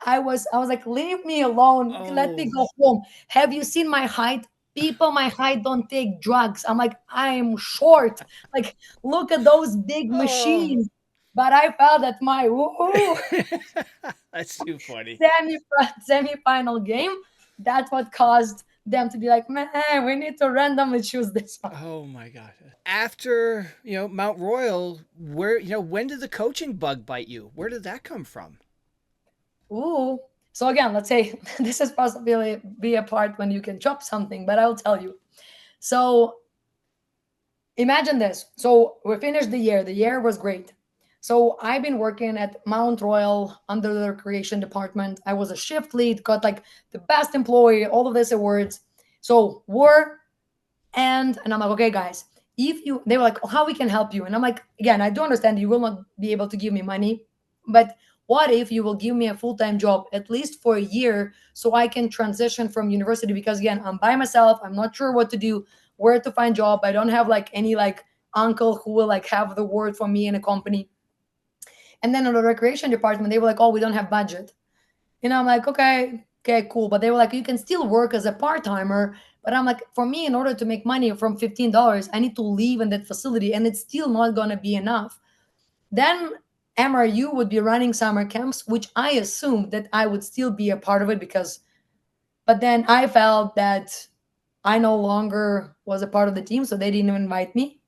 I was like, leave me alone. Let me Oh, go home. Have you seen my height? People my height don't take drugs. I'm like, I am short. Like, look at those big oh. machines. But I felt that my woo That's too funny. semi-final game, that's what caused them to be like, man, we need to randomly choose this one. Oh my god. After, Mount Royal, where, when did the coaching bug bite you? Where did that come from? Ooh. So again, let's say this is possibly be a part when you can chop something, but I'll tell you. So imagine this. So we finished the year. The year was great. So I've been working at Mount Royal under the recreation department. I was a shift lead, got like the best employee, all of these awards. So we're and I'm like, okay, guys, if you they were like, oh, how we can help you? And I'm like, again, I do understand you will not be able to give me money, but what if you will give me a full-time job at least for a year so I can transition from university? Because again, I'm by myself, I'm not sure what to do, where to find job. I don't have like any like uncle who will like have the word for me in a company. And then in the recreation department, they were like, oh, we don't have budget. I'm like, okay, okay, cool. But they were like, you can still work as a part timer. But I'm like, for me, in order to make money from $15, I need to live in that facility, and it's still not going to be enough. Then MRU would be running summer camps, which I assumed that I would still be a part of it because, but then I felt that I no longer was a part of the team, so they didn't invite me.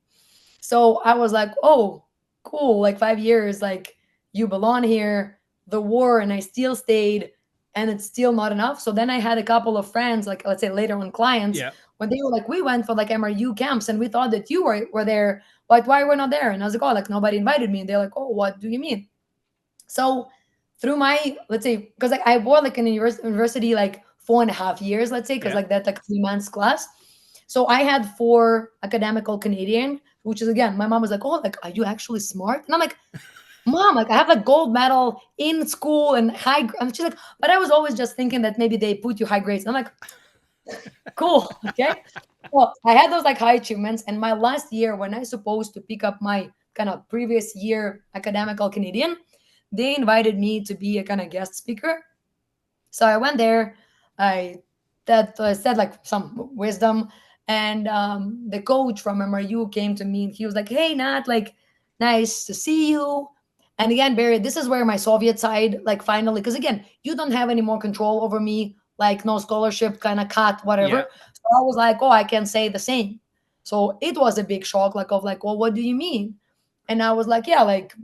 So I was like, oh, cool, like 5 years, like you belong here, the war, and I still stayed, and it's still not enough. So then I had a couple of friends, like let's say later on clients, Yeah. when they were like, we went for like MRU camps and we thought that you were there. Like, why we're not there? And I was like, oh, like nobody invited me. And they're like, oh, what do you mean? So through my, let's say, because like I wore like an university like 4.5 years, let's say, because Yeah. like that like 3 months class. So I had four academical Canadian, which is again, my mom was like, oh, like are you actually smart? And I'm like, mom, like I have a gold medal in school and and she's like, but I was always just thinking that maybe they put you high grades. And I'm like, cool, okay. Well, I had those like high achievements, and my last year when I supposed to pick up my kind of previous year academical Canadian, they invited me to be a kind of guest speaker. So I went there. I that said like some wisdom, and the coach from MRU came to me and he was like, "Hey, Nat, like nice to see you." And again, Barry, this is where my Soviet side like finally, because again, you don't have any more control over me, like no scholarship, kind of cut, Yeah. whatever. So I was like, "Oh, I can say the same." So it was a big shock, like of like, "Well, what do you mean?" And I was like, "Yeah, like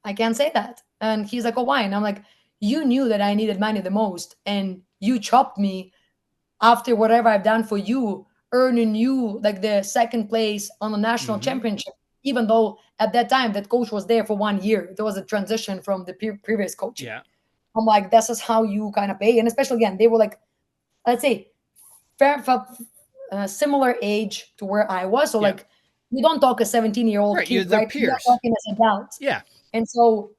I can't say that." And he's like, "Oh, why?" And I'm like, "You knew that I needed money the most, and you chopped me after whatever I've done for you, earning you like the second place on the national Mm-hmm. championship, even though at that time that coach was there for 1 year. There was a transition from the previous coaching." Yeah. I'm like, "This is how you kind of pay." And especially again, they were like, let's say, fair, similar age to where I was. So Yeah. like, we don't talk a 17-year-old Right. You're kid, their right? We are peers. talking as adults. Yeah. And so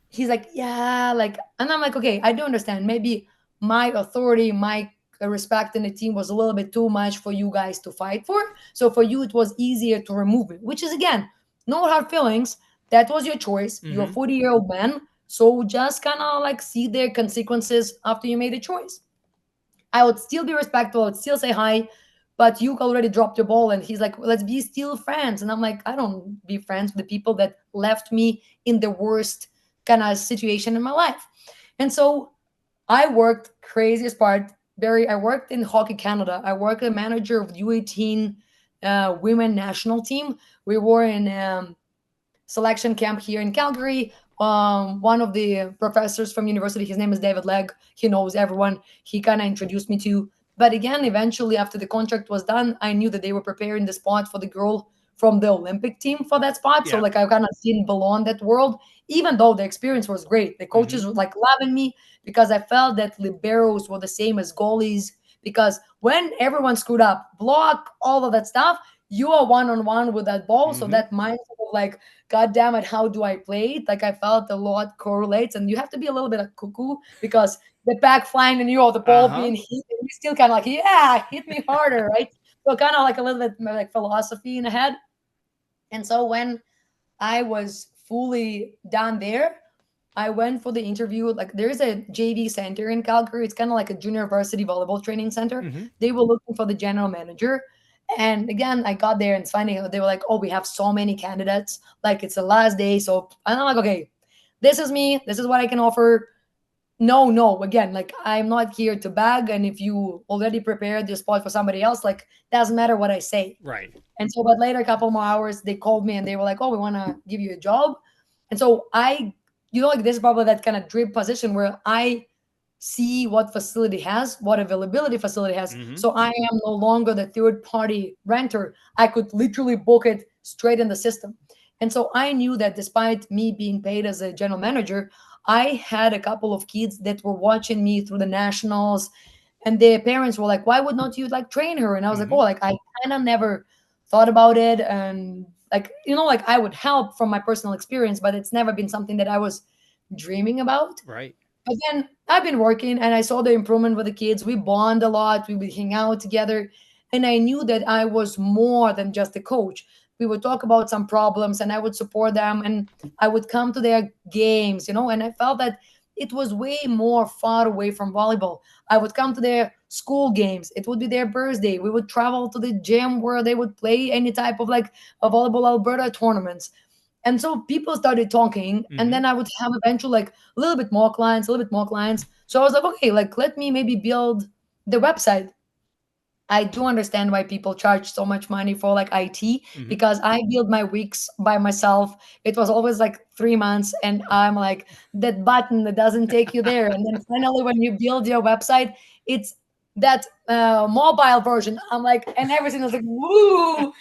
he's like, yeah, like, and I'm like, okay, I do understand. Maybe my authority, my respect in the team was a little bit too much for you guys to fight for. So for you, it was easier to remove it, which is again, no hard feelings. That was your choice. You're a Mm-hmm. 40-year-old man. So just kind of like see the consequences after you made a choice. I would still be respectful. I would still say hi, but you already dropped your ball. And he's like, let's be still friends. And I'm like, I don't be friends with the people that left me in the worst kind of situation in my life. And so I worked craziest part, Barry. I worked in Hockey Canada. I worked as manager of U18 women national team. We were in selection camp here in Calgary. One of the professors from university, his name is David Legg. He knows everyone. He kind of introduced me to. But again, eventually, after the contract was done, I knew that they were preparing the spot for the girl from the Olympic team for that spot. So Yeah. like I kind of didn't belong that world, even though the experience was great. The Mm-hmm. coaches were like loving me because I felt that liberos were the same as goalies. Because when everyone screwed up, block, all of that stuff, you are one on one with that ball. So Mm-hmm. that mindset like, God damn it, how do I play it? Like I felt a lot correlates, and you have to be a little bit of cuckoo because the back flying and the ball Uh-huh. being hit, and you still kind of like, yeah, hit me harder, right? So kind of like a little bit like philosophy in the head. And so when I was fully done there, I went for the interview. Like there's a JV center in Calgary. It's kind of like a junior varsity volleyball training center. Mm-hmm. They were looking for the general manager. And again, I got there and it's funny. They were like, oh, we have so many candidates. Like it's the last day. So I'm like, okay, this is me. This is what I can offer. No, no. Again, like I'm not here to bag. And if you already prepared the spot for somebody else, like doesn't matter what I say. Right. And so, but later, a couple more hours, they called me and they were like, "Oh, we want to give you a job." And so like this is probably that kind of drip position where I see what facility has, what availability facility has. Mm-hmm. So I am no longer the third party renter. I could literally book it straight in the system. And so I knew that despite me being paid as a general manager, I had a couple of kids that were watching me through the nationals, and their parents were like, why would not you like train her? And I was like, Mm-hmm. oh, like I kind of never thought about it. And like, like I would help from my personal experience, but it's never been something that I was dreaming about. Right. But then I've been working and I saw the improvement with the kids. We bond a lot, we would hang out together. And I knew that I was more than just a coach. We would talk about some problems and I would support them and I would come to their games, and I felt that it was way more far away from volleyball. I would come to their school games. It would be their birthday. We would travel to the gym where they would play any type of like a volleyball Alberta tournaments. And so people started talking, and Mm-hmm. then I would have eventually like a little bit more clients, a little bit more clients. So I was like, okay, like let me maybe build the website. I do understand why people charge so much money for like IT Mm-hmm. because I build my weeks by myself. It was always like 3 months, and I'm like that button that doesn't take you there. And then finally, when you build your website, it's that mobile version. I'm like, and everything was like, woo!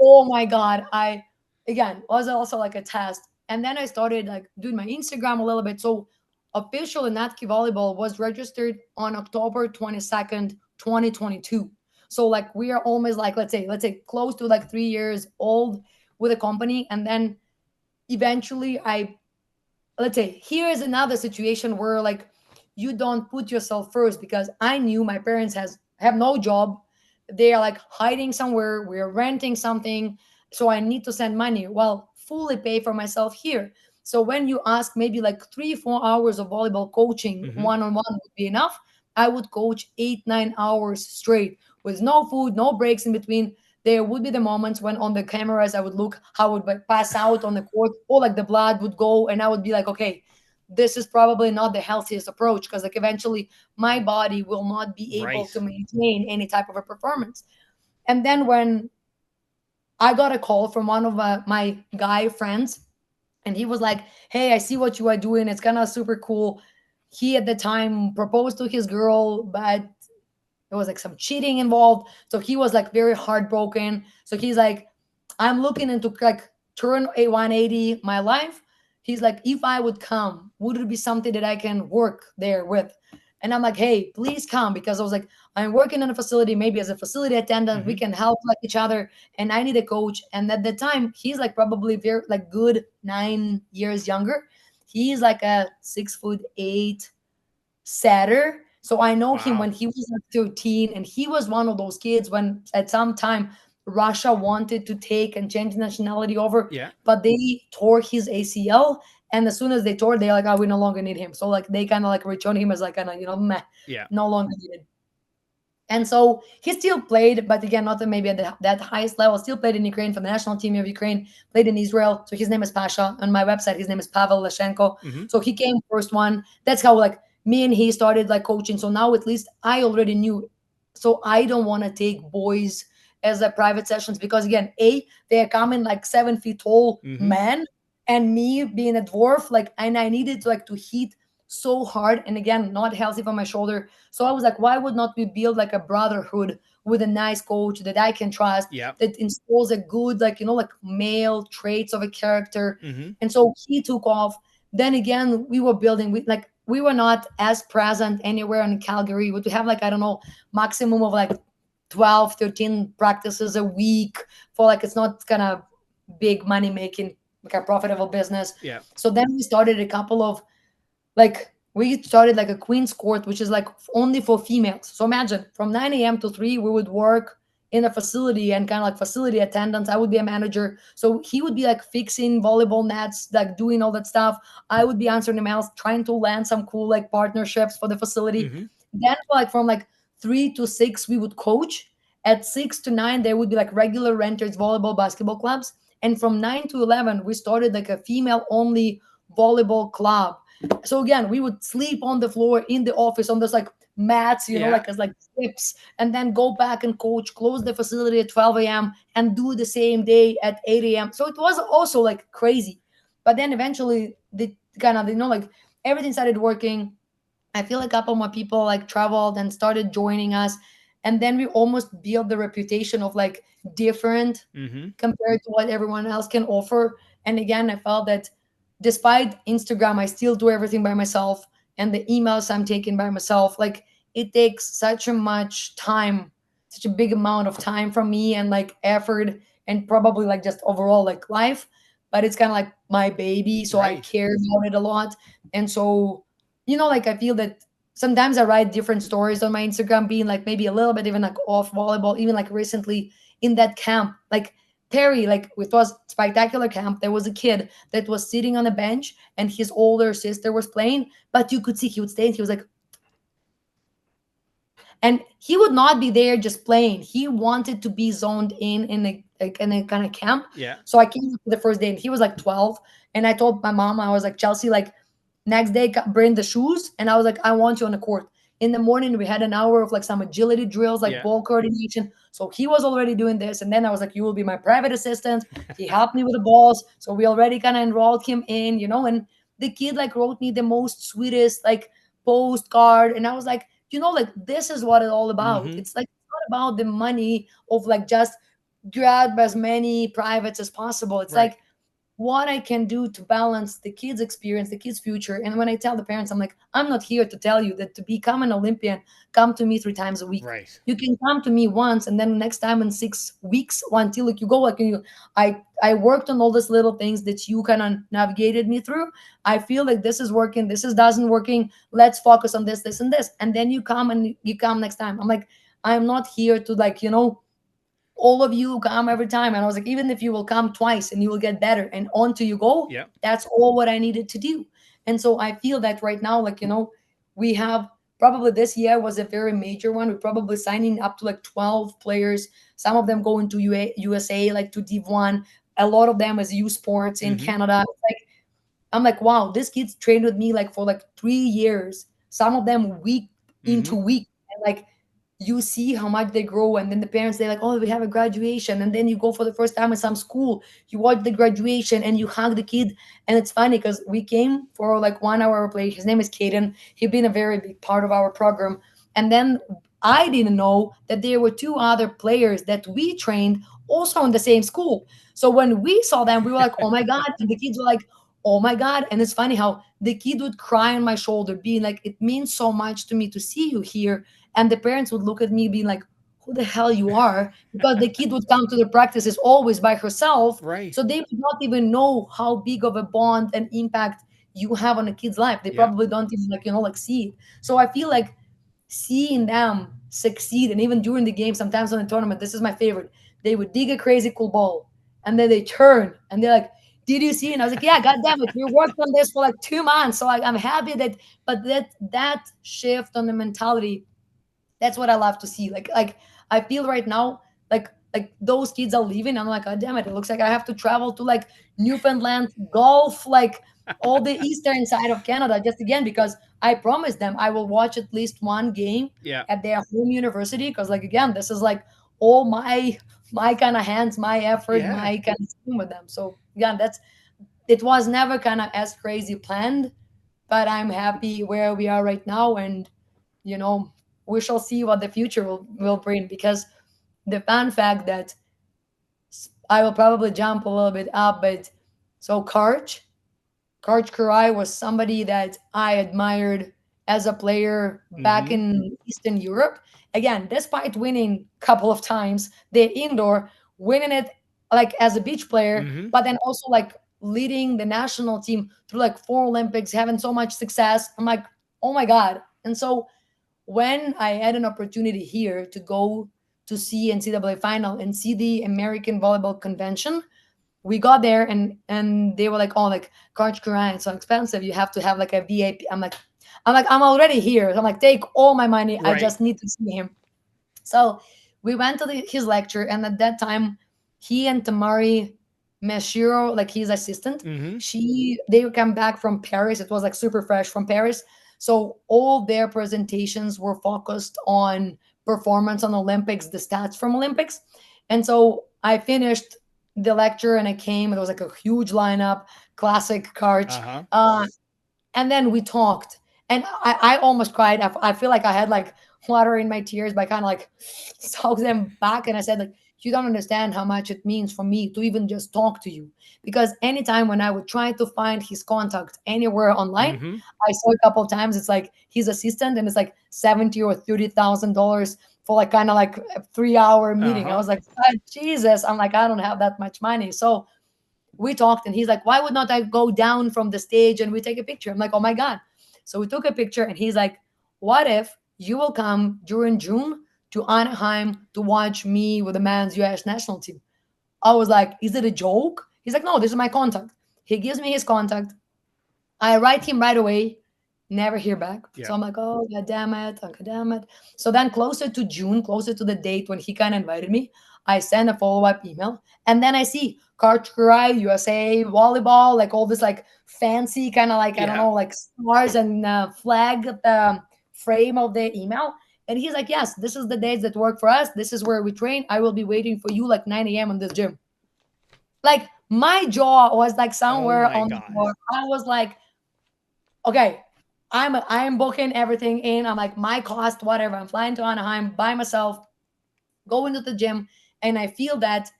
Oh my god! I again was also like a test, and then I started like doing my Instagram a little bit. So officially, Natke Volleyball was registered on October 22nd, 2022. So like we are almost like let's say close to like 3 years old with a company, and then eventually I let's say here is another situation where like you don't put yourself first because I knew my parents have no job. They are like hiding somewhere, we're renting something, so I need to send money, well fully pay for myself here. So when you ask maybe like 3-4 hours of volleyball coaching Mm-hmm. one-on-one would be enough, I would coach 8-9 hours straight with no food, no breaks in between. There would be the moments when on the cameras I would look how I would like pass out on the court or like the blood would go and I would be like, okay, this is probably not the healthiest approach because like eventually my body will not be able Right. to maintain any type of a performance. And then when I got a call from one of my guy friends, and he was like, hey, I see what you are doing, it's kind of super cool. He at the time proposed to his girl, but there was like some cheating involved. So he was like very heartbroken. So he's like, I'm looking into like turn a 180 my life. He's like, if I would come, would it be something that I can work there with? And I'm like, hey, please come because I was like, I'm working in a facility, maybe as a facility attendant, we Mm-hmm. can help like each other, and I need a coach. And at the time, he's like probably very like good 9 years younger. He's like a 6'8" setter. So I know him Wow. when he was like 13, and he was one of those kids when at some time Russia wanted to take and change nationality over, Yeah. but they tore his ACL. And as soon as they tore, they're like, oh, we no longer need him. So like they kind of like returned him as like kind of, meh, Yeah. no longer needed. And so he still played, but again, not maybe at that highest level. Still played in Ukraine for the national team of Ukraine. Played in Israel. So his name is Pasha. On my website, his name is Pavel Lashenko. Mm-hmm. So he came first one. That's how like me and he started like coaching. So now at least I already knew. So I don't want to take boys as a private sessions because again, they are coming like 7 feet tall Mm-hmm. men, and me being a dwarf, like, and I needed like to hit so hard, and again, not healthy for my shoulder. So I was like, why would not we build like a brotherhood with a nice coach that I can trust, Yeah. that installs a good, like, like male traits of a character. Mm-hmm. And so he took off. Then again, we were building, we were not as present anywhere in Calgary. We would have like, I don't know, maximum of like 12, 13 practices a week for like, it's not gonna big money making, like a profitable business. Yeah. So then we started a couple of, like, we started like a queen's court, which is like only for females. So imagine from 9 a.m. to 3 we would work in a facility and kind of like facility attendants. I would be a manager, so he would be like fixing volleyball nets, like doing all that stuff. I would be answering emails, trying to land some cool like partnerships for the facility. Mm-hmm. Then like from like 3 to 6 we would coach. At 6 to 9 there would be like regular renters volleyball basketball clubs. And from 9 to 11 we started like a female only volleyball club. So again, we would sleep on the floor in the office on those like mats, Yeah. like as like strips, and then go back and coach, close the facility at 12 a.m. and do the same day at 8 a.m. So it was also like crazy. But then eventually the kind of, like everything started working. I feel like a couple more people like traveled and started joining us. And then we almost built the reputation of like different Mm-hmm. compared to what everyone else can offer. And again, I felt that despite Instagram, I still do everything by myself, and the emails I'm taking by myself. Like it takes such a much time, such a big amount of time from me and like effort and probably like just overall like life. But it's kind of like my baby, so I Right. care about it a lot. And so, like I feel that sometimes I write different stories on my Instagram, being like maybe a little bit even like off volleyball, even like recently in that camp, like Terry, like it was spectacular camp. There was a kid that was sitting on a bench and his older sister was playing, but you could see he would stay and he was like, and he would not be there just playing. He wanted to be zoned in a like in a kind of camp. Yeah. So I came to the first day and he was like 12. And I told my mom, I was like, Chelsea, like next day bring the shoes. And I was like, I want you on the court. In the morning, we had an hour of like some agility drills, like Yeah. ball coordination. So he was already doing this. And then I was like, you will be my private assistant. He helped me with the balls. So we already kind of enrolled him in. And the kid like wrote me the most sweetest like postcard. And I was like, like this is what it's all about. Mm-hmm. It's like not about the money of like just grab as many privates as possible. It's Right. like what I can do to balance the kids' experience, the kids' future. And when I tell the parents, I'm like, I'm not here to tell you that to become an Olympian, come to me 3 times a week. Right. You can come to me once, and then next time in 6 weeks, until like you go like I worked on all these little things that you kind of navigated me through. I feel like this is working, this is doesn't working. Let's focus on this, this, and this, and then you come next time. I'm like, I'm not here to like all of you come every time. And I was like, even if you will come twice and you will get better and on to you go, Yeah. that's all what I needed to do. And so I feel that right now, like, we have probably this year was a very major one. We're probably signing up to like 12 players. Some of them going to USA, like to Div 1. A lot of them as Usports in Mm-hmm. Canada. Like, I'm like, wow, this kid's trained with me like for like 3 years. Some of them week Mm-hmm. into week. And like you see how much they grow. And then the parents, they're like, oh, we have a graduation. And then you go for the first time in some school, you watch the graduation and you hug the kid. And it's funny because we came for like 1 hour play. His name is Caden. He'd been a very big part of our program. And then I didn't know that there were two other players that we trained also in the same school. So when we saw them, we were like, oh my God. And the kids were like, oh my God. And it's funny how the kid would cry on my shoulder, being like, it means so much to me to see you here. And the parents would look at me being like, who the hell you are? Because the kid would come to the practices always by herself. Right. So they would not even know how big of a bond and impact you have on a kid's life. They Yeah. probably don't even like see it. So I feel like seeing them succeed, and even during the game, sometimes on the tournament, this is my favorite. They would dig a crazy cool ball and then they turn and they're like, did you see? And I was like, yeah, god damn it, we worked on this for like 2 months. So I'm happy that, but that shift on the mentality, that's what I love to see. Like I feel right now, like those kids are leaving. I'm like, God damn it! It looks like I have to travel to like Newfoundland, golf, like all the eastern side of Canada, just again because I promised them I will watch at least one game Yeah. at their home university. Because like again, this is like all my kind of hands, my effort, Yeah. my kind of team with them. So yeah, it was never kind of as crazy planned, but I'm happy where we are right now. And you know we shall see what the future will bring. Because the fun fact that I will probably jump a little bit up, but so Karch Kurai was somebody that I admired as a player back Mm-hmm. in Eastern Europe. Again, despite winning a couple of times the indoor, winning it like as a beach player, Mm-hmm. but then also like leading the national team through like 4 Olympics, having so much success. I'm like, oh my God. And so when I had an opportunity here to go to see NCAA final and see the American Volleyball Convention, we got there and they were like, oh, like Karch Kuran, it's so expensive. You have to have like a VIP. I'm already here. So I'm like, take all my money. I Right. just need to see him. So we went to his lecture, and at that time, he and Tamari Meshiro, like his assistant, Mm-hmm. they come back from Paris. It was like super fresh from Paris. So all their presentations were focused on performance on Olympics, the stats from Olympics. And so I finished the lecture and I came. It was like a huge lineup, classic Karch. Uh-huh. And then we talked, and I almost cried. I feel like I had like water in my tears, but I kind of like soaked them back, and I said like, you don't understand how much it means for me to even just talk to you, because anytime when I would try to find his contact anywhere online, Mm-hmm. I saw a couple of times it's like his assistant, and it's like 70 or $30,000 for like kind of like a 3 hour meeting. I Uh-huh. was like, "Ah, Jesus, I'm like, I don't have that much money. So we talked, and he's like, why would not I go down from the stage and we take a picture? I'm like, oh my God. So we took a picture, and he's like, what if you will come during June to Anaheim to watch me with the men's US national team? I was like, is it a joke? He's like, no, this is my contact. He gives me his contact. I write him right away, never hear back. Yeah. So I'm like, oh, God damn it. Oh, God damn it. So then, closer to June, closer to the date when he kind of invited me, I send a follow up email. And then I see Karch, USA Volleyball, like all this like fancy kind of like, I don't Yeah. know, like stars and flag at the frame of the email. And he's like, yes, this is the dates that work for us. This is where we train. I will be waiting for you like 9 a.m. in this gym. Like my jaw was like Oh somewhere my on the God. floor. I was like, okay, I am booking everything in. I'm like, my cost, whatever. I'm flying to Anaheim by myself, going to the gym, and I feel that,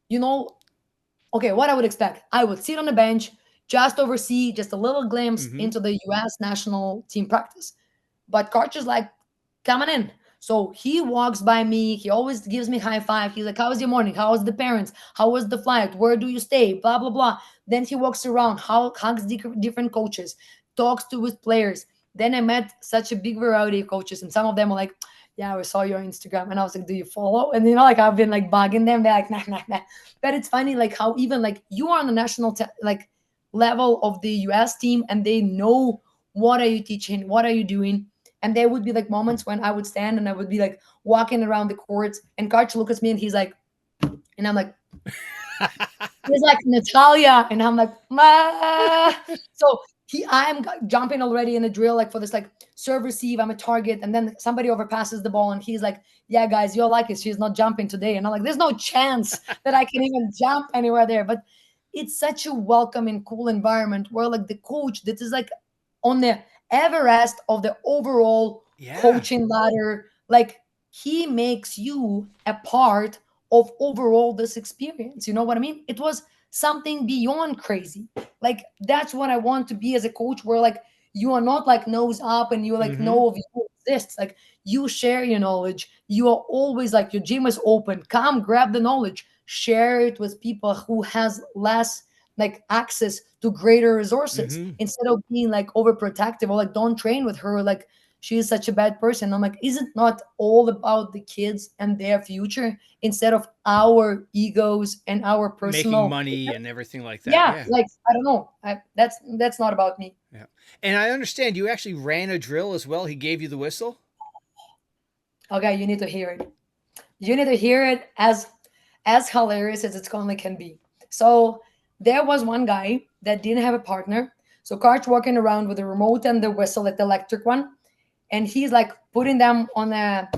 you know, okay, what I would expect. I would sit on the bench, just oversee just a little glimpse Mm-hmm. into the US national team practice. But Karch is like coming in. So he walks by me. He always gives me high five. He's like, how was your morning? How was the parents? How was the flight? Where do you stay? Blah, blah, blah. Then he walks around, hugs different coaches, talks to with players. Then I met such a big variety of coaches, and some of them were like, yeah, we saw your Instagram. And I was like, do you follow? And like I've been like bugging them. They're like, nah, nah, nah. But it's funny, like how even like you are on the national like level of the US team, and they know what are you teaching, what are you doing. And there would be like moments when I would stand and I would be like walking around the courts, and Karch look at me and he's like, and I'm like, he's like, Natalia, and I'm like, ma. So I'm jumping already in a drill, like for this like serve receive. I'm a target, and then somebody overpasses the ball, and he's like, yeah, guys, you're lucky she's not jumping today. And I'm like, there's no chance that I can even jump anywhere there. But it's such a welcoming, cool environment where like the coach that is like on the Everest of the overall Yeah. coaching ladder, like he makes you a part of overall this experience. You know what I mean? It was something beyond crazy. Like that's what I want to be as a coach, where like you are not like nose up and you like Mm-hmm. know of you exists. Like you share your knowledge. You are always like your gym is open. Come grab the knowledge, share it with people who has less like access to greater resources, Mm-hmm. instead of being like overprotective or like don't train with her, like she is such a bad person. I'm like, is it not all about the kids and their future instead of our egos and our Making personal money greatness? and everything like that. Yeah, Yeah. like I don't know. That's not about me. Yeah. And I understand you actually ran a drill as well. He gave you the whistle. Okay, you need to hear it. You need to hear it as hilarious as it only can be. So there was one guy that didn't have a partner. So Karch walking around with the remote and the whistle, like the electric one, and he's like putting them on a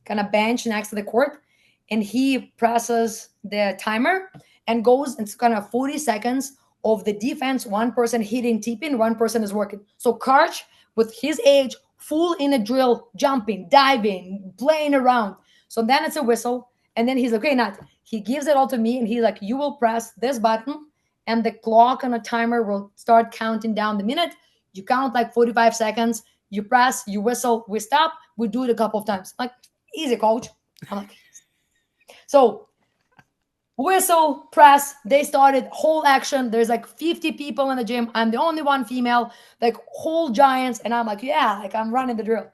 kind of bench next to the court, and he presses the timer and goes, it's kind of 40 seconds of the defense, one person hitting tipping, one person is working. So Karch with his age, full in a drill, jumping, diving, playing around. So then it's a whistle, and then he's like, okay, Nat, he gives it all to me, and he's like, you will press this button and the clock on a timer will start counting down the minute. You count like 45 seconds, you press, you whistle, we stop, we do it a couple of times. Like, easy, coach. I'm like, so Whistle, press, they started whole action. There's like 50 people in the gym. I'm the only one female, like whole giants. And I'm like, yeah, like I'm running the drill.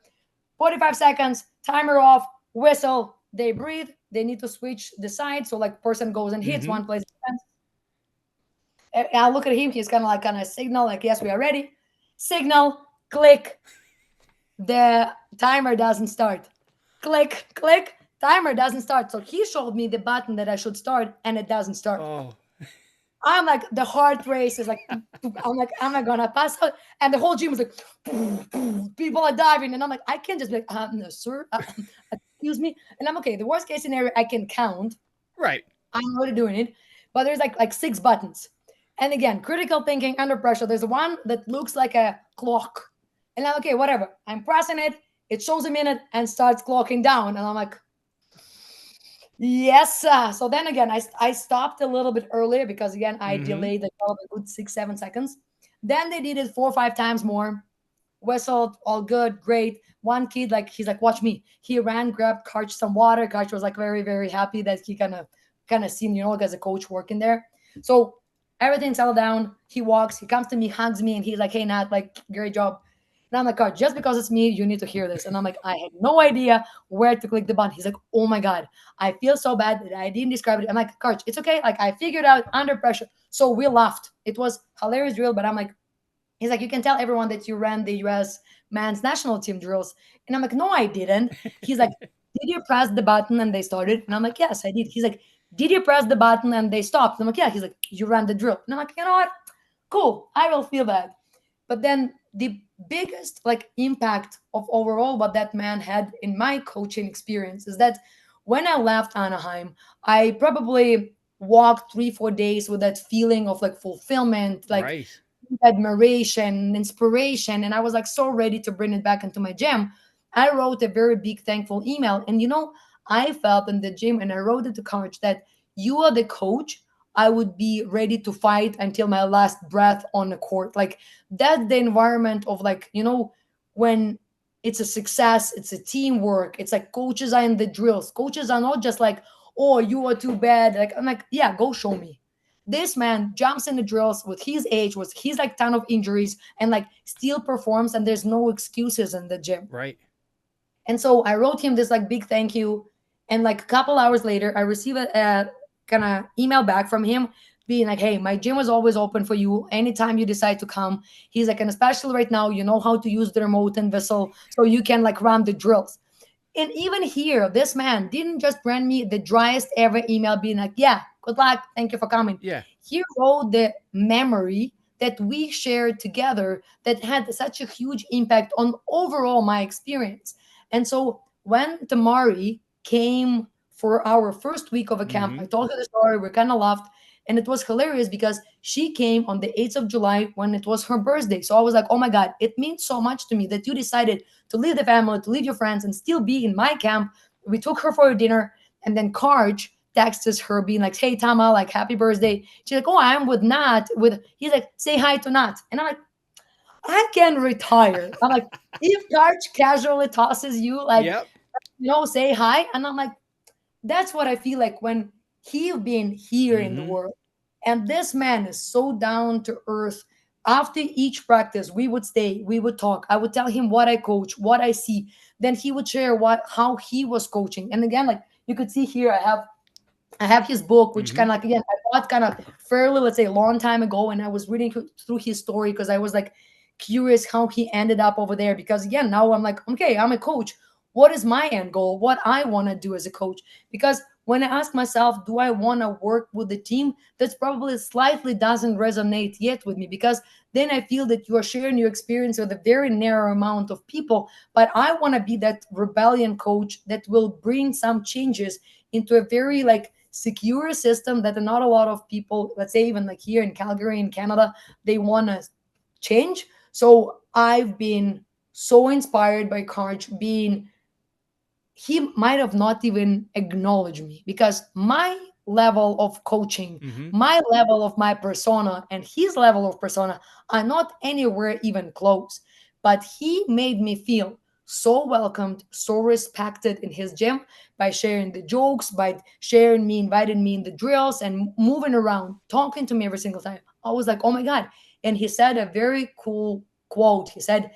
45 seconds, timer off, whistle, they breathe. They need to switch the side. So like person goes and hits Mm-hmm. one place. And I look at him, he's kind of signal, like, yes, we are ready. Signal, click, the timer doesn't start. Click, click, timer doesn't start. So he showed me the button that I should start and it doesn't start. Oh. I'm like, the heart race is like, I'm like, am I gonna pass out? And the whole gym was like, people are diving. And I'm like, I can't just be like, no, sir, excuse me. And I'm okay. The worst case scenario, I can count. Right. I'm already doing it. But there's like 6 buttons. And again, critical thinking under pressure. There's one that looks like a clock. And I'm okay, whatever. I'm pressing it. It shows a minute and starts clocking down. And I'm like, yes. So then again, I stopped a little bit earlier because again, I Mm-hmm. delayed like probably a good 6, 7 seconds. Then they did it 4 or 5 times more. Whistled, all good, great. One kid, like he's like, watch me. He ran, grabbed Karch some water. Karch was like very, very happy that he kind of seen, like as a coach working there. So everything settled down. He walks, he comes to me, hugs me, and he's like, hey Nat, like great job. And I'm like, God, just because it's me, you need to hear this. And I'm like, I had no idea where to click the button. He's like, oh my God, I feel so bad that I didn't describe it. I'm like, Karch, it's okay. Like I figured out under pressure. So we laughed. It was hilarious drill, but I'm like, he's like, you can tell everyone that you ran the US men's national team drills. And I'm like, no, I didn't. He's like, did you press the button and they started? And I'm like, yes, I did. He's like, did you press the button and they stopped? And I'm like, yeah. He's like, you ran the drill. And I'm like, you know what? Cool. I will feel that. But then the biggest like impact of overall what that man had in my coaching experience is that when I left Anaheim, I probably walked 3, 4 days with that feeling of like fulfillment, like Right. admiration, inspiration, and I was like so ready to bring it back into my gym. I wrote a very big thankful email, and I felt in the gym, and I wrote it to coach that you are the coach. I would be ready to fight until my last breath on the court. Like that's the environment of like when it's a success, it's a teamwork. It's like coaches are in the drills. Coaches are not just like, oh, you are too bad. Like I'm like, yeah, go show me. This man jumps in the drills with his age, with his like ton of injuries, and like still performs, and there's no excuses in the gym. Right. And so I wrote him this like big thank you, and like a couple hours later, I received a kind of email back from him being like, "Hey, my gym is always open for you anytime you decide to come." He's like, "And especially right now, you know how to use the remote and whistle, so you can like run the drills." And even here, this man didn't just brand me the driest ever email being like, yeah, good luck. Thank you for coming. Yeah. He wrote the memory that we shared together that had such a huge impact on overall my experience. And so when Tamari came for our first week of a camp, Mm-hmm. I told her the story, we kind of laughed. And it was hilarious because she came on the 8th of July when it was her birthday. So I was like, oh my God, it means so much to me that you decided to leave the family, to leave your friends, and still be in my camp. We took her for a dinner, and then Karch texts her being like, "Hey Tama, like happy birthday." She's like, "Oh, I'm with Nat." With he's like, "Say hi to Nat," and I'm like, "I can retire." I'm like, if Karch casually tosses you like, Yep. say hi, and I'm like, that's what I feel like when he've been here in the Mm-hmm. world. And this man is so down to earth. After each practice, we would stay, we would talk. I would tell him what I coach, what I see. Then he would share how he was coaching. And again, like you could see here, I have his book, which Mm-hmm. kind of like again, I bought kind of fairly, let's say, a long time ago, and I was reading through his story because I was like curious how he ended up over there. Because again, now I'm like, okay, I'm a coach. What is my end goal? What I want to do as a coach? Because when I ask myself, do I want to work with the team? That's probably slightly doesn't resonate yet with me because then I feel that you are sharing your experience with a very narrow amount of people. But I want to be that rebellion coach that will bring some changes into a very like secure system that not a lot of people, let's say even like here in Calgary in Canada, they want to change. So I've been so inspired by Karch being, he might have not even acknowledged me because my level of coaching, Mm-hmm. my level of my persona, and his level of persona are not anywhere even close. But he made me feel so welcomed, so respected in his gym by sharing the jokes, by sharing me, inviting me in the drills and moving around, talking to me every single time. I was like, oh my God. And he said a very cool quote. He said,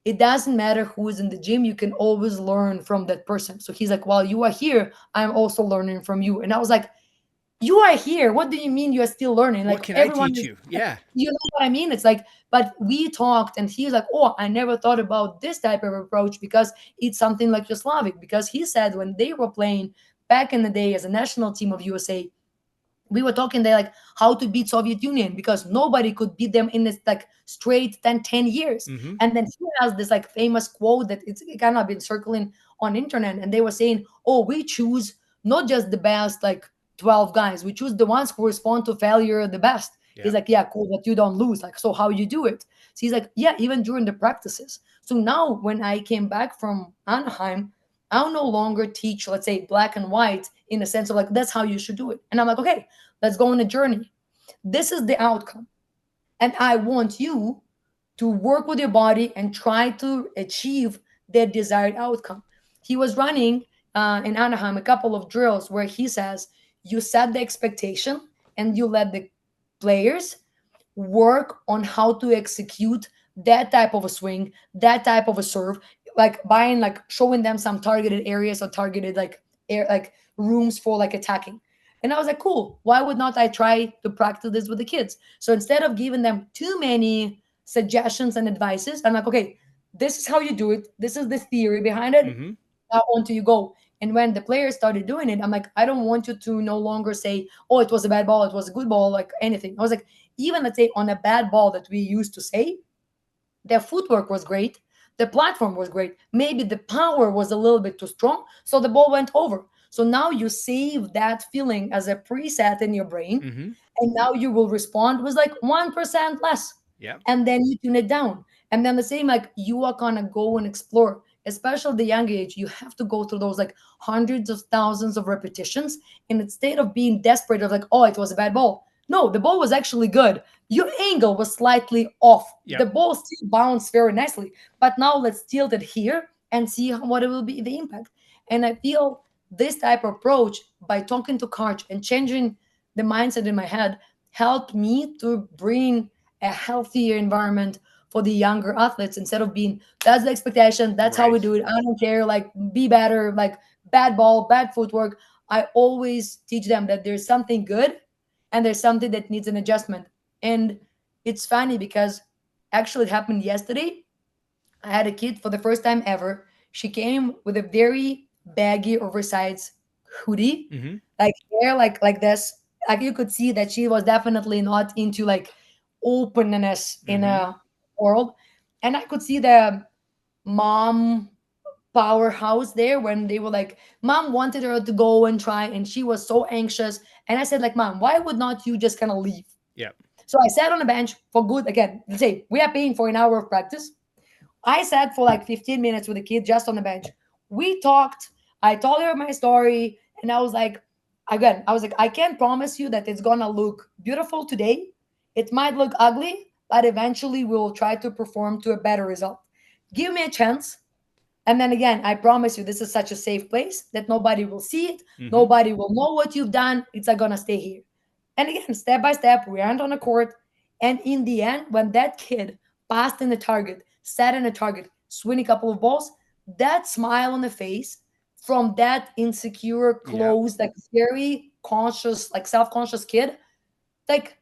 it doesn't matter who is in the gym, you can always learn from that person. So he's like, while you are here, I'm also learning from you. And I was like, you are here. What do you mean you are still learning? What Like can I everyone teach is, you? Yeah. you know what I mean? It's like, but we talked and he's like, oh, I never thought about this type of approach because it's something like Yugoslavic. Because he said when they were playing back in the day as a national team of USA, we were talking there like how to beat Soviet Union because nobody could beat them in this like straight 10 years. Mm-hmm. And then he has this like famous quote that it's kind of been circling on internet, and they were saying, oh, we choose not just the best like 12 guys, we choose the ones who respond to failure the best. He's Yeah. like, yeah, cool, but you don't lose. Like, so how you do it? So he's like, yeah, even during the practices. So now when I came back from Anaheim, I'll no longer teach, let's say, black and white in the sense of like, that's how you should do it. And I'm like, okay, let's go on a journey. This is the outcome. And I want you to work with your body and try to achieve their desired outcome. He was running in Anaheim a couple of drills where he says, you set the expectation and you let the players work on how to execute that type of a swing, that type of a serve, like buying, like showing them some targeted areas or targeted like air, like rooms for like attacking. And I was like, cool. Why would not I try to practice this with the kids? So instead of giving them too many suggestions and advices, I'm like, okay, this is how you do it. This is the theory behind it. Mm-hmm. How on do you go? And when the players started doing it, I'm like, I don't want you to no longer say, oh, it was a bad ball, it was a good ball, like anything. I was like, even let's say on a bad ball that we used to say, their footwork was great, the platform was great, maybe the power was a little bit too strong, so the ball went over. So now you save that feeling as a preset in your brain, Mm-hmm. and now you will respond with like 1% less, Yeah. and then you tune it down. And then the same, like you are gonna go and explore, especially the young age, you have to go through those like hundreds of thousands of repetitions. And instead of being desperate of like, oh, it was a bad ball, no, the ball was actually good, your angle was slightly off, the Yep. ball still bounced very nicely, but now let's tilt it here and see what it will be the impact. And I feel this type of approach, by talking to Karch and changing the mindset in my head, helped me to bring a healthier environment for the younger athletes. Instead of being, that's the expectation, that's how we Right. do it, I don't care, like be better, like bad ball, bad footwork. I always teach them that there's something good and there's something that needs an adjustment. And it's funny because actually it happened yesterday. I had a kid for the first time ever. She came with a very baggy, oversized hoodie, Mm-hmm. like hair, like this. Like you could see that she was definitely not into like openness in Mm-hmm. a world. And I could see the mom powerhouse there when they were like, mom wanted her to go and try, and she was so anxious. And I said, like, mom, why would not you just kind of leave? Yep. So I sat on the bench for good. Again, let's say we are paying for an hour of practice. I sat for like 15 minutes with the kid just on the bench. We talked. I told her my story. And I was like, again, I was like, I can't promise you that it's going to look beautiful today. It might look ugly, but eventually we will try to perform to a better result. Give me a chance. And then again, I promise you, this is such a safe place that nobody will see it. Mm-hmm. Nobody will know what you've done. It's like going to stay here. And again, step by step, we aren't on a court. And in the end, when that kid passed in the target, sat in the target, swing a couple of balls, that smile on the face from that insecure, Yeah. closed, like very conscious, like self-conscious kid, like,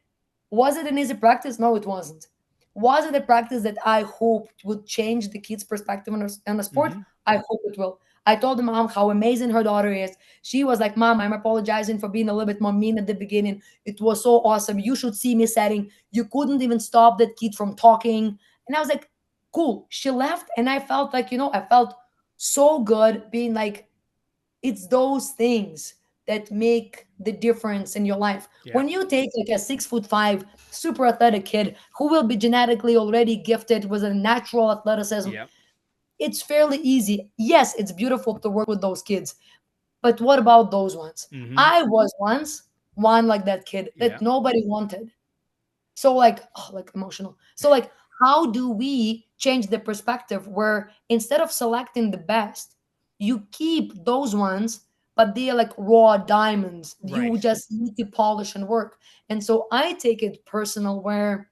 was it an easy practice? No, it wasn't. Was it a practice that I hoped would change the kid's perspective on the sport? Mm-hmm. I hope it will. I told the mom how amazing her daughter is. She was like, Mom, I'm apologizing for being a little bit more mean at the beginning. It was so awesome. You should see me setting. You couldn't even stop that kid from talking. And I was like, cool. She left, and I felt like, I felt so good being like, it's those things that make the difference in your life. Yeah. When you take like a 6'5" super athletic kid who will be genetically already gifted with a natural athleticism, Yep. it's fairly easy. Yes, it's beautiful to work with those kids, but what about those ones? Mm-hmm. I was once one like that kid that Yeah. nobody wanted. So like, oh, like emotional. So like, how do we change the perspective where instead of selecting the best, you keep those ones, but they are like raw diamonds. You Right. just need to polish and work. And so I take it personal where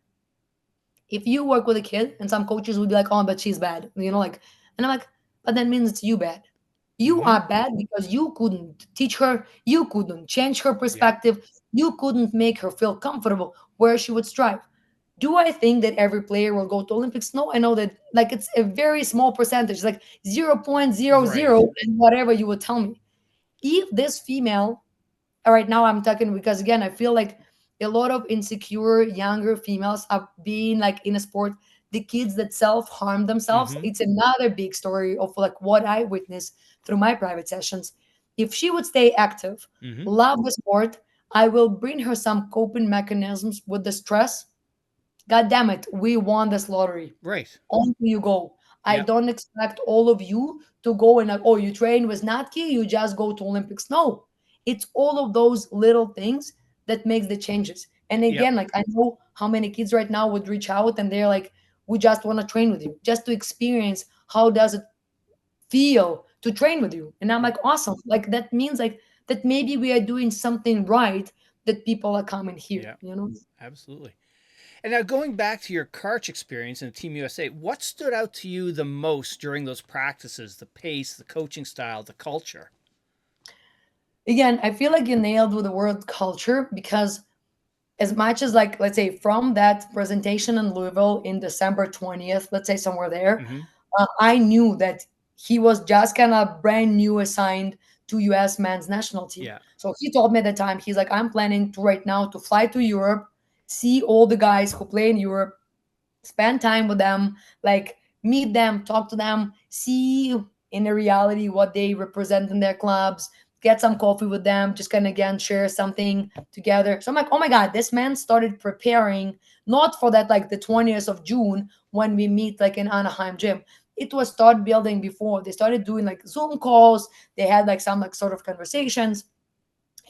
if you work with a kid and some coaches would be like, oh, but she's bad, like, and I'm like, but that means it's you bad. You Mm-hmm. are bad because you couldn't teach her, you couldn't change her Yep. perspective, you couldn't make her feel comfortable where she would strive. Do I think that every player will go to Olympics? No, I know that like it's a very small percentage, like 0.00 Right. and whatever you would tell me. If this female, all right, now I'm talking because again, I feel like a lot of insecure younger females are being like in a sport, the kids that self-harm themselves. Mm-hmm. It's another big story of like what I witnessed through my private sessions. If she would stay active, Mm-hmm. love the sport, I will bring her some coping mechanisms with the stress. God damn it, we won this lottery. Right. On you go. I Yep. don't expect all of you to go and like, oh, you train with Natke, you just go to Olympics. No, it's all of those little things that makes the changes. And Yep. again, like I know how many kids right now would reach out and they're like, we just want to train with you, just to experience how does it feel to train with you. And I'm Yep. like, awesome. Like that means like that maybe we are doing something right that people are coming here, Yep. you know? Absolutely. And now going back to your Karch experience in Team USA, what stood out to you the most during those practices? The pace, the coaching style, the culture. Again, I feel like you nailed with the word culture because as much as like let's say from that presentation in Louisville in December 20th, let's say somewhere there, Mm-hmm. I knew that he was just kind of brand new assigned to US men's national team. Yeah. So he told me at the time, he's like, I'm planning to right now to fly to Europe, see all the guys who play in Europe, spend time with them, like meet them, talk to them, see in a reality what they represent in their clubs, get some coffee with them, just kind of again share something together. So I'm like, oh my God, this man started preparing not for that like the 20th of June when we meet like in Anaheim gym. It was start building before. They started doing like Zoom calls. They had like some like sort of conversations.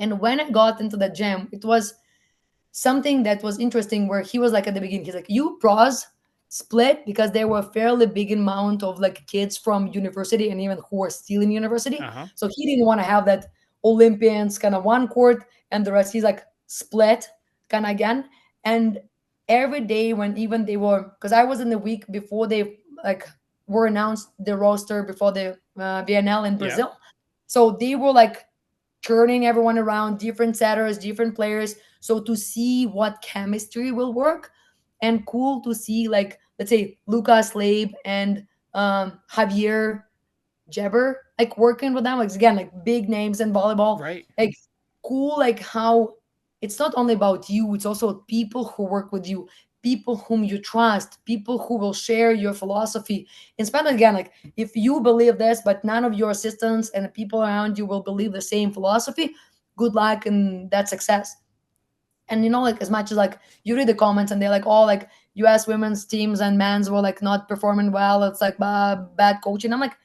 And when I got into the gym, it was something that was interesting where he was like at the beginning, he's like, you pros split because there were a fairly big amount of like kids from university and even who were still in university. Uh-huh. So he didn't want to have that Olympians kind of one court and the rest he's like split kind of again. And every day when even they were, because I was in the week before they like were announced the roster before the VNL in Yep. Brazil. So they were like turning everyone around, different setters, different players. So to see what chemistry will work, and cool to see like let's say Lucas Labe and Javier Jeber like working with them. Like again, like big names in volleyball. Right. Like cool, like how it's not only about you; it's also people who work with you, people whom you trust, people who will share your philosophy. Instead, again, like if you believe this, but none of your assistants and the people around you will believe the same philosophy, good luck and that success. And like as much as like you read the comments and they're like, oh, like US women's teams and men's were like not performing well, it's like bad coaching. I'm like,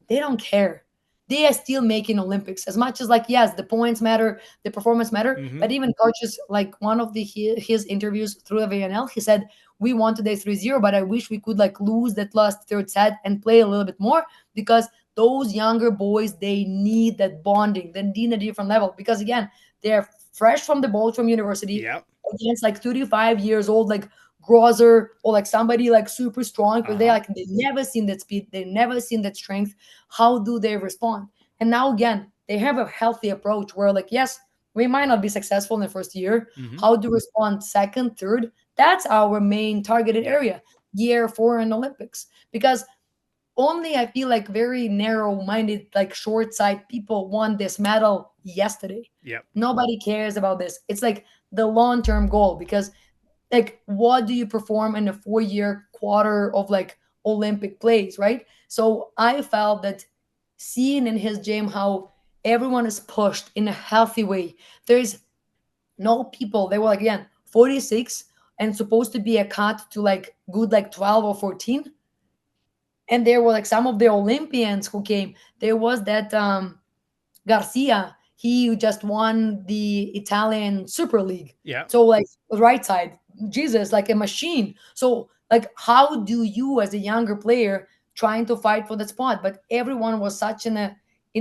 they don't care. They are still making Olympics as much as like yes, the points matter, the performance matter. Mm-hmm. But even coaches like one of the his interviews through the VNL, he said we won today 3-0, but I wish we could like lose that last third set and play a little bit more because those younger boys they need that bonding, they need a different level because again they're fresh from the boat from university Yep. against like 35 years old like Grosser or like somebody like super strong, but they Uh-huh. like they never seen that speed, they never seen that strength. How do they respond? And now again, they have a healthy approach where like yes, we might not be successful in the first year. Mm-hmm. How to respond second, third? That's our main targeted Yep. area. Year four in Olympics because only I feel like very narrow-minded, like short-sighted people want this medal yesterday. Yep. Nobody cares about this. It's like the long-term goal because like what do you perform in a 4-year quarter of like Olympic plays, right? So I felt that seeing in his gym how everyone is pushed in a healthy way. There's no people, they were like again 46 and supposed to be a cut to like good like 12 or 14. And there were like some of the Olympians who came. There was that Garcia. He just won the Italian Super League. Yep. So like right side, Jesus, like a machine. So Like, how do you as a younger player trying to fight for the spot? But everyone was such in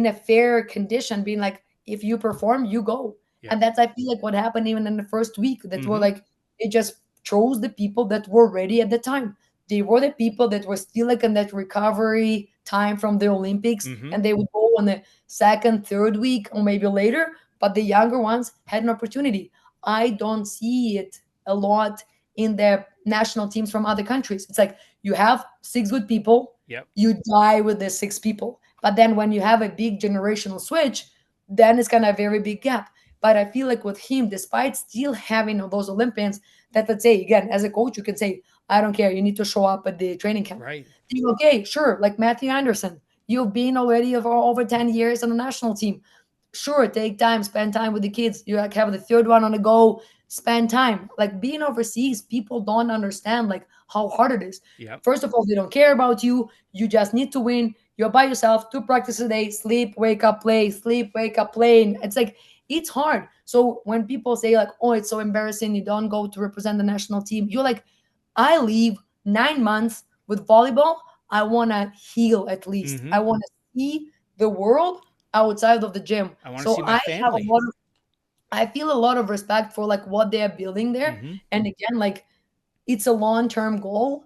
a fair condition, being like, if you perform, you go. Yep. And that's, I feel like, what happened even in the first week. That were Mm-hmm. like, it just chose the people that were ready at the time. They were the people that were still like in that recovery time from the Olympics, Mm-hmm. and they would go on the second, third week, or maybe later. But the younger ones had an opportunity. I don't see it a lot in the national teams from other countries. It's like you have six good people, Yep. you die with the six people. But then when you have a big generational switch, then it's kind of a very big gap. But I feel like with him, despite still having all those Olympians, that, let's say, again, as a coach, you can say, I don't care, you need to show up at the training camp. Right. Okay, sure, like Matthew Anderson, you've been already for over 10 years on the national team. Sure, take time, spend time with the kids. You like have the third one on the go, spend time. Like being overseas, people don't understand like how hard it is. Yep. First of all, they don't care about you. You just need to win. You're by yourself, two practices a day, sleep, wake up, play, sleep, wake up, play. And it's like it's hard. So when people say like, oh, it's so embarrassing, you don't go to represent the national team, you're like, I leave 9 months with volleyball. I wanna heal at least. Mm-hmm. I wanna see the world outside of the gym. I want to see So my I have a family. lot of I feel a lot of respect for like what they are building there. Mm-hmm. And again, like it's a long-term goal.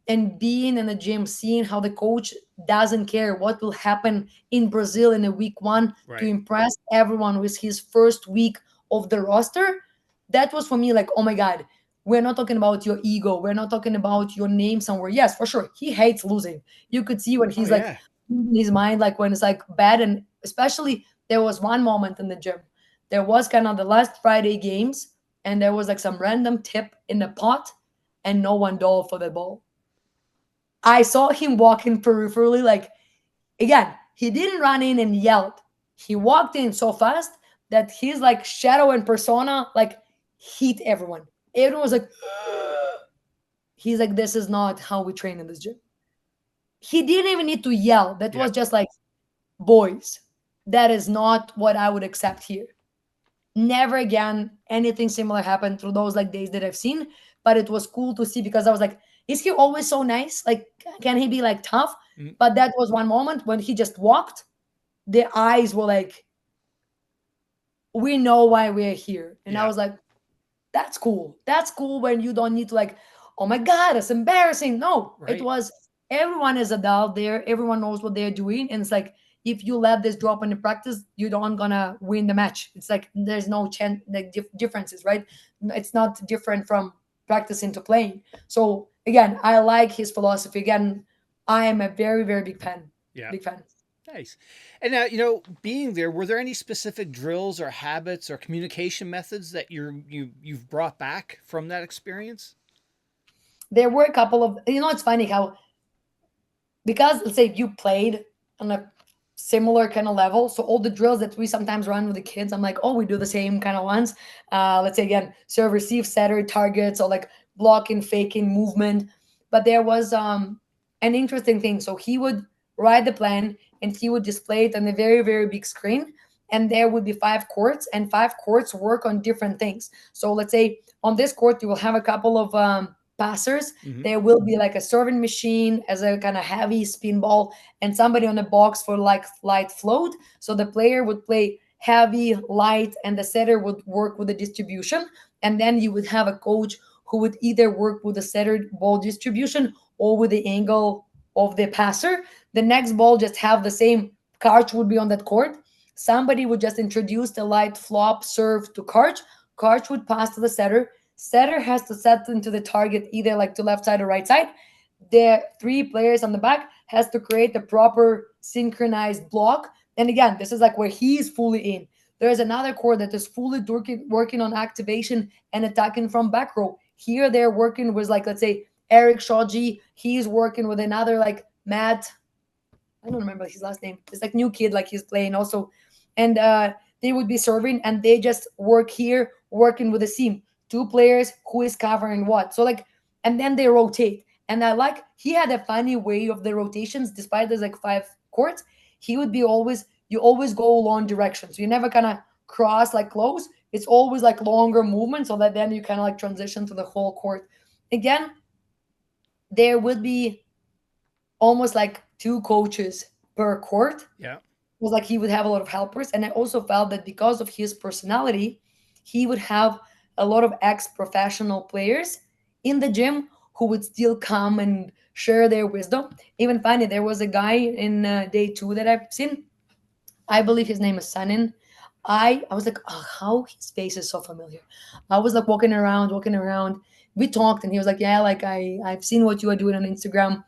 And being in the gym, seeing how the coach doesn't care what will happen in Brazil in a week one to Right. impress everyone with his first week of the roster, that was for me like, oh my God, we're not talking about your ego. We're not talking about your name somewhere. Yes, for sure. He hates losing. You could see when Oh he's like yeah. in his mind, like when it's like bad. And especially there was one moment in the gym. There was kind of the last Friday games, and there was like some random tip in the pot, and no one dove for the ball. I saw him walking peripherally, like again, he didn't run in and yelled. He walked in so fast that his like shadow and persona like hit everyone. Everyone was like, he's like, this is not how we train in this gym. He didn't even need to yell. That was Yep. just like, boys, that is not what I would accept here. Never again anything similar happened through those like days that I've seen. But it was cool to see because I was like, is he always so nice? Like, can he be like tough? Mm. But that was one moment when he just walked. The eyes were like, we know why we're here. And I Yeah. was like, that's cool. That's cool when you don't need to like, oh my God, it's embarrassing. No, it Right. was everyone is adult there. Everyone knows what they're doing. And it's like, if you let this drop in the practice, you don't gonna win the match. It's like there's no chance, like differences, right? It's not different from practicing to playing. So again, I like his philosophy. Again, I am a very, very big fan. Yeah. Big fan. Nice. And now, being there, were there any specific drills or habits or communication methods that you've brought back from that experience? There were a couple of, it's funny how, because let's say you played on a similar kind of level, so all the drills that we sometimes run with the kids, I'm like, oh, we do the same kind of ones. Let's say again, serve, receive, setter, targets, or like blocking, faking, movement. But there was an interesting thing. So he would write the plan and he would display it on a very, very big screen. And there would be 5 courts, and 5 courts work on different things. So let's say on this court, you will have a couple of passers. Mm-hmm. There will be like a serving machine as a kind of heavy spin ball, and somebody on the box for like light float. So the player would play heavy, light, and the setter would work with the distribution. And then you would have a coach who would either work with the setter ball distribution or with the angle of the passer. The next ball just have the same. Karch would be on that court. Somebody would just introduce the light flop serve to Karch. Karch would pass to the setter. Setter has to set into the target either like to left side or right side. The three players on the back has to create the proper synchronized block. And again, this is like where he's fully in. There's another core that is fully working on activation and attacking from back row. Here they're working with like, let's say, Erik Shoji. He's working with another like Matt. I don't remember his last name. It's like new kid, like he's playing also. And they would be serving and they just work here, working with the seam. Two players who is covering what. So like, and then they rotate. And I like he had a funny way of the rotations, despite there's like 5 courts. He would be always, you always go long directions. You never kind of cross like close. It's always like longer movement so that then you kind of like transition to the whole court. Again, there would be almost like two coaches per court. Yeah. It was like he would have a lot of helpers. And I also felt that because of his personality, he would have a lot of ex-professional players in the gym who would still come and share their wisdom. Even funny, there was a guy in day two that I've seen. I believe his name is Sanin. I was like, oh, how his face is so familiar. I was like walking around, walking around. We talked, and he was like, yeah, like I've seen what you are doing on Instagram.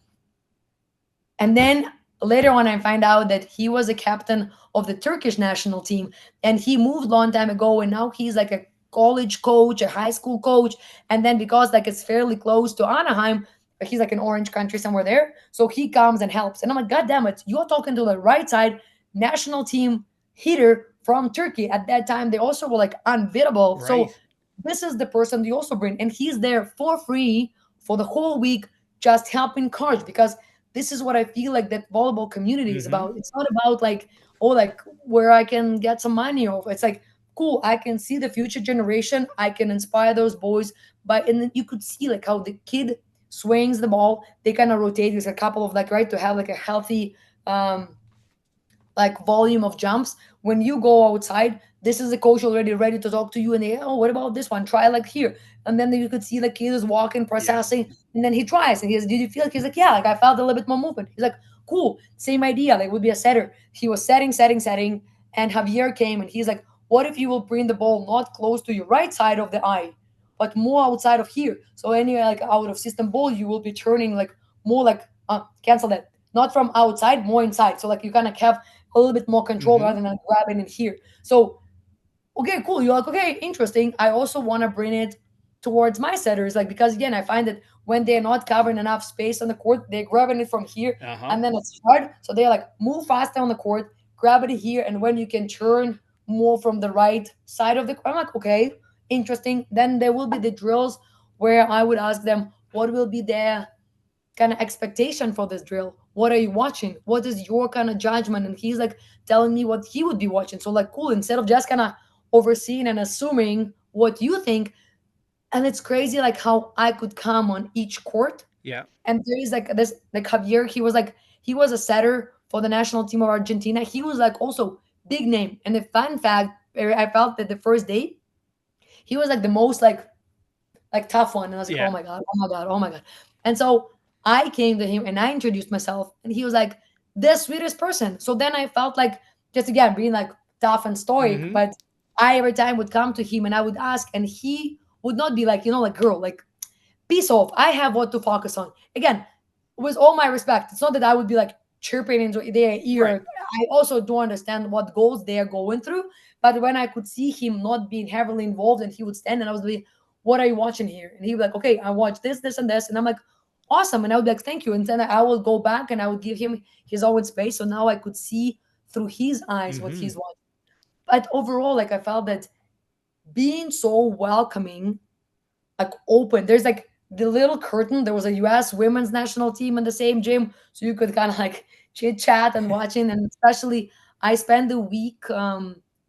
And then later on, I find out that he was a captain of the Turkish national team, and he moved long time ago, and now he's like a college coach, a high school coach, and then because like it's fairly close to Anaheim, he's like an orange country somewhere there, so he comes and helps. And I'm like, God damn it, you're talking to the right side national team hitter from Turkey. At that time, they also were like unbeatable. Right. So this is the person you also bring, and he's there for free for the whole week, just helping Karch because this is what I feel like that volleyball community is Mm-hmm. about. It's not about like, oh, like where I can get some money off. It's like, cool, I can see the future generation. I can inspire those boys. And then you could see like how the kid swings the ball. They kind of rotate. There's a couple of like, right, to have like a healthy um like volume of jumps. When you go outside, this is the coach already ready to talk to you, and they, oh, what about this one? Try like here. And then you could see the kid is walking, Yeah. processing, and then he tries and he says, did you feel it? He's like, yeah, like I felt a little bit more movement. He's like, cool, same idea. Like would be a setter. He was setting, and Javier came and he's like, what if you will bring the ball not close to your right side of the eye, but more outside of here? So any like out of system ball, you will be turning like more like cancel that. Not from outside, more inside. So like you kind of have a little bit more control Mm-hmm. rather than grabbing it here. So, okay, cool. You're like, okay, interesting. I also want to bring it towards my setters, like because again, I find that when they're not covering enough space on the court, they're grabbing it from here, Uh-huh. and then it's hard. So they're like, move faster on the court, grab it here, and when you can turn more from the right side of the court, I'm like, okay, interesting. Then there will be the drills where I would ask them, what will be their kind of expectation for this drill? What are you watching? What is your kind of judgment? And he's like telling me what he would be watching. So like cool, instead of just kind of overseeing and assuming what you think. And it's crazy like how I could come on each court. Yeah. And there is like this like Javier, he was a setter for the national team of Argentina. He was like also big name. And the fun fact, I felt that the first day, he was like the most like tough one. And I was like, Yeah. oh my God, oh my God, oh my God. And so I came to him and I introduced myself, and he was like the sweetest person. So then I felt like just again being like tough and stoic, Mm-hmm. but I every time would come to him and I would ask, and he would not be like, like girl, like peace off. I have what to focus on. Again, with all my respect, it's not that I would be like chirping into their Right. ear. I also do understand what goals they are going through. But when I could see him not being heavily involved and he would stand and I was like, what are you watching here? And he'd be like, okay, I watch this, this, and this. And I'm like, awesome. And I would be like, thank you. And then I will go back and I would give him his own space. So now I could see through his eyes what Mm-hmm. he's watching. But overall, like I felt that being so welcoming, like open. There's like the little curtain. There was a US women's national team in the same gym. So you could kind of like chit chat and watching. And especially I spent the week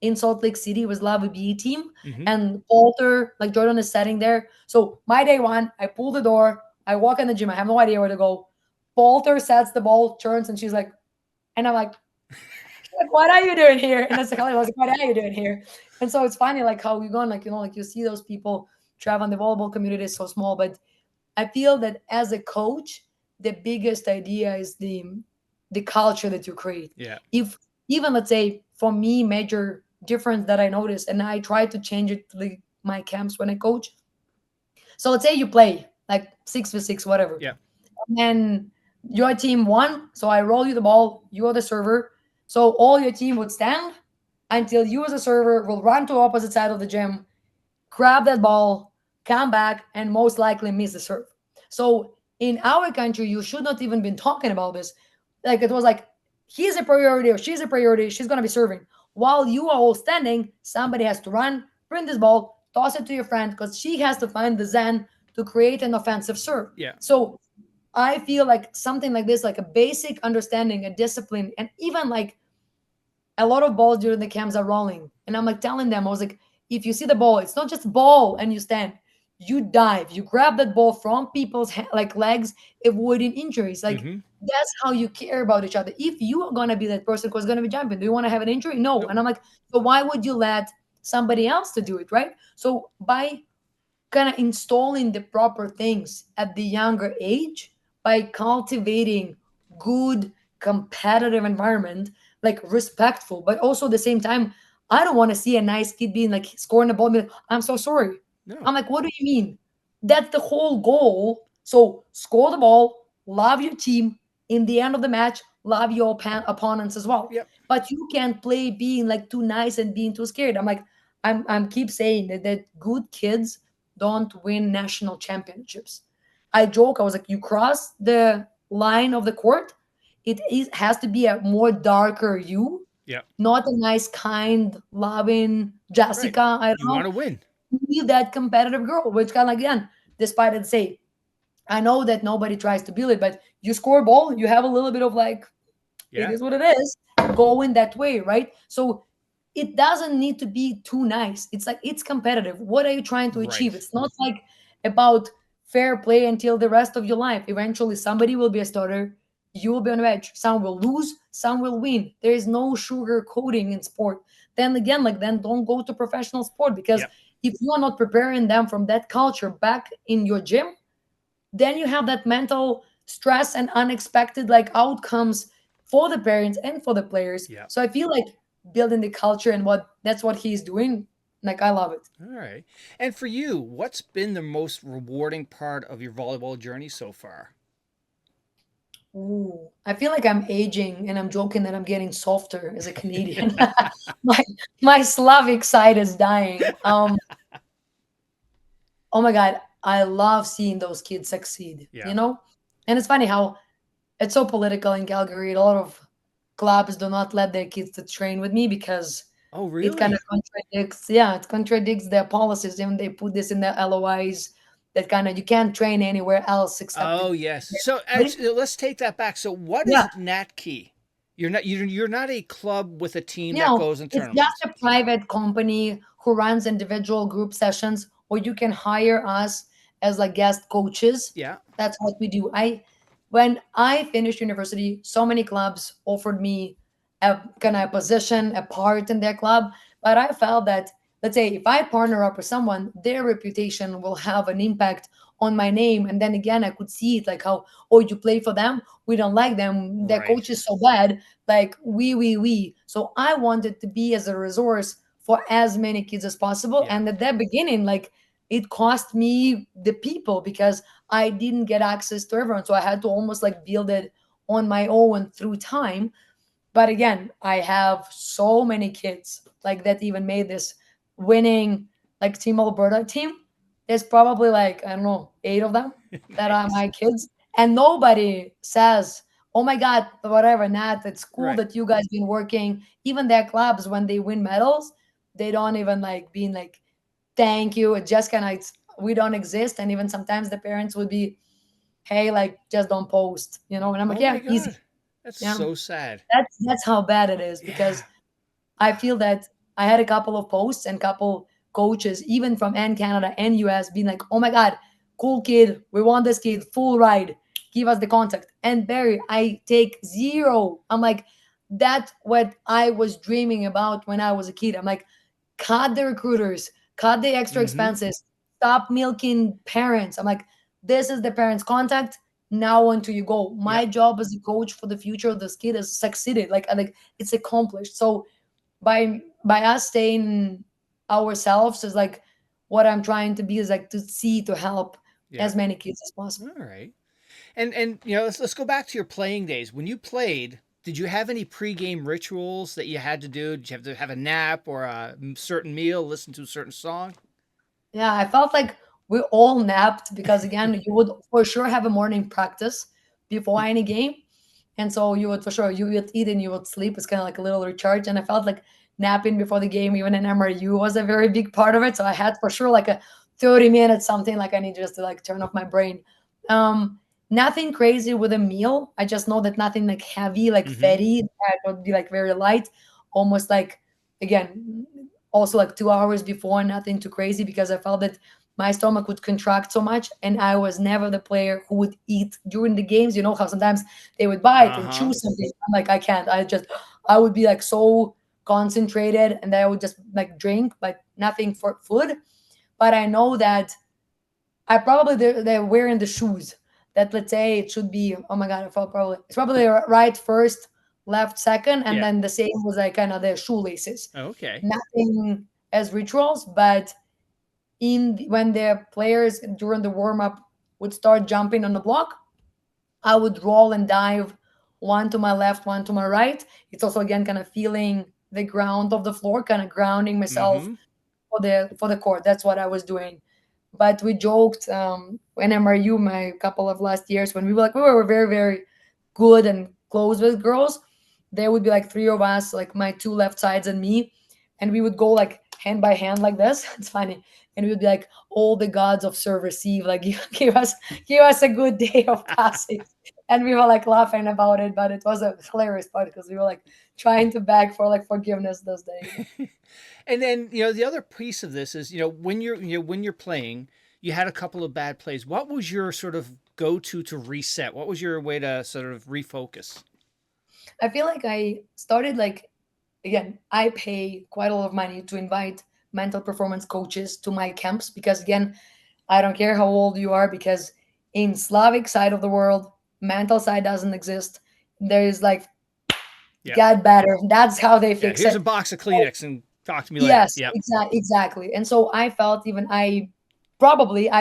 in Salt Lake City with Lava B team, Mm-hmm. and Walter, like Jordan is sitting there. So my day one, I pull the door, I walk in the gym, I have no idea where to go. Walter sets the ball, turns, and she's like, and I'm like, what are you doing here? And that's like, I was like, what are you doing here? And so it's funny, like how you go and like, like you see those people travel, and the volleyball community is so small. But I feel that as a coach, the biggest idea is the culture that you create. Yeah. If even let's say for me, major difference that I noticed, and I try to change it to my camps when I coach. So let's say you play like 6v6, whatever, Yeah. and your team won. So I roll you the ball, you are the server. So all your team would stand until you as a server will run to opposite side of the gym, grab that ball, come back, and most likely miss the serve. So in our country, you should not even been talking about this. Like it was like he's a priority or she's a priority, she's gonna be serving. While you are all standing, somebody has to run, bring this ball, toss it to your friend because she has to find the zen to create an offensive serve. Yeah. So I feel like something like this, like a basic understanding, a discipline, and even like a lot of balls during the camps are rolling. And I'm like telling them, I was like, if you see the ball, it's not just ball and you stand. you dive, you grab that ball from people's like legs, avoiding injuries. Like Mm-hmm. that's how you care about each other. If you are gonna be that person who's gonna be jumping, do you want to have an injury? No. Nope. And I'm like, so why would you let somebody else to do it, right? So by kind of installing the proper things at the younger age, by cultivating good competitive environment, like respectful, but also at the same time, I don't want to see a nice kid being like scoring the ball and be like, I'm so sorry. No. I'm like, what do you mean? That's the whole goal. So score the ball, love your team. In the end of the match, love your opponents as well. Yep. But you can't play being like too nice and being too scared. I'm like, I'm keep saying that good kids don't win national championships. I joke, I was like, you cross the line of the court, has to be a more darker you, Yep. not a nice, kind, loving Right. Jessica. I don't You want know. to win. Be that competitive girl, which kind of like, again, despite it say, I know that nobody tries to build it, but you score a ball, you have a little bit of like, it Yeah. is what it is, going that way, right? So it doesn't need to be too nice. It's like it's competitive. What are you trying to achieve? Right. It's not like about fair play until the rest of your life. Eventually, somebody will be a starter. You will be on the bench. Some will lose, some will win. There is no sugar coating in sport. Then again, like then don't go to professional sport because Yep. if you are not preparing them from that culture back in your gym, then you have that mental stress and unexpected like outcomes for the parents and for the players. Yep. So I feel like building the culture and what that's what he's doing, like I love it. All right. And for you, what's been the most rewarding part of your volleyball journey so far? Ooh, I feel like I'm aging and I'm joking that I'm getting softer as a Canadian. my my Slavic side is dying. Oh my god, I love seeing those kids succeed, Yeah. you know? And it's funny how it's so political in Calgary. A lot of clubs do not let their kids to train with me because Oh, it kind of really? contradicts, yeah, it contradicts their policies. And they put this in their LOIs that kind of you can't train anywhere else except Oh, in yes. So but it, actually, let's take that back. So, what yeah, is NatKe? You're not a club with a team you that know, goes in it's just tournaments. a private company who runs individual group sessions, or you can hire us as like guest coaches. Yeah. That's what we do. I when I finished university, so many clubs offered me a kind of position, a part in their club, but I felt that let's say if I partner up with someone, their reputation will have an impact on my name. And then again, I could see it like how, oh, you play for them, we don't like them, their Right. coach is so bad, like we. So I wanted to be as a resource for as many kids as possible. Yeah. And at that beginning, like it cost me the people because I didn't get access to everyone. So I had to almost like build it on my own through time. But again, I have so many kids like that even made this winning like Team Alberta team. There's probably like, I don't know, 8 of them that are Nice. my kids. And nobody says, oh my God, whatever, Nat, it's cool Right. that you guys been working. Even their clubs, when they win medals, they don't even like being like, thank you. It just kind of, we don't exist. And even sometimes the parents would be, hey, like, just don't post, you know? And I'm like, Oh yeah, my easy. God. That's Yeah. so sad. That's how bad it is Yeah. because I feel that I had a couple of posts and couple coaches, even from N Canada and US, being like, "Oh my God, cool kid, we want this kid, full ride, give us the contact." And Barry, I take zero. I'm like, that's what I was dreaming about when I was a kid. I'm like, cut the recruiters, cut the extra Mm-hmm. expenses, stop milking parents. I'm like, this is the parents' contact. Now on to you go. My Yep. job as a coach for the future of this kid has succeeded. Like it's accomplished. So by us staying ourselves is like what I'm trying to be is like to see to help Yeah. as many kids as possible. All right. And let's go back to your playing days. When you played, did you have any pregame rituals that you had to do? Did you have to have a nap or a certain meal, listen to a certain song? Yeah, I felt like we all napped because again, you would for sure have a morning practice before any game. And so you would for sure you would eat and you would sleep. It's kind of like a little recharge. And I felt like napping before the game, even in MRU, was a very big part of it. So I had for sure like a 30 minutes something like I need just to like turn off my brain. Um, Nothing crazy with a meal. I just know that nothing like heavy, like Mm-hmm. fatty. That would be like very light, almost like again, also like 2 hours before, nothing too crazy because I felt that my stomach would contract so much, and I was never the player who would eat during the games. You know how sometimes they would bite or Uh-huh. chew something. I'm like, I can't. I would be like so concentrated, and then I would just like drink, but nothing for food. But I know that I probably they're wearing the shoes that, let's say, it should be. Oh my god, I felt probably it's probably right first, left second, and Yeah. then the same was like kind of their shoelaces. Okay. Nothing as rituals, but when the players during the warm up would start jumping on the block, I would roll and dive, one to my left, one to my right. It's also again kind of feeling the ground of the floor, kind of grounding myself Mm-hmm. for the court. That's what I was doing. But we joked in MRU my couple of last years when we were very very good and close with girls. There would be like three of us, like my two left sides and me, and we would go like hand by hand like this. It's funny, and we would be like, all the gods of serve receive, like give us a good day of passing. And we were like laughing about it, but it was a hilarious part because we were like trying to beg for like forgiveness those days. And then, the other piece of this is, when you're playing, you had a couple of bad plays. What was your sort of go-to reset? What was your way to sort of refocus? I feel like I started like, again, I pay quite a lot of money to invite mental performance coaches to my camps because, again, I don't care how old you are, because in Slavic side of the world, mental side doesn't exist. There is like, Yeah. get better. That's how they Yeah. fix Here's a it. box of Kleenex and talk to me later. Yes, Yep. exactly. And so I felt even I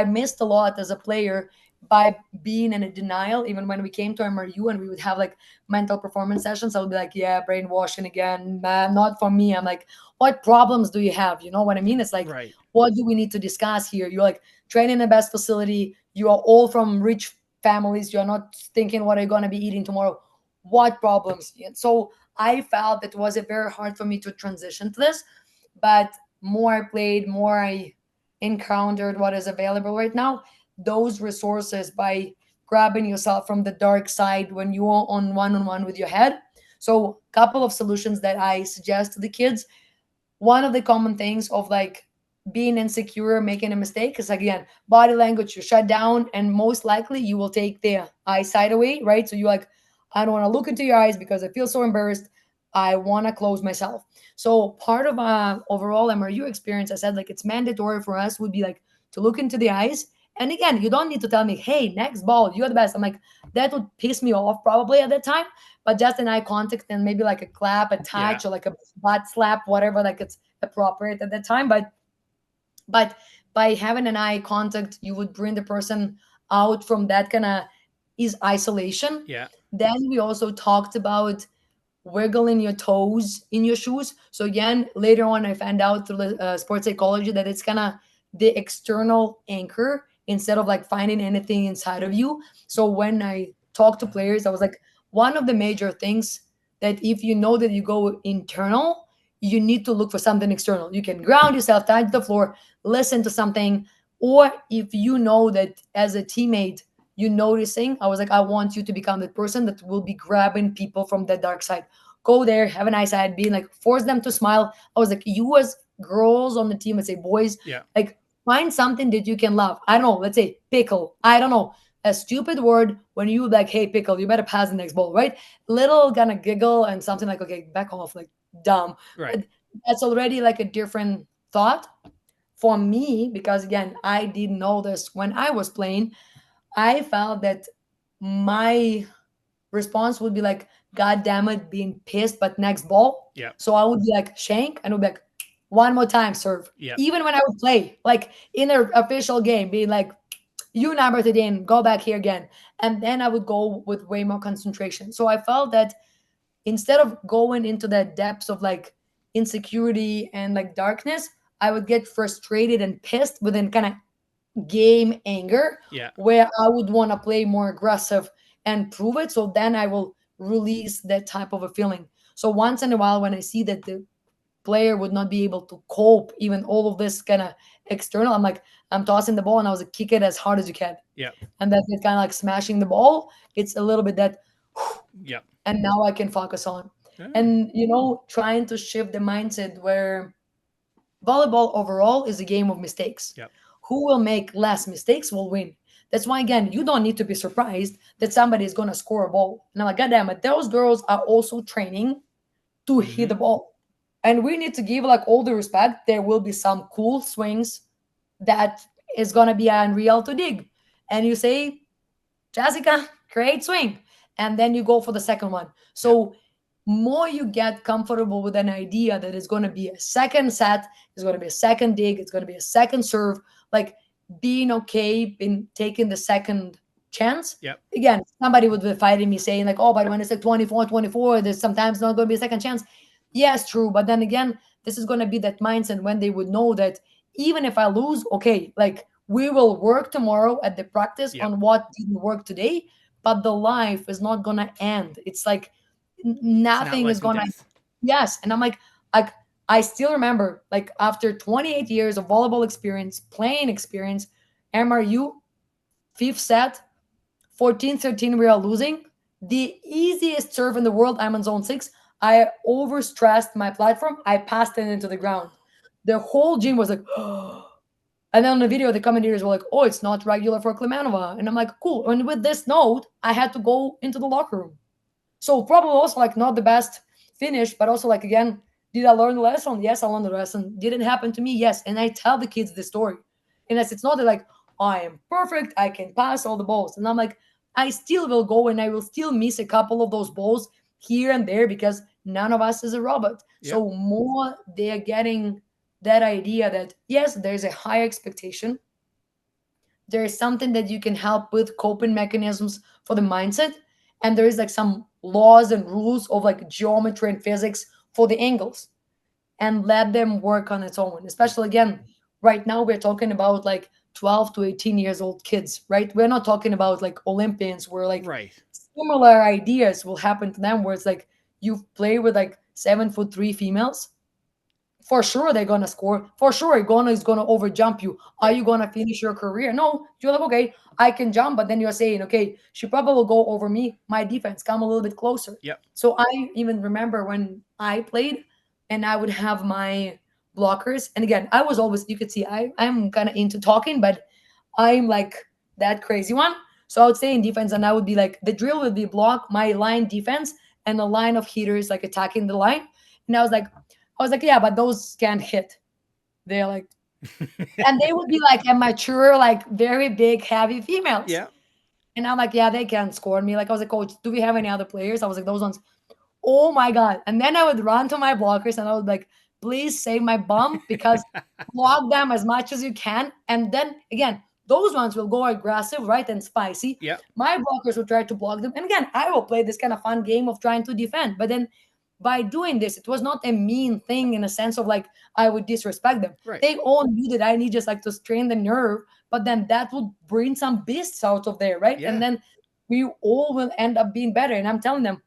missed a lot as a player by being in a denial. Even when we came to MRU and we would have like mental performance sessions, I would be like, yeah, brainwashing again, man, not for me. I'm like, what problems do you have? You know what I mean? It's like, Right. what do we need to discuss here? You're like training in the best facility. You are all from rich families. You're not thinking what are you going to be eating tomorrow. What problems? And so I felt it was very hard for me to transition to this, but more I played, more I encountered what is available right now. Those resources by grabbing yourself from the dark side when you are on one with your head. So, couple of solutions that I suggest to the kids. One of the common things of like being insecure, making a mistake is, again, body language. You shut down, and most likely you will take the eyesight away, right? So you like, I don't want to look into your eyes because I feel so embarrassed. I want to close myself. So part of overall MRU experience, I said like it's mandatory for us would be like to look into the eyes. And again, you don't need to tell me, hey, next ball, you're the best. I'm like, that would piss me off probably at that time, but just an eye contact and maybe like a clap, a Yeah. touch, or like a butt slap, whatever, like it's appropriate at that time. But by having an eye contact, you would bring the person out from that kind of is isolation. Yeah. Then we also talked about wiggling your toes in your shoes. So again, later on, I found out through the sports psychology that it's kind of the external anchor instead of like finding anything inside of you. So when I talked to players, I was like, one of the major things that if you know that you go internal, you need to look for something external. You can ground yourself, touch the floor, listen to something, or if you know that as a teammate you noticing, I was like, I want you to become the person that will be grabbing people from the dark side. Go there, have a nice side, being like, force them to smile. I was like, you as girls on the team, let's say boys, Yeah. like find something that you can love. I don't know, let's say pickle. I don't know. A stupid word when you like, hey, pickle, you better pass the next ball, right? Little gonna giggle and something like, okay, back off, like dumb. Right. But that's already like a different thought for me because again, I didn't know this when I was playing. I felt that my response would be like, God damn it, being pissed, but next ball. Yeah. So I would be like, shank, and I would be like, one more time, serve. Yeah. Even when I would play, like in an official game, being like, you numbered it in, go back here again. And then I would go with way more concentration. So I felt that instead of going into the depths of like insecurity and like darkness, I would get frustrated and pissed within kind of game anger Yeah. where I would want to play more aggressive and prove it. So then I will release that type of a feeling. So once in a while, when I see that the player would not be able to cope, even all of this kind of external, I'm like, I'm tossing the ball and I was like, kick it as hard as you can. Yeah. And that's it, kind of like smashing the ball. It's a little bit that, Yeah. and now I can focus on. Oh. And, trying to shift the mindset where volleyball overall is a game of mistakes. Yeah. who will make less mistakes will win. That's why, again, you don't need to be surprised that somebody is going to score a ball. And I'm like, God damn it, those girls are also training to hit Mm-hmm. the ball. And we need to give like all the respect. There will be some cool swings that is going to be unreal to dig. And you say, Jessica, great swing. And then you go for the second one. Yeah. So more you get comfortable with an idea that it's going to be a second set, it's going to be a second dig, it's going to be a second serve, like being okay in taking the second chance. Yep. Again, somebody would be fighting me saying like, oh, but when it's like 24-24, there's sometimes not going to be a second chance. Yes, true. But then again, this is going to be that mindset when they would know that even if I lose, okay, like we will work tomorrow at the practice Yep. on what didn't work today, but the life is not going to end. It's like It's not nothing is life and gonna. death. Yes, and I'm like I still remember like after 28 years of volleyball experience, playing experience, MRU fifth set, 14-13 we are losing. The easiest serve in the world, I'm on zone 6. I overstressed my platform, I passed it into the ground. The whole gym was like and then on the video the commentators were like, oh, it's not regular for Klimenova. And I'm like, cool. And with this note I had to go into the locker room. So probably also like not the best finish, but also like again, did I learn the lesson? Yes, I learned the lesson. Did it happen to me? Yes. And I tell the kids the story. And as it's not that like I am perfect, I can pass all the balls. And I'm like, I still will go and I will still miss a couple of those balls here and there because none of us is a robot. Yep. So more they are getting that idea that yes, there's a high expectation. There is something that you can help with coping mechanisms for the mindset, and there is like some laws and rules of like geometry and physics for the angles, and let them work on its own. Especially again, right now we're talking about like 12 to 18 years old kids, right? We're not talking about like Olympians where like Right. similar ideas will happen to them where it's like you play with like 7'3" females, for sure they're gonna score. For sure, Igona is gonna over jump you. Are Right. you gonna finish your career? No, you're like, okay, I can jump, but then you're saying, okay, she probably will go over me. My defense, come a little bit closer. Yep. So I even remember when I played and I would have my blockers. And again, I was always, you could see I'm kind of into talking, but I'm like that crazy one. So I would stay in defense and I would be like, the drill would be block my line defense and a line of hitters like attacking the line. And I was like, yeah, but those can't hit. They're like, and they would be like immature, like very big, heavy females. Yeah. And I'm like, yeah, they can't score me. Like I was like, coach, do we have any other players? I was like, those ones. Oh my god! And then I would run to my blockers and I would like, please save my bum because block them as much as you can. And then again, those ones will go aggressive, right, and spicy. Yep. My blockers will try to block them. And again, I will play this kind of fun game of trying to defend. But then by doing this, it was not a mean thing in a sense of like I would disrespect them. Right. They all knew that I need just like to strain the nerve, but then that would bring some beasts out of there, right? Yeah. And then we all will end up being better. And I'm telling them,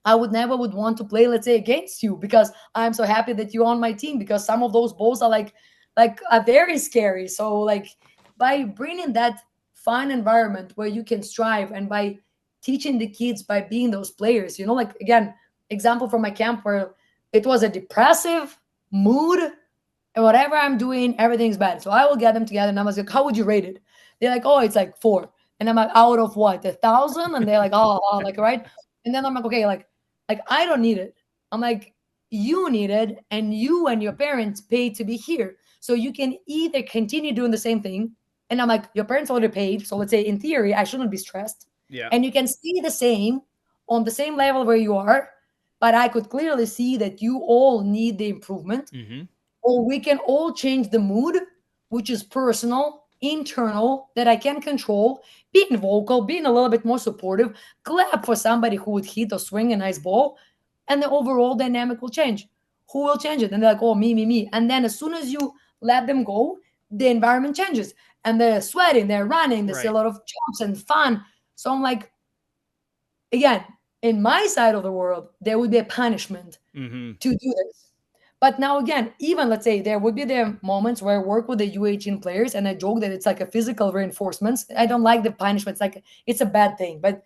I would never would want to play, let's say, against you because I'm so happy that you're on my team because some of those balls are like are very scary. So like by bringing that fun environment where you can strive and by teaching the kids by being those players, like again, example from my camp where it was a depressive mood and whatever I'm doing, everything's bad. So I will get them together and I was like, how would you rate it? They're like, oh, it's like 4. And I'm like, out of what, 1,000? And they're like, oh, like, right. And then I'm like, okay, like I don't need it. I'm like, you need it, and you and your parents paid to be here. So you can either continue doing the same thing. And I'm like, your parents already paid. So let's say in theory, I shouldn't be stressed. Yeah. And you can stay the same on the same level where you are. But I could clearly see that you all need the improvement. Mm-hmm. Or we can all change the mood, which is personal, internal, that I can control, being vocal, being a little bit more supportive, clap for somebody who would hit or swing a nice ball, and the overall dynamic will change. Who will change it? And they're like, oh, me. And then as soon as you let them go, the environment changes. And they're sweating, they're running, there's a Right. lot of jumps and fun. So I'm like, again, in my side of the world, there would be a punishment Mm-hmm. to do this. But now again, even let's say there would be the moments where I work with the U18 players and I joke that it's like a physical reinforcements. I don't like the punishments, like it's a bad thing. But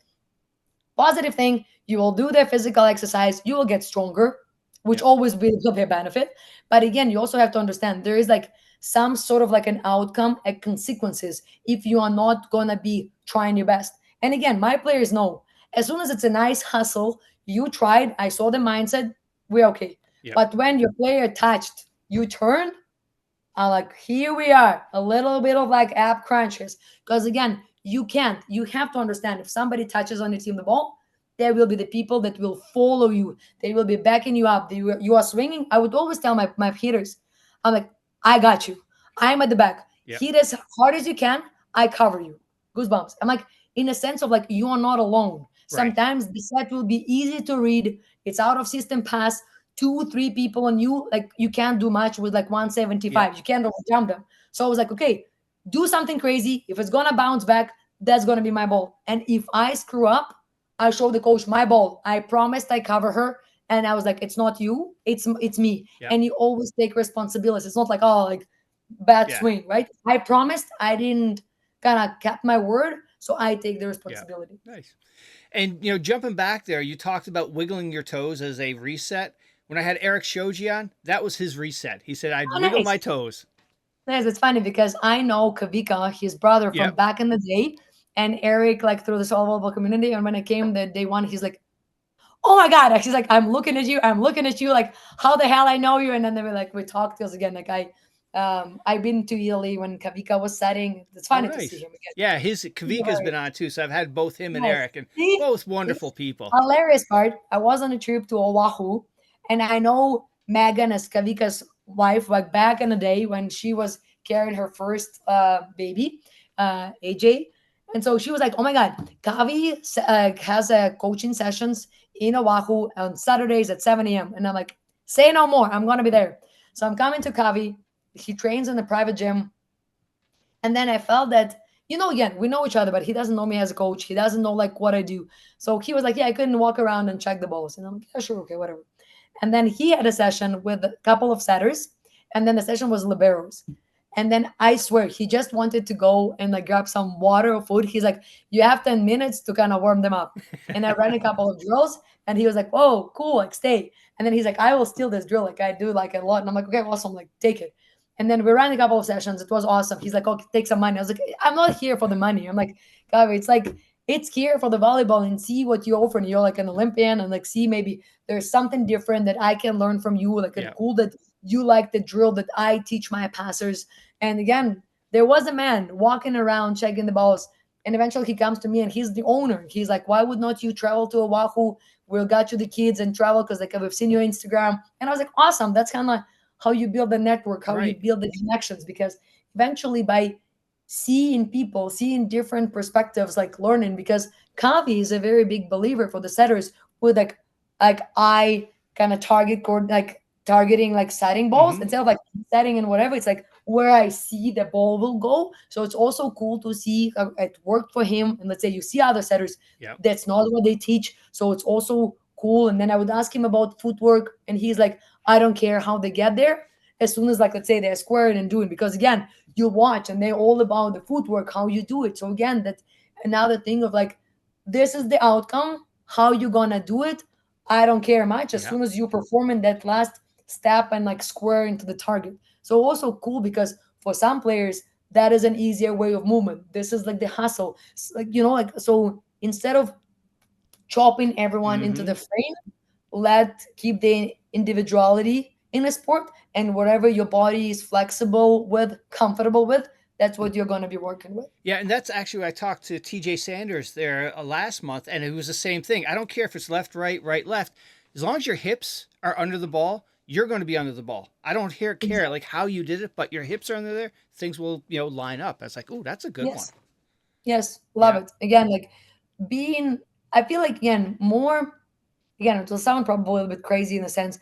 positive thing, you will do the physical exercise, you will get stronger, which Yep. always will be a benefit. But again, you also have to understand there is like some sort of like an outcome and consequences if you are not gonna be trying your best. And again, my players know as soon as it's a nice hustle, you tried, I saw the mindset, we're okay. Yep. But when your player touched, you turned, I'm like, here we are, a little bit of like app crunches. Because again, you can't, you have to understand if somebody touches on your team the ball, there will be the people that will follow you. They will be backing you up. You are swinging. I would always tell my hitters, I'm like, I got you. I'm at the back. Yep. Hit as hard as you can. I cover you. Goosebumps. I'm like, in a sense of like, you are not alone. Right. Sometimes the set will be easy to read. It's out of system pass. Two, three people on you. Like you can't do much with like 175. Yep. You can't overjump them. So I was like, okay, do something crazy. If it's gonna bounce back, that's gonna be my ball. And if I screw up, I showed the coach my ball. I promised I cover her. And I was like, it's not you, it's me. Yep. And you always take responsibility. It's not like, oh, like bad Yeah. swing, right? I promised, I didn't kind of kept my word. So I take the responsibility. Nice. And jumping back there, you talked about wiggling your toes as a reset. When I had Erik Shoji on, that was his reset. He said I'd Oh, wiggle nice. my toes. Nice. It's funny because I know Kawika, his brother from Yep. back in the day, and Erik, like through the volleyball community. And when I came the day one, he's like, oh my God. She's like, I'm looking at you. I'm looking at you. Like, how the hell I know you? And then they were like, we talked to us again. Like I've been to Italy when Kawika was setting. It's funny to see Nice. him again. Yeah, his Kavika's been on too, so I've had both him and Nice. Erik, and See, both wonderful it's people. hilarious part. I was on a trip to Oahu, and I know Megan as Kavika's wife, like back in the day when she was carrying her first baby, AJ. And so she was like, "Oh my God, Kavi has coaching sessions in Oahu on Saturdays at 7 a.m." And I'm like, "Say no more. I'm gonna be there." So I'm coming to Kavi. He trains in the private gym, and then I felt that, again, we know each other, but he doesn't know me as a coach. He doesn't know like what I do. So he was like, yeah, I couldn't walk around and check the balls. And I'm like, yeah, sure, okay, whatever. And then he had a session with a couple of setters, and then the session was liberos. And then I swear he just wanted to go and like grab some water or food. He's like, you have 10 minutes to kind of warm them up. And I ran a couple of drills, and he was like, oh, cool, like stay. And then he's like, I will steal this drill. Like I do like a lot. And I'm like, okay, awesome, like take it. And then we ran a couple of sessions. It was awesome. He's like, okay, take some money. I was like, I'm not here for the money. I'm like, God, it's like, it's here for the volleyball and see what you offer. And you're like an Olympian, and like, see, maybe there's something different that I can learn from you. Like, Yeah. cool that you like the drill that I teach my passers. And again, there was a man walking around checking the balls. And eventually he comes to me and he's the owner. He's like, why would not you travel to Oahu? We'll got you the kids and travel because like we've seen your Instagram. And I was like, awesome. That's kind of how you build the network, how you Right. build the connections. Because eventually by seeing people, seeing different perspectives, like learning, because Kavi is a very big believer for the setters with like I kind of like targeting like setting balls Mm-hmm. instead of like setting and whatever. It's like where I see the ball will go. So it's also cool to see it worked for him. And let's say you see other setters, Yep. that's not what they teach. So it's also cool. And then I would ask him about footwork, and he's like, I don't care how they get there. As soon as, like, let's say they're squaring and doing, because again, you watch and they're all about the footwork, how you do it. So again, that's another thing of like, this is the outcome, how you gonna do it. I don't care much as Yep. soon as you perform in that last step and like square into the target. So also cool because for some players that is an easier way of movement. This is like the hustle. Like like so instead of chopping everyone into Mm-hmm. the frame, let keep the individuality in a sport, and whatever your body is flexible with, comfortable with, that's what you're going to be working with. Yeah, and that's actually I talked to TJ Sanders there last month, and it was the same thing. I don't care if it's left, right, left. As long as your hips are under the ball, you're going to be under the ball. I don't care like how you did it, but your hips are under there. Things will line up. I was like, oh, that's a good one. Yes, yes, love Yeah. it. Again, like being, I feel like again more, again, it will sound probably a little bit crazy in the sense,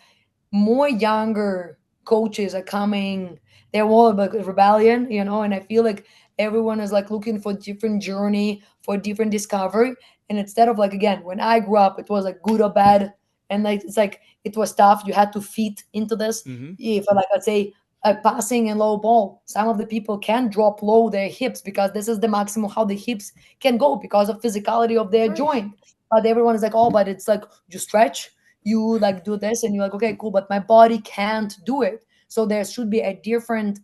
more younger coaches are coming. They're all about rebellion, and I feel like everyone is like looking for different journey, for different discovery. And instead of like, again, when I grew up, it was like good or bad, and like it's like it was tough. You had to fit into this. Mm-hmm. If like let's say a passing and low ball, some of the people can drop low their hips because this is the maximum how the hips can go because of physicality of their Right. joint. But everyone is like, oh, but it's like you stretch, you like do this, and you're like, okay, cool, but my body can't do it. So there should be a different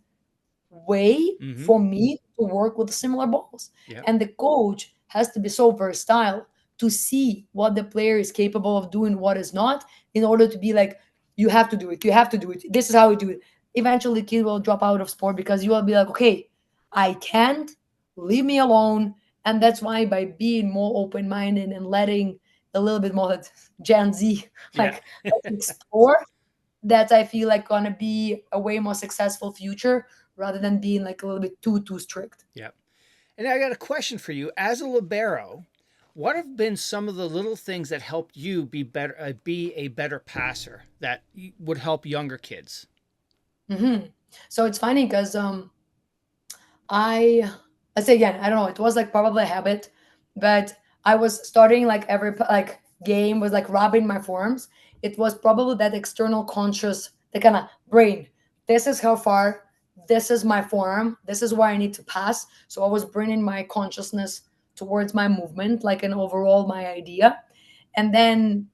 way Mm-hmm. for me to work with similar balls. Yep. And the coach has to be so versatile to see what the player is capable of doing, what is not, in order to be like, you have to do it, you have to do it, this is how we do it. Eventually the kid will drop out of sport because you will be like, okay, I can't, leave me alone. And that's why by being more open-minded and letting a little bit more that Gen Z, Yeah. like, let's explore, that I feel like gonna be a way more successful future rather than being like a little bit too strict. Yep. And I got a question for you. As a libero, what have been some of the little things that helped you be a better passer that would help younger kids? Hmm. So it's funny because I let's say again, I don't know, it was like probably a habit, but I was starting like every like game was like rubbing my forearms. It was probably that external conscious, the kind of brain. This is how far, this is my forearm, this is where I need to pass. So I was bringing my consciousness towards my movement, like an overall my idea. And then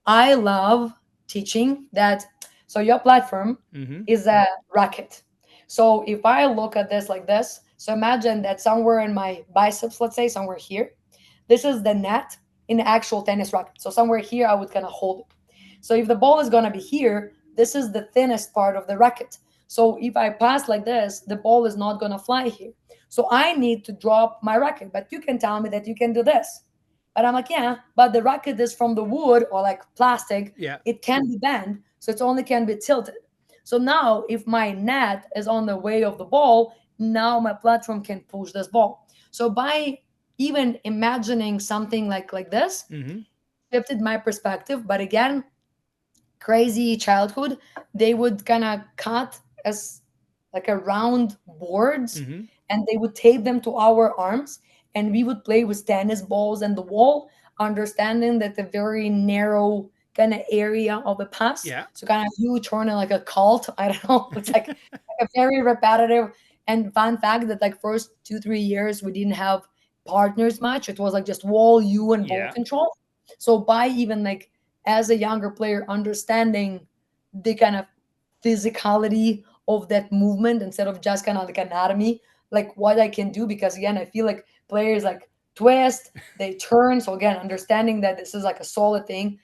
I love teaching that. So your platform Mm-hmm. is a racket. So if I look at this like this, so imagine that somewhere in my biceps, let's say somewhere here, this is the net in the actual tennis racket. So somewhere here, I would kind of hold it. So if the ball is going to be here, this is the thinnest part of the racket. So if I pass like this, the ball is not going to fly here. So I need to drop my racket. But you can tell me that you can do this. But I'm like, yeah, but the racket is from the wood or like plastic. Yeah. It can be bent, so it only can be tilted. So now, if my net is on the way of the ball, now my platform can push this ball. So by even imagining something like this, Mm-hmm. shifted my perspective. But again, crazy childhood, they would kind of cut as like a round boards Mm-hmm. and they would tape them to our arms and we would play with tennis balls and the wall, understanding that the very narrow kind of area of a pass. Yeah. So kind of you turn it like a cult. I don't know. It's like a very repetitive and fun fact that like first 2-3 years we didn't have partners much. It was like just wall, you and ball Yeah. control. So by even like as a younger player understanding the kind of physicality of that movement instead of just kind of like anatomy, like what I can do, because again I feel like players like twist, they turn. So again, understanding that this is like a solid thing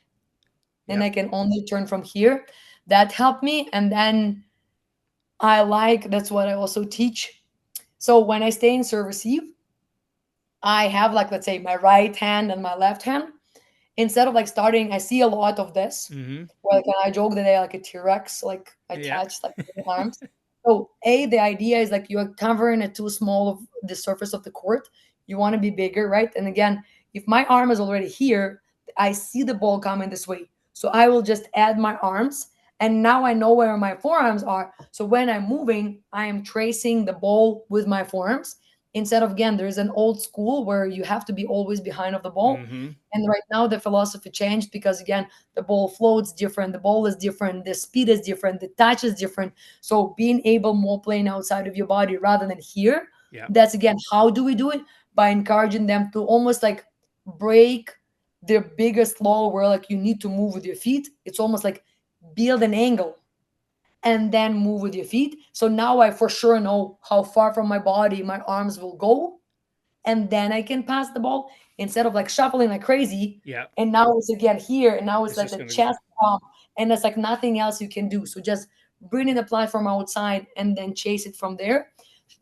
and Yep. I can only turn from here, that helped me. And then I like, that's what I also teach. So when I stay in serve receive, I have like, let's say, my right hand and my left hand. Instead of like starting, I see a lot of this. Mm-hmm. Where like I joke that I like a T-Rex, like Yeah. attached like to the arms. So the idea is like you're covering it too small of the surface of the court. You want to be bigger, right? And again, if my arm is already here, I see the ball coming this way. So I will just add my arms. And now I know where my forearms are. So when I'm moving, I am tracing the ball with my forearms. Instead of, again, there's an old school where you have to be always behind of the ball. Mm-hmm. And right now the philosophy changed because again, the ball floats different, the ball is different, the speed is different, the touch is different. So being able more playing outside of your body rather than here, Yeah. that's again, how do we do it? By encouraging them to almost like break their biggest law where like you need to move with your feet. It's almost like build an angle and then move with your feet. So now I for sure know how far from my body my arms will go and then I can pass the ball instead of like shuffling like crazy. Yeah. And now it's again here, and now it's It's like just the gonna go. chest pump, and there's like nothing else you can do. So just bringing the platform outside and then chase it from there,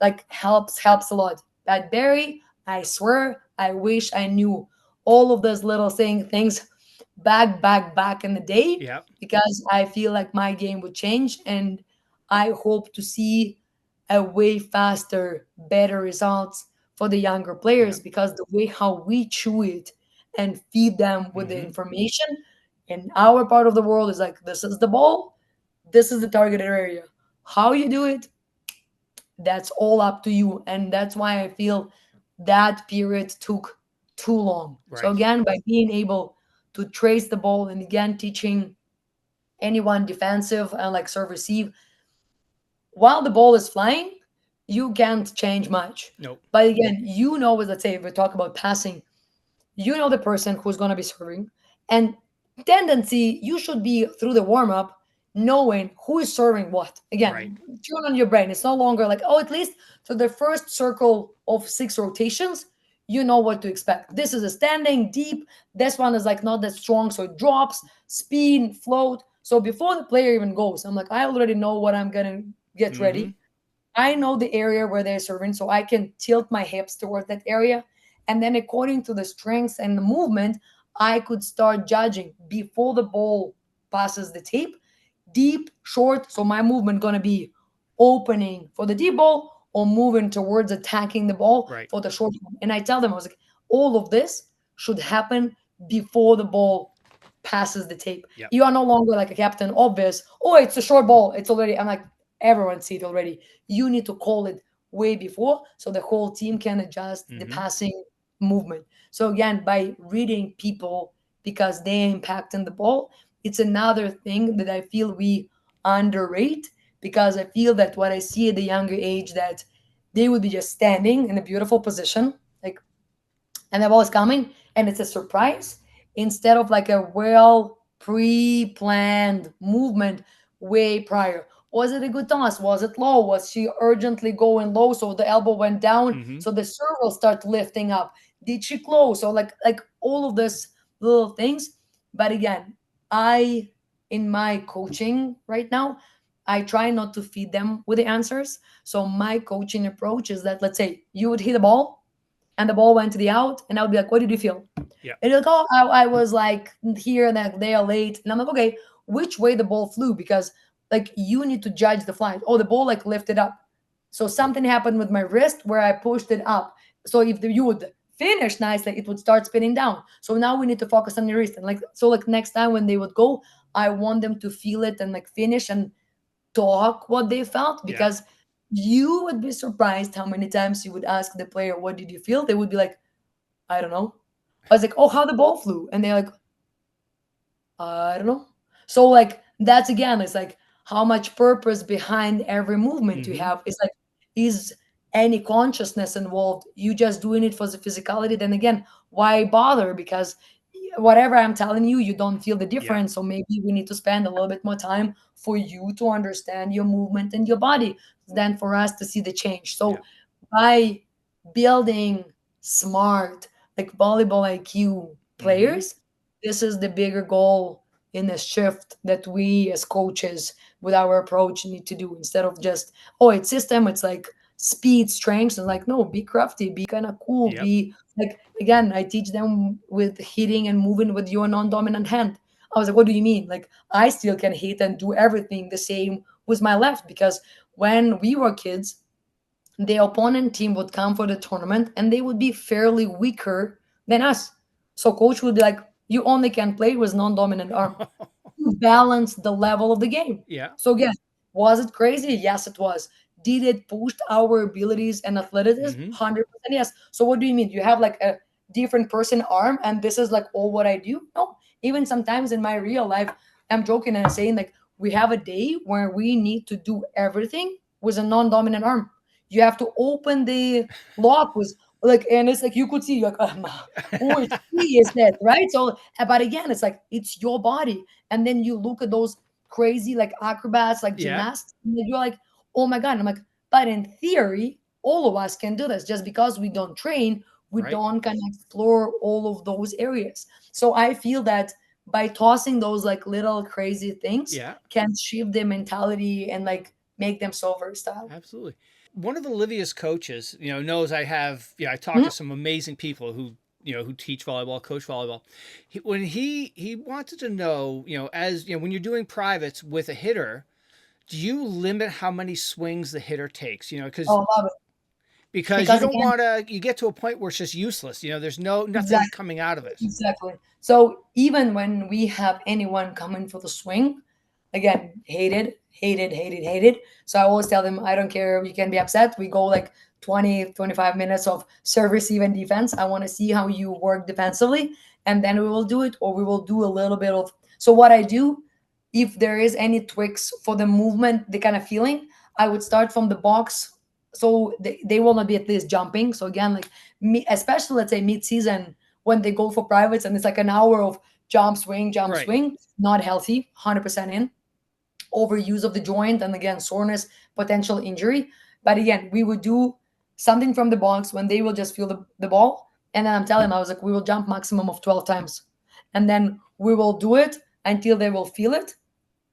like helps a lot. That Barry, I swear, I wish I knew all of those little things back in the day Yeah. because I feel like my game would change, and I hope to see a way faster, better results for the younger Yeah. players because the way how we chew it and feed them with the Mm-hmm. information in our part of the world is like this is the ball, this is the targeted area. How you do it, that's all up to you. And that's why I feel that period took too long. So Right. again, by being able to trace the ball and again teaching anyone defensive and like serve receive while the ball is flying, you can't change much. Nope. But again, you know, let's say if we talk about passing, you know the person who's going to be serving, and tendency you should be through the warm up. knowing who is serving what. Right. Again, tune on your brain. It's no longer like, oh, at least to the first circle of 6 rotations, you know what to expect. This is a standing deep. This one is like not that strong, so it drops, spin, float. So before the player even goes, I'm like, I already know what I'm gonna get Mm-hmm. ready. I know the area where they're serving, so I can tilt my hips towards that area. And then, according to the strengths and the movement, I could start judging before the ball passes the tape, deep, short. So my movement gonna be opening for the deep ball or moving towards attacking the ball Right. for the short one. And I tell them, I was like, all of this should happen before the ball passes the tape. Yep. You are no longer like a captain, obvious. Oh, it's a short ball. It's already. I'm like, everyone see it already. You need to call it way before so the whole team can adjust the Mm-hmm. passing movement. So again, by reading people because they impact in the ball, it's another thing that I feel we underrate, because I feel that what I see at the younger age, that they would be just standing in a beautiful position, like, and the ball is coming and it's a surprise instead of like a well pre-planned movement way prior. Was it a good toss? Was it low? Was she urgently going low so the elbow went down Mm-hmm. so the serve will start lifting up? Did she close? So like all of this little things. But again, I in my coaching right now, I try not to feed them with the answers. So my coaching approach is that, let's say you would hit a ball and the ball went to the out, and I would be like, "What did you feel?" Yep. And you're like, "Oh, I was like here and that they are late," and I'm like, "Okay, which way the ball flew?" Because like you need to judge the flight. Oh, the ball like lifted up, so something happened with my wrist where I pushed it up. So if you would finish nicely, it would start spinning down. So now we need to focus on the wrist, and like so like next time when they would go, I want them to feel it and like finish and talk what they felt, Yeah. because you would be surprised how many times you would ask the player, "What did you feel?" They would be like, "I don't know." I was like, "Oh, how the ball flew?" And they're like, "I don't know." So like that's again, it's like how much purpose behind every movement you Mm-hmm. have. It's like, is any consciousness involved? You just doing it for the physicality, then again, why bother? Because whatever I'm telling you, you don't feel the Yeah. difference. So maybe we need to spend a little bit more time for you to understand your movement and your body than for us to see the change. Yeah. So by building smart, like volleyball IQ Mm-hmm. players, this is the bigger goal in the shift that we as coaches with our approach need to do, instead of just, oh, it's system, it's like speed, strength, and like, no, be crafty, be kind of cool, Yep. be like, again, I teach them with hitting and moving with your non-dominant hand. I was like, what do you mean? Like, I still can hit and do everything the same with my left, because when we were kids, the opponent team would come for the tournament and they would be fairly weaker than us. So coach would be like, you only can play with non-dominant arm to balance the level of the game. Yeah. So again, was it crazy? Yes, it was. Did it boost our abilities and athleticism? Mm-hmm. 100% yes. So what do you mean? You have like a different person arm and this is like all what I do? No. Even sometimes in my real life, I'm joking and saying like we have a day where we need to do everything with a non-dominant arm. You have to open the lock with like, and it's like you could see like, oh, it's he is that, right? So, but again, it's like it's your body, and then you look at those crazy like acrobats, like Yeah. gymnasts, and you're like, oh my god. And I'm like, but in theory, all of us can do this. Just because we don't train, we Right. don't kind of explore all of those areas. So I feel that by tossing those like little crazy things Yeah. can shift their mentality and like make them so versatile. Absolutely. One of Olivia's coaches, knows I have, I talk Mhm. to some amazing people who, who teach volleyball, coach volleyball. When he wanted to know, as when you're doing privates with a hitter, do you limit how many swings the hitter takes? Oh, love it. Because you Because don't again, want to, you get to a point where it's just useless. There's nothing exactly. coming out of it. Exactly. So even when we have anyone coming for the swing, again, hated. So I always tell them, I don't care, you can be upset. We go like 20, 25 minutes of serve, receive, and defense. I want to see how you work defensively, and then we will do it, or we will do a little bit of. So what I do, if there is any tweaks for the movement, the kind of feeling, I would start from the box. So they will not be at least jumping. So again, like me, especially let's say mid-season when they go for privates and it's like an hour of jump, Right. swing, not healthy, 100% in. overuse of the joint, and again, soreness, potential injury. But again, we would do something from the box when they will just feel the ball. And then I'm telling them, I was like, we will jump maximum of 12 times. And then we will do it until they will feel it.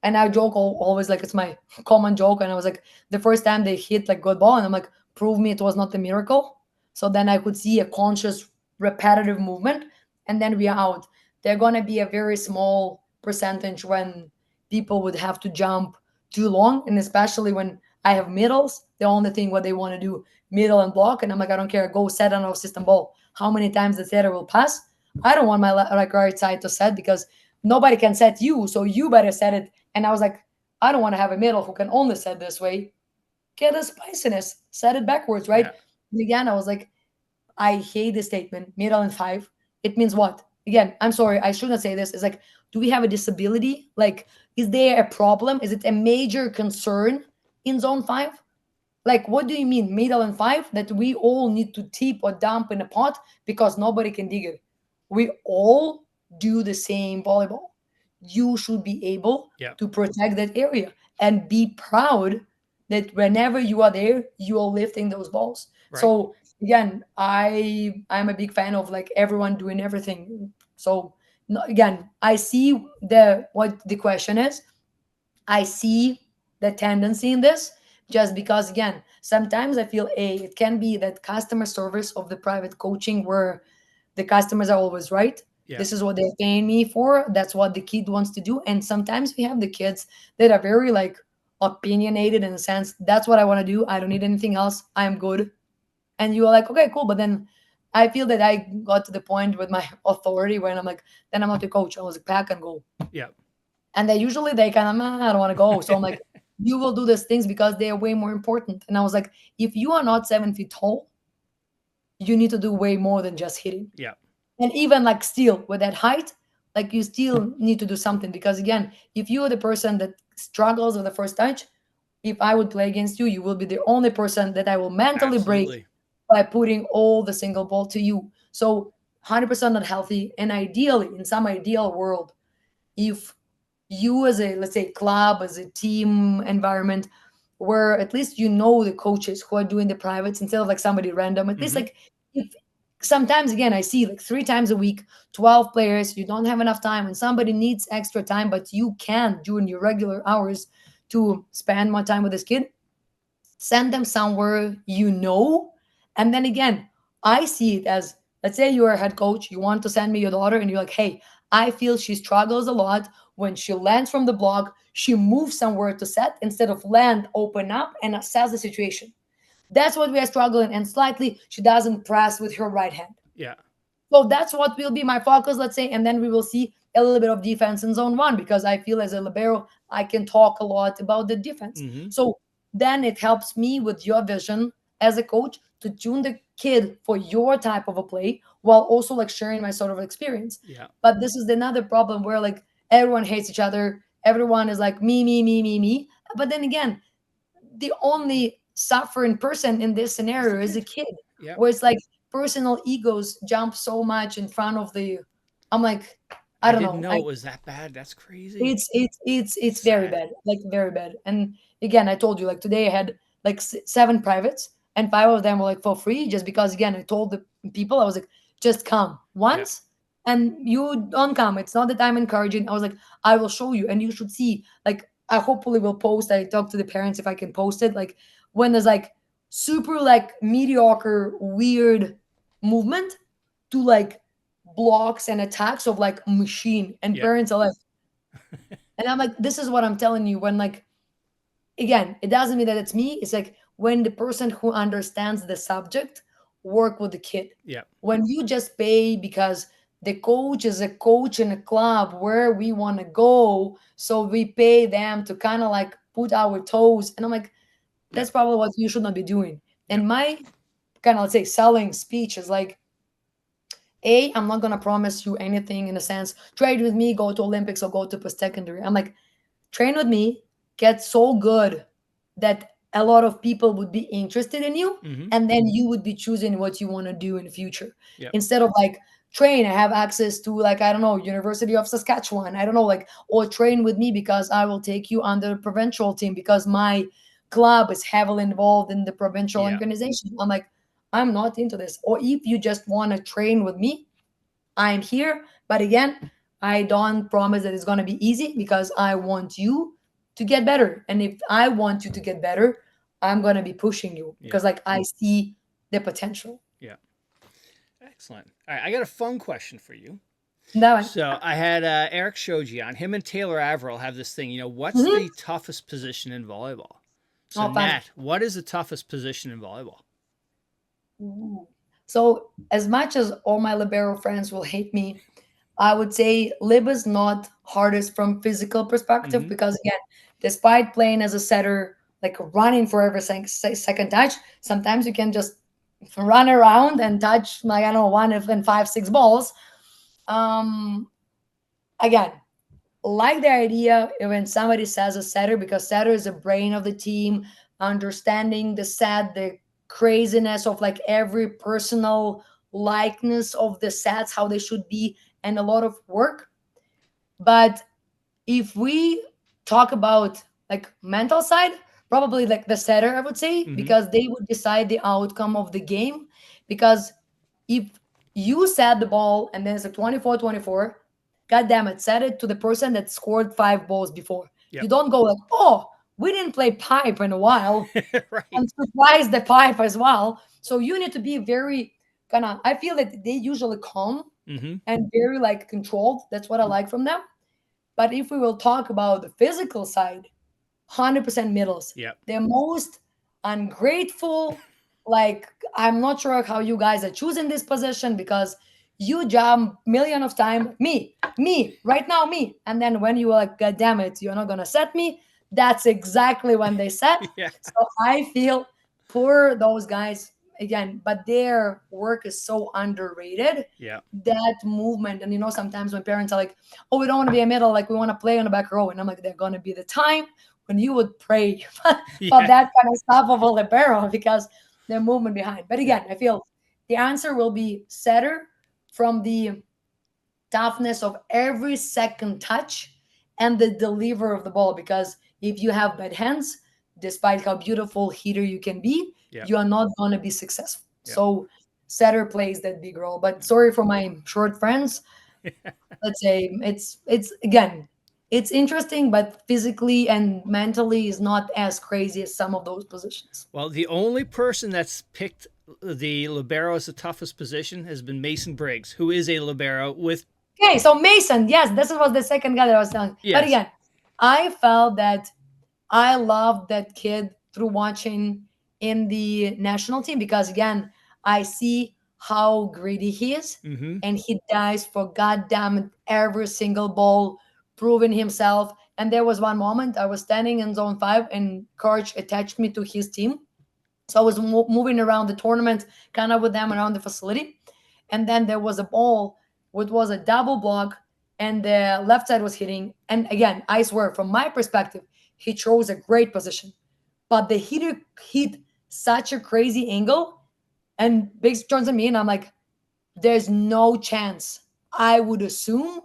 And I joke always, like it's my common joke. And I was like, the first time they hit like good ball, and I'm like, prove me it was not a miracle. So then I could see a conscious, repetitive movement, and then we are out. They're gonna be a very small percentage when people would have to jump too long, and especially when I have middles, the only thing what they want to do middle and block, and I'm like, I don't care, go set on our system ball. How many times the setter will pass? I don't want my like right side to set because nobody can set you, so you better set it. And I was like, I don't want to have a middle who can only set this way. Get a spiciness, set it backwards, right? Yeah. And again, I was like, I hate this statement, middle and five. It means what? Again, I'm sorry, I shouldn't say this. It's like, do we have a disability? Like, is there a problem? Is it a major concern in zone five? Like, what do you mean, middle and five? That we all need to tip or dump in a pot because nobody can dig it. We all do the same volleyball. You should be able Yeah. to protect that area and be proud that whenever you are there, you are lifting those balls. Right. So again, I'm a big fan of like everyone doing everything. So again, I see the what the question is. I see the tendency in this, just because again, sometimes I feel it can be that customer service of the private coaching where the customers are always right. Yeah. This is what they're paying me for. That's what the kid wants to do. And sometimes we have the kids that are very like opinionated in a sense. That's what I want to do. I don't need anything else. I'm good. And you are like, okay, cool. But then I feel that I got to the point with my authority when I'm like, then I'm not the coach. I was like, pack and go. Yeah. And they usually they kind of, I don't want to go. So I'm like, you will do these things because they are way more important. And I was like, if you are not 7 feet tall, you need to do way more than just hitting. Yeah. And even like still with that height, like you still need to do something because again, if you are the person that struggles with the first touch, if I would play against you, you will be the only person that I will mentally break Absolutely. by putting all the single ball to you. So 100% not healthy. And ideally, in some ideal world, if you as a, let's say, club, as a team environment, where at least you know the coaches who are doing the privates instead of like somebody random, at least Mhm. like if sometimes again I see like 3 times a week 12 players, you don't have enough time and somebody needs extra time, but you can during your regular hours to spend more time with this kid, send them somewhere you know. And then again, I see it as, let's say you're a head coach, you want to send me your daughter, and you're like, hey, I feel she struggles a lot when she lands from the block. She moves somewhere to set instead of land, open up, and assess the situation. That's what we are struggling. And slightly, she doesn't press with her right hand. Yeah. So that's what will be my focus, let's say. And then we will see a little bit of defense in zone one because I feel as a libero, I can talk a lot about the defense. Mhm. So then it helps me with your vision as a coach to tune the kid for your type of a play while also like sharing my sort of experience. Yeah. But this is another problem where like everyone hates each other. Everyone is like me, me, me, me, me. But then again, the only suffering person in this It's the scenario is a kid. kid, Yep. where it's like personal egos jump so much in front of the. I'm like, I I don't didn't know. know it was that bad. That's crazy. It's It's very sad. bad, like very bad. And again, I told you like today I had like 7 privates, and 5 of them were like for free, just because again I told the people I was like, just come Yeah. once, and you don't come. It's not that I'm encouraging. I was like, I will show you, and you should see. Like I hopefully will post. I talk to the parents if I can post it. Like when there's like super like mediocre weird movement to like blocks and attacks of like machine, and Yep. parents are like, and I'm like, this is what I'm telling you. When like again, it doesn't mean that it's me. It's like when the person who understands the subject work with the kid. Yep. When you just pay because the coach is a coach in a club where we want to go, so we pay them to kind of like put our toes. And I'm like, Yep. that's probably what you should not be doing. Yep. And my kind of, let's say, selling speech is like, I'm not gonna promise you anything in a sense. Trade with me, go to Olympics or go to post secondary. I'm like, train with me, get so good that a lot of people would be interested in you, Mhm. and then you would be choosing what you want to do in the future Yep. instead of like train. I have access to, like, I don't know, University of Saskatchewan. I don't know, like, or train with me because I will take you on the provincial team because my club is heavily involved in the provincial Yeah. organization. I'm like, I'm not into this. Or if you just want to train with me, I'm here. But again, I don't promise that it's going to be easy because I want you to get better. And if I want you to get better, I'm going to be pushing you Yeah. because, like, I see the potential. Yeah. Excellent. All right, I got a fun question for you. That one. So I had Erik Shoji on. Him and Taylor Averill have this thing. What's Mhm. the toughest position in volleyball? So Oh, fun. Nat, what is the toughest position in volleyball? Ooh. So, as much as all my libero friends will hate me, I would say lib is not hardest from physical perspective Mm-hmm. because, again, despite playing as a setter, like running for every second touch, sometimes you can just run around and touch, like, I don't know, one and five, six balls. Um, Again, like the idea when somebody says a setter, because setter is the brain of the team, understanding the set, the craziness of like every personal likeness of the sets, how they should be, and a lot of work. But if we talk about like mental side, probably like the setter, I would say, Mm-hmm. because they would decide the outcome of the game. Because if you set the ball and then it's like 24-24, god damn it, set it to the person that scored five balls before. You Yep. don't go like, oh, we didn't play pipe in a while, Right. and surprise the pipe as well. So you need to be very kind of, I feel that they usually calm Mm-hmm. and very like controlled. That's what I like from them. But if we will talk about the physical side, 100% middles. Yep. The most ungrateful, like, I'm not sure how you guys are choosing this position because you jump million of time, me, right now, me. And then when you are like, God damn it, you're not gonna set me, that's exactly when they set. Yeah. So I feel poor those guys again, but their work is so underrated. Yeah. That movement, and sometimes when parents are like, oh, we don't want to be a middle, like we want to play on the back row, and I'm like, they're gonna be the time when you would pray for Yeah. that kind of stuff of a libero because the movement behind. But Yeah. again, I feel the answer will be setter from the toughness of every second touch and the deliver of the ball. Because if you have bad hands, despite how beautiful hitter you can be, Yep. you are not going to be successful. Yep. So setter plays that big role. But sorry for my short friends, let's say it's again, it's interesting, but physically and mentally is not as crazy as some of those positions. Well, the only person that's picked the libero as the toughest position has been Mason Briggs, who is a libero with Okay, so Mason, yes, this was the second guy that I was telling. But yes. again, I felt that I loved that kid through watching in the national team because again, I see how greedy he is, Mm-hmm. and he dies for goddamn it every single ball, proving himself. And there was one moment I was standing in zone 5 and Karch attached me to his team. So I was moving around the tournament, kind of with them around the facility. And then there was a ball, which was a double block, and the left side was hitting. And again, I swear, from my perspective, he chose a great position. But the hitter hit such a crazy angle, and Biggs turns on me, and I'm like, there's no chance. I would assume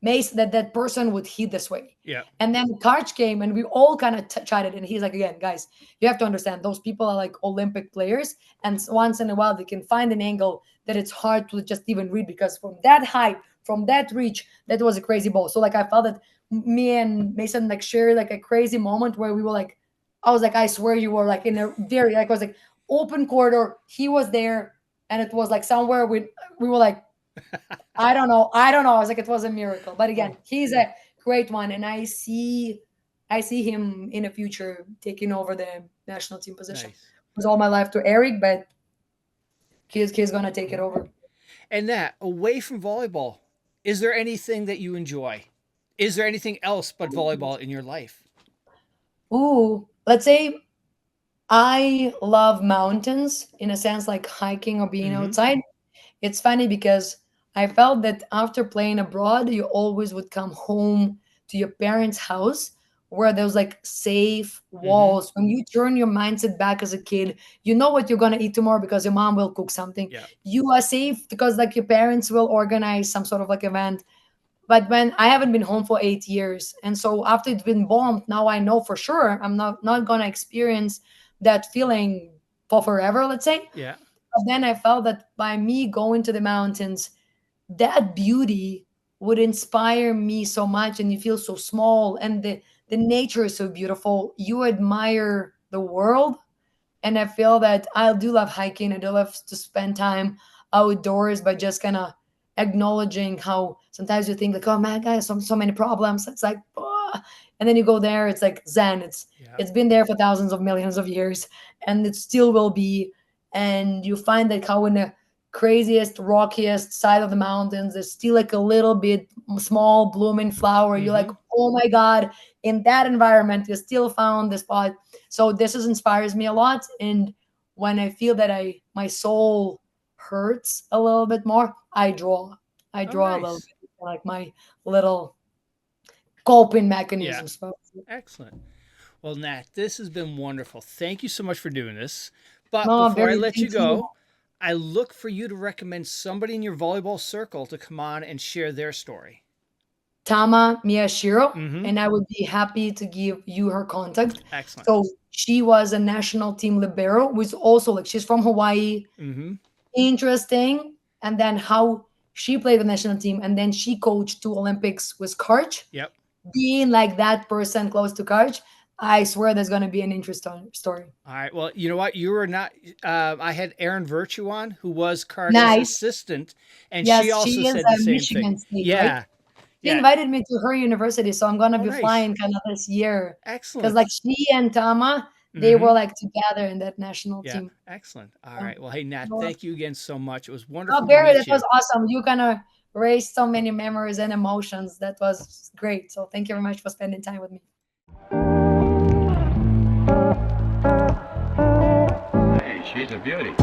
Mace that person would hit this way. Yeah. And then Karch came and we all kind of chatted. And he's like, again, guys, you have to understand those people are like Olympic players. And once in a while, they can find an angle that it's hard to just even read because from that height, from that reach, that was a crazy ball. So like I felt that me and Mason like shared like a crazy moment where we were like, I was like, I swear you were like in a very like, I was like open corridor. He was there, and it was like somewhere we were like, I don't know. I was like, it was a miracle. But again, Oh, he's a great one, and I see him in the future taking over the national team position. nice. It was all my life to Erik, but he's gonna take it over. And that away from volleyball, is there anything that you enjoy? Is there anything else but volleyball in your life? Ooh, let's say I love mountains in a sense, like hiking or being Mm-hmm. outside. It's funny because I felt that after playing abroad, you always would come home to your parents' house where there's like safe Mm-hmm. walls. When you turn your mindset back as a kid, you know what you're gonna eat tomorrow because your mom will cook something. Yeah. You are safe because like your parents will organize some sort of like event. But when I haven't been home for 8 years, and so after it's been bombed, now I know for sure I'm not gonna experience that feeling for forever, let's say. Yeah. But then I felt that by me going to the mountains, that beauty would inspire me so much, and you feel so small, and the nature is so beautiful. You admire the world, and I feel that I do love hiking. I do love to spend time outdoors by just kind of acknowledging how sometimes you think like, oh man, guys, so many problems. It's like, "Ah." And then you go there, it's like Zen. Yeah. It's been there for thousands of millions of years, and it still will be. And you find that how in the craziest, rockiest side of the mountains, there's still like a little bit small blooming flower. You're like, Mm-hmm. oh my god, in that environment, you still found the spot. So this is inspires me a lot. And when I feel that I my soul hurts a little bit more, I Oh, draw a little nice. bit like my little coping Yeah. mechanisms. So, Excellent. Well, Nat, this has been wonderful. Thank you so much for doing this. But no, before I very let you thank you. go, I look for you to recommend somebody in your volleyball circle to come on and share their story. Tama Miyashiro, Mm-hmm. and I would be happy to give you her contact. Excellent. So she was a national team libero, which also like she's from Hawaii. Mm-hmm. Interesting. And then how she played the national team, and then she coached 2 Olympics with Karch. Yep. Being like that person close to Karch, I swear there's going to be an interesting story. All right. Well, you know what? You were not. I had Erin Virtue on, who was Karch's Nice. assistant, and she Yes, also she is said the at same thing. Michigan State, right? Yeah. She Yeah. invited me to her university, so I'm gonna Oh, be nice. flying kind of this year because like Excellent. she and Tama, they were Mm-hmm. like together in that national Yeah. team. Excellent. All Yeah. right. Well, hey, Nat, Well, thank you again so much. It was oh, wonderful to Barry, meet that was you. awesome. You kind of raised so many memories and emotions. That was great. So thank you very much for spending time with me. Hey, she's a beauty.